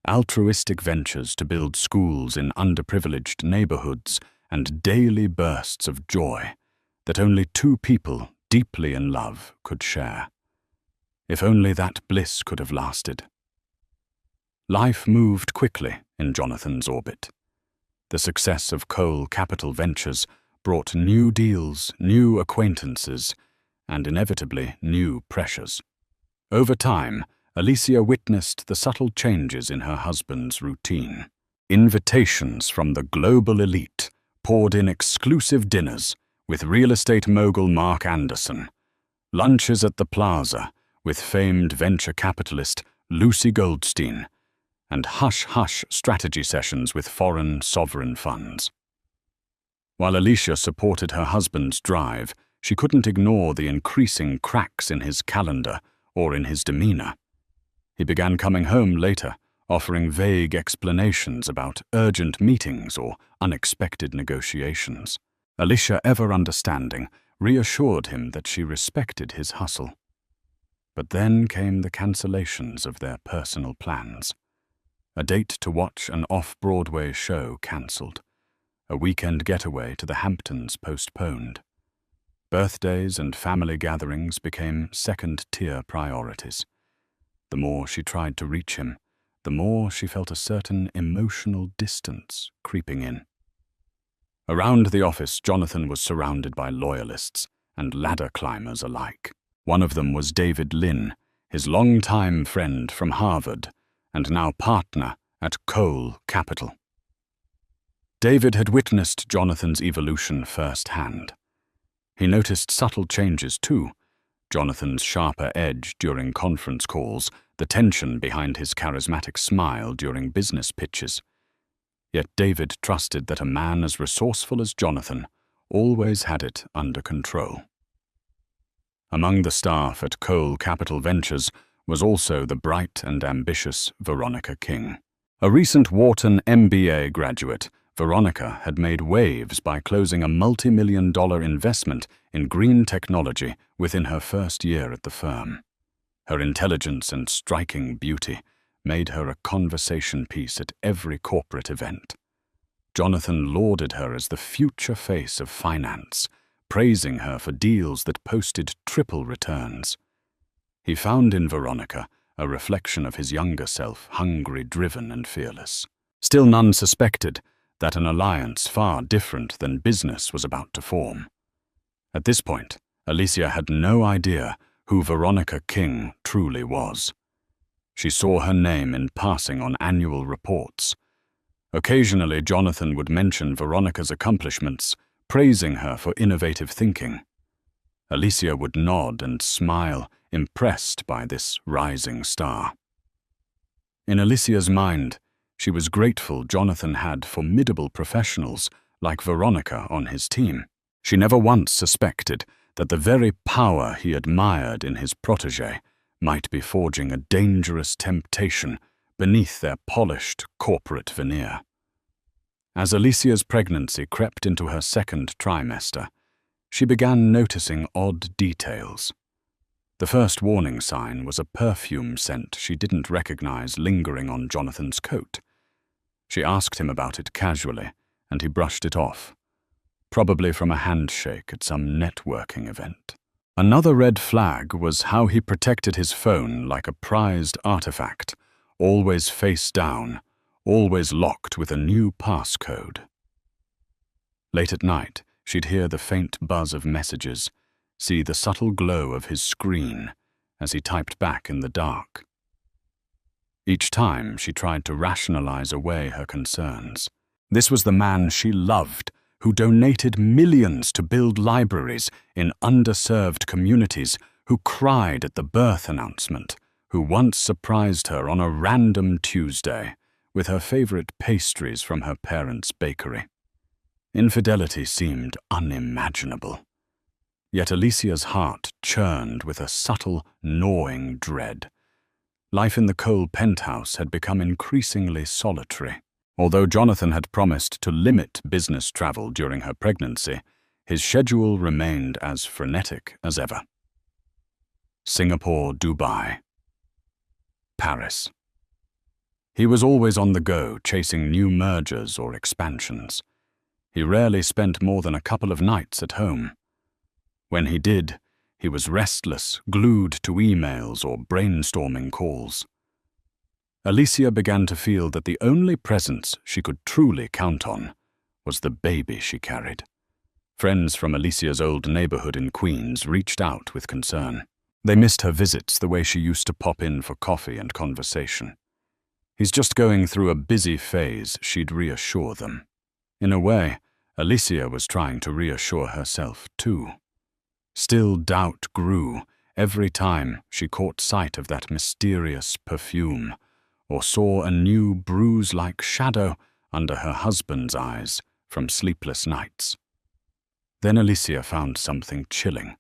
altruistic ventures to build schools in underprivileged neighborhoods, and daily bursts of joy that only two people deeply in love could share. If only that bliss could have lasted. Life moved quickly in Jonathan's orbit. The success of Cole Capital Ventures brought new deals, new acquaintances, and inevitably new pressures. Over time, Alicia witnessed the subtle changes in her husband's routine. Invitations from the global elite poured in exclusive dinners with real estate mogul Mark Anderson, lunches at the Plaza with famed venture capitalist Lucy Goldstein, and hush-hush strategy sessions with foreign sovereign funds. While Alicia supported her husband's drive, she couldn't ignore the increasing cracks in his calendar or in his demeanor. He began coming home later, offering vague explanations about urgent meetings or unexpected negotiations. Alicia, ever understanding, reassured him that she respected his hustle. But then came the cancellations of their personal plans. A date to watch an off-Broadway show cancelled. A weekend getaway to the Hamptons postponed. Birthdays and family gatherings became second-tier priorities. The more she tried to reach him, the more she felt a certain emotional distance creeping in. Around the office, Jonathan was surrounded by loyalists and ladder climbers alike. One of them was David Lynn, his longtime friend from Harvard, and now partner at Cole Capital. David had witnessed Jonathan's evolution firsthand. He noticed subtle changes too, Jonathan's sharper edge during conference calls, the tension behind his charismatic smile during business pitches. Yet David trusted that a man as resourceful as Jonathan always had it under control. Among the staff at Cole Capital Ventures was also the bright and ambitious Veronica King. A recent Wharton MBA graduate, Veronica had made waves by closing a multi-million-dollar investment in green technology within her first year at the firm. Her intelligence and striking beauty made her a conversation piece at every corporate event. Jonathan lauded her as the future face of finance, praising her for deals that posted triple returns. He found in Veronica a reflection of his younger self, hungry, driven, and fearless. Still none suspected that an alliance far different than business was about to form. At this point, Alicia had no idea who Veronica King truly was. She saw her name in passing on annual reports. Occasionally, Jonathan would mention Veronica's accomplishments, praising her for innovative thinking. Alicia would nod and smile, impressed by this rising star. In Alicia's mind, she was grateful Jonathan had formidable professionals like Veronica on his team. She never once suspected that the very power he admired in his protégé might be forging a dangerous temptation beneath their polished corporate veneer. As Alicia's pregnancy crept into her second trimester, she began noticing odd details. The first warning sign was a perfume scent she didn't recognize lingering on Jonathan's coat. She asked him about it casually, and he brushed it off, probably from a handshake at some networking event. Another red flag was how he protected his phone like a prized artifact, always face down, always locked with a new passcode. Late at night, she'd hear the faint buzz of messages, see the subtle glow of his screen as he typed back in the dark. Each time, she tried to rationalize away her concerns. This was the man she loved, who donated millions to build libraries in underserved communities, who cried at the birth announcement, who once surprised her on a random Tuesday with her favorite pastries from her parents' bakery. Infidelity seemed unimaginable. Yet Alicia's heart churned with a subtle, gnawing dread. Life in the Cole penthouse had become increasingly solitary. Although Jonathan had promised to limit business travel during her pregnancy, his schedule remained as frenetic as ever. Singapore, Dubai, Paris. He was always on the go, chasing new mergers or expansions. He rarely spent more than a couple of nights at home. When he did, he was restless, glued to emails or brainstorming calls. Alicia began to feel that the only presence she could truly count on was the baby she carried. Friends from Alicia's old neighborhood in Queens reached out with concern. They missed her visits the way she used to pop in for coffee and conversation. He's just going through a busy phase, she'd reassure them. In a way, Alicia was trying to reassure herself too. Still, doubt grew every time she caught sight of that mysterious perfume or saw a new bruise-like shadow under her husband's eyes from sleepless nights. Then Alicia found something chilling,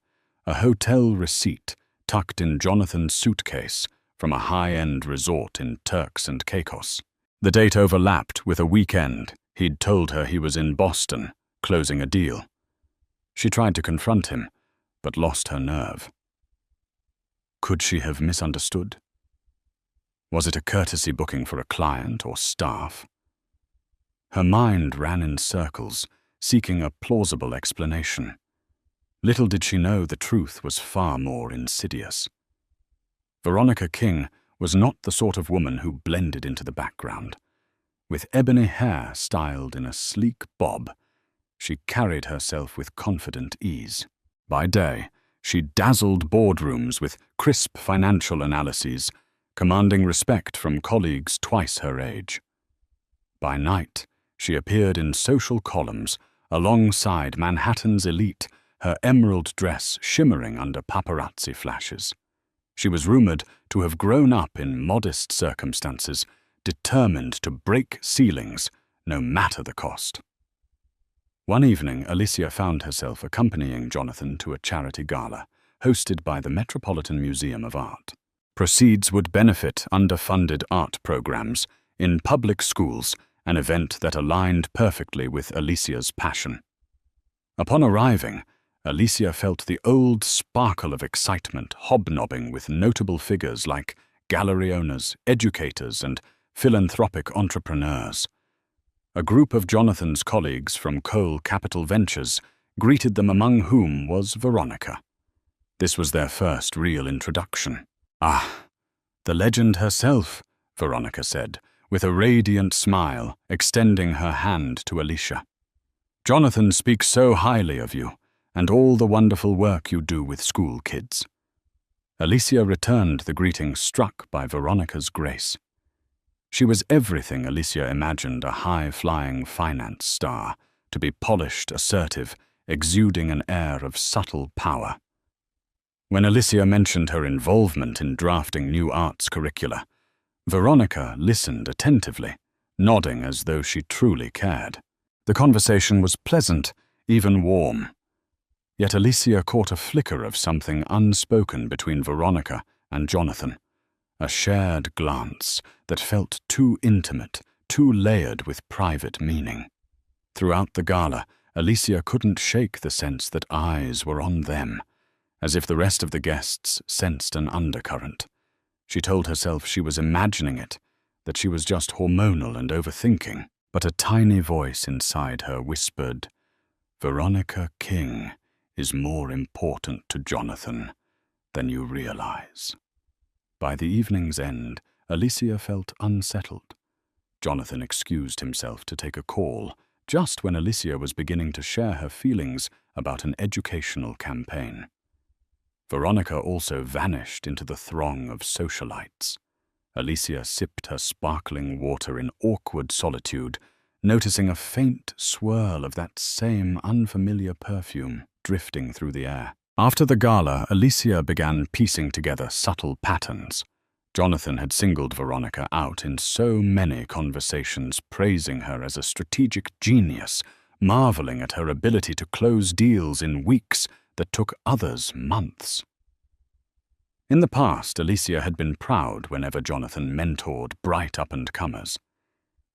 a hotel receipt tucked in Jonathan's suitcase from a high-end resort in Turks and Caicos. The date overlapped with a weekend he'd told her he was in Boston, closing a deal. She tried to confront him, but lost her nerve. Could she have misunderstood? Was it a courtesy booking for a client or staff? Her mind ran in circles, seeking a plausible explanation. Little did she know the truth was far more insidious. Veronica King was not the sort of woman who blended into the background. With ebony hair styled in a sleek bob, she carried herself with confident ease. By day, she dazzled boardrooms with crisp financial analyses, commanding respect from colleagues twice her age. By night, she appeared in social columns alongside Manhattan's elite, her emerald dress shimmering under paparazzi flashes. She was rumored to have grown up in modest circumstances, determined to break ceilings, no matter the cost. One evening, Alicia found herself accompanying Jonathan to a charity gala, hosted by the Metropolitan Museum of Art. Proceeds would benefit underfunded art programs in public schools, an event that aligned perfectly with Alicia's passion. Upon arriving, Alicia felt the old sparkle of excitement hobnobbing with notable figures like gallery owners, educators, and philanthropic entrepreneurs. A group of Jonathan's colleagues from Cole Capital Ventures greeted them, among whom was Veronica. This was their first real introduction. "Ah, the legend herself," Veronica said, with a radiant smile, extending her hand to Alicia. "Jonathan speaks so highly of you, and all the wonderful work you do with school kids." Alicia returned the greeting, struck by Veronica's grace. She was everything Alicia imagined a high-flying finance star, to be polished, assertive, exuding an air of subtle power. When Alicia mentioned her involvement in drafting new arts curricula, Veronica listened attentively, nodding as though she truly cared. The conversation was pleasant, even warm. Yet Alicia caught a flicker of something unspoken between Veronica and Jonathan, a shared glance that felt too intimate, too layered with private meaning. Throughout the gala, Alicia couldn't shake the sense that eyes were on them, as if the rest of the guests sensed an undercurrent. She told herself she was imagining it, that she was just hormonal and overthinking, but a tiny voice inside her whispered, "Veronica King is more important to Jonathan than you realize." By the evening's end, Alicia felt unsettled. Jonathan excused himself to take a call, just when Alicia was beginning to share her feelings about an educational campaign. Veronica also vanished into the throng of socialites. Alicia sipped her sparkling water in awkward solitude, noticing a faint swirl of that same unfamiliar perfume drifting through the air. After the gala, Alicia began piecing together subtle patterns. Jonathan had singled Veronica out in so many conversations, praising her as a strategic genius, marveling at her ability to close deals in weeks that took others months. In the past, Alicia had been proud whenever Jonathan mentored bright up-and-comers.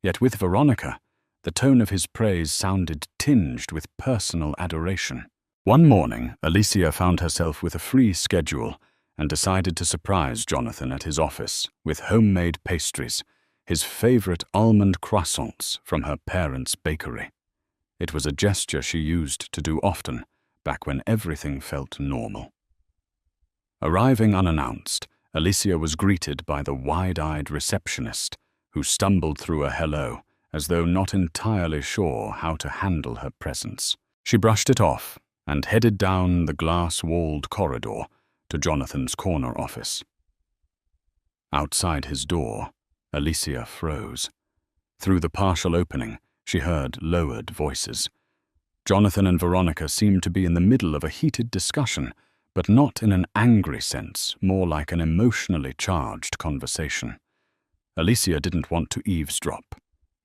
Yet with Veronica, the tone of his praise sounded tinged with personal adoration. One morning, Alicia found herself with a free schedule and decided to surprise Jonathan at his office with homemade pastries, his favorite almond croissants from her parents' bakery. It was a gesture she used to do often, back when everything felt normal. Arriving unannounced, Alicia was greeted by the wide-eyed receptionist, who stumbled through a hello, as though not entirely sure how to handle her presence. She brushed it off and headed down the glass-walled corridor to Jonathan's corner office. Outside his door, Alicia froze. Through the partial opening, she heard lowered voices. Jonathan and Veronica seemed to be in the middle of a heated discussion, but not in an angry sense, more like an emotionally charged conversation. Alicia didn't want to eavesdrop,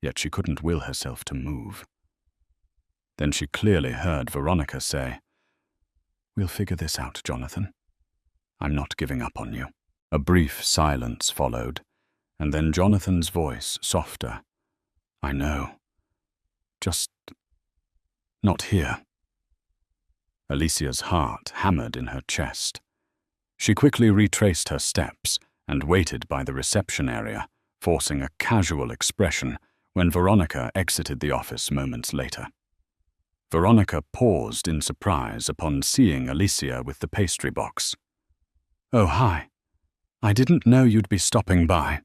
yet she couldn't will herself to move. Then she clearly heard Veronica say, "We'll figure this out, Jonathan. I'm not giving up on you." A brief silence followed, and then Jonathan's voice, softer. "I know. Just not here." Alicia's heart hammered in her chest. She quickly retraced her steps and waited by the reception area, forcing a casual expression when Veronica exited the office moments later. Veronica paused in surprise upon seeing Alicia with the pastry box. "Oh, hi. I didn't know you'd be stopping by."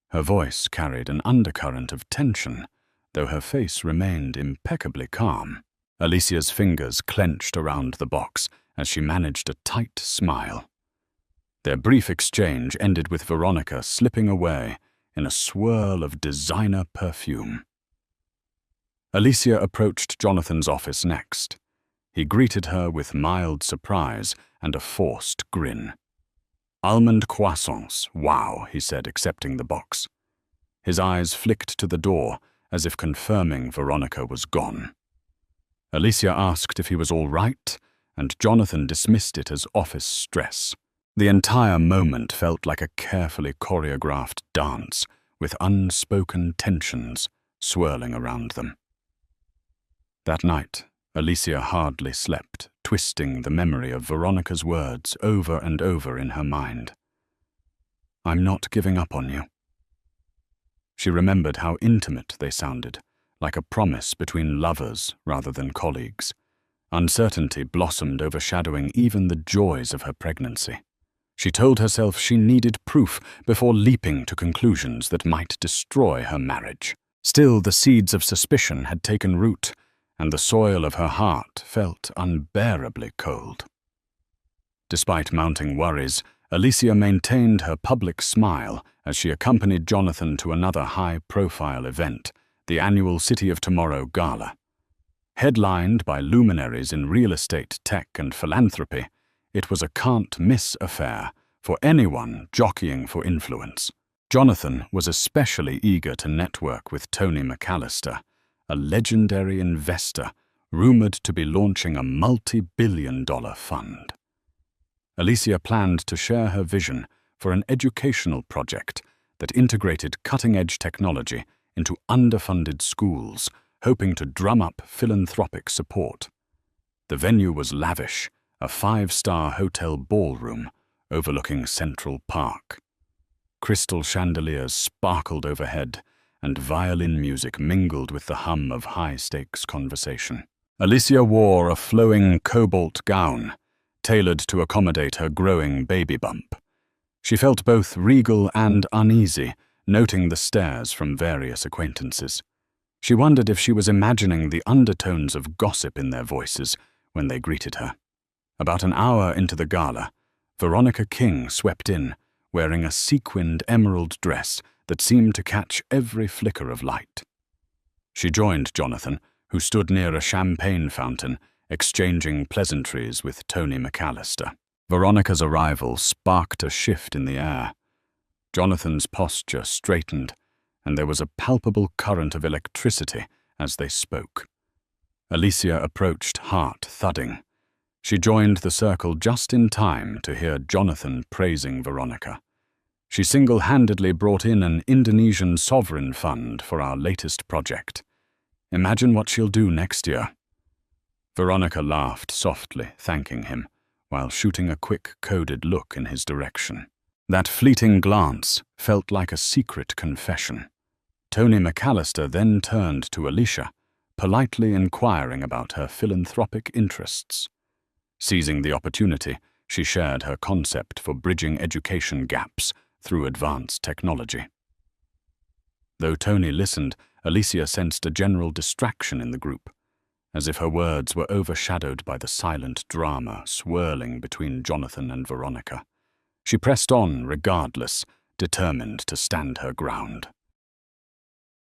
Her voice carried an undercurrent of tension, though her face remained impeccably calm. Alicia's fingers clenched around the box as she managed a tight smile. Their brief exchange ended with Veronica slipping away in a swirl of designer perfume. Alicia approached Jonathan's office next. He greeted her with mild surprise and a forced grin. "Almond croissants, wow," he said, accepting the box. His eyes flicked to the door as if confirming Veronica was gone. Alicia asked if he was all right, and Jonathan dismissed it as office stress. The entire moment felt like a carefully choreographed dance, with unspoken tensions swirling around them. That night, Alicia hardly slept, twisting the memory of Veronica's words over and over in her mind. "I'm not giving up on you." She remembered how intimate they sounded, like a promise between lovers rather than colleagues. Uncertainty blossomed, overshadowing even the joys of her pregnancy. She told herself she needed proof before leaping to conclusions that might destroy her marriage. Still, the seeds of suspicion had taken root, and the soil of her heart felt unbearably cold. Despite mounting worries, Alicia maintained her public smile as she accompanied Jonathan to another high-profile event, the annual City of Tomorrow Gala. Headlined by luminaries in real estate, tech, and philanthropy, it was a can't-miss affair for anyone jockeying for influence. Jonathan was especially eager to network with Tony McAllister, a legendary investor rumored to be launching a multi-billion-dollar fund. Alicia planned to share her vision for an educational project that integrated cutting-edge technology into underfunded schools, hoping to drum up philanthropic support. The venue was lavish, a 5-star hotel ballroom overlooking Central Park. Crystal chandeliers sparkled overhead, and violin music mingled with the hum of high-stakes conversation. Alicia wore a flowing cobalt gown, tailored to accommodate her growing baby bump. She felt both regal and uneasy, noting the stares from various acquaintances. She wondered if she was imagining the undertones of gossip in their voices when they greeted her. About an hour into the gala, Veronica King swept in, wearing a sequined emerald dress that seemed to catch every flicker of light. She joined Jonathan, who stood near a champagne fountain, exchanging pleasantries with Tony McAllister. Veronica's arrival sparked a shift in the air. Jonathan's posture straightened, and there was a palpable current of electricity as they spoke. Alicia approached, heart thudding. She joined the circle just in time to hear Jonathan praising Veronica. She single-handedly brought in an Indonesian sovereign fund for our latest project. Imagine what she'll do next year. Veronica laughed softly, thanking him, while shooting a quick, coded look in his direction. That fleeting glance felt like a secret confession. Tony McAllister then turned to Alicia, politely inquiring about her philanthropic interests. Seizing the opportunity, she shared her concept for bridging education gaps through advanced technology. Though Tony listened, Alicia sensed a general distraction in the group, as if her words were overshadowed by the silent drama swirling between Jonathan and Veronica. She pressed on regardless, determined to stand her ground.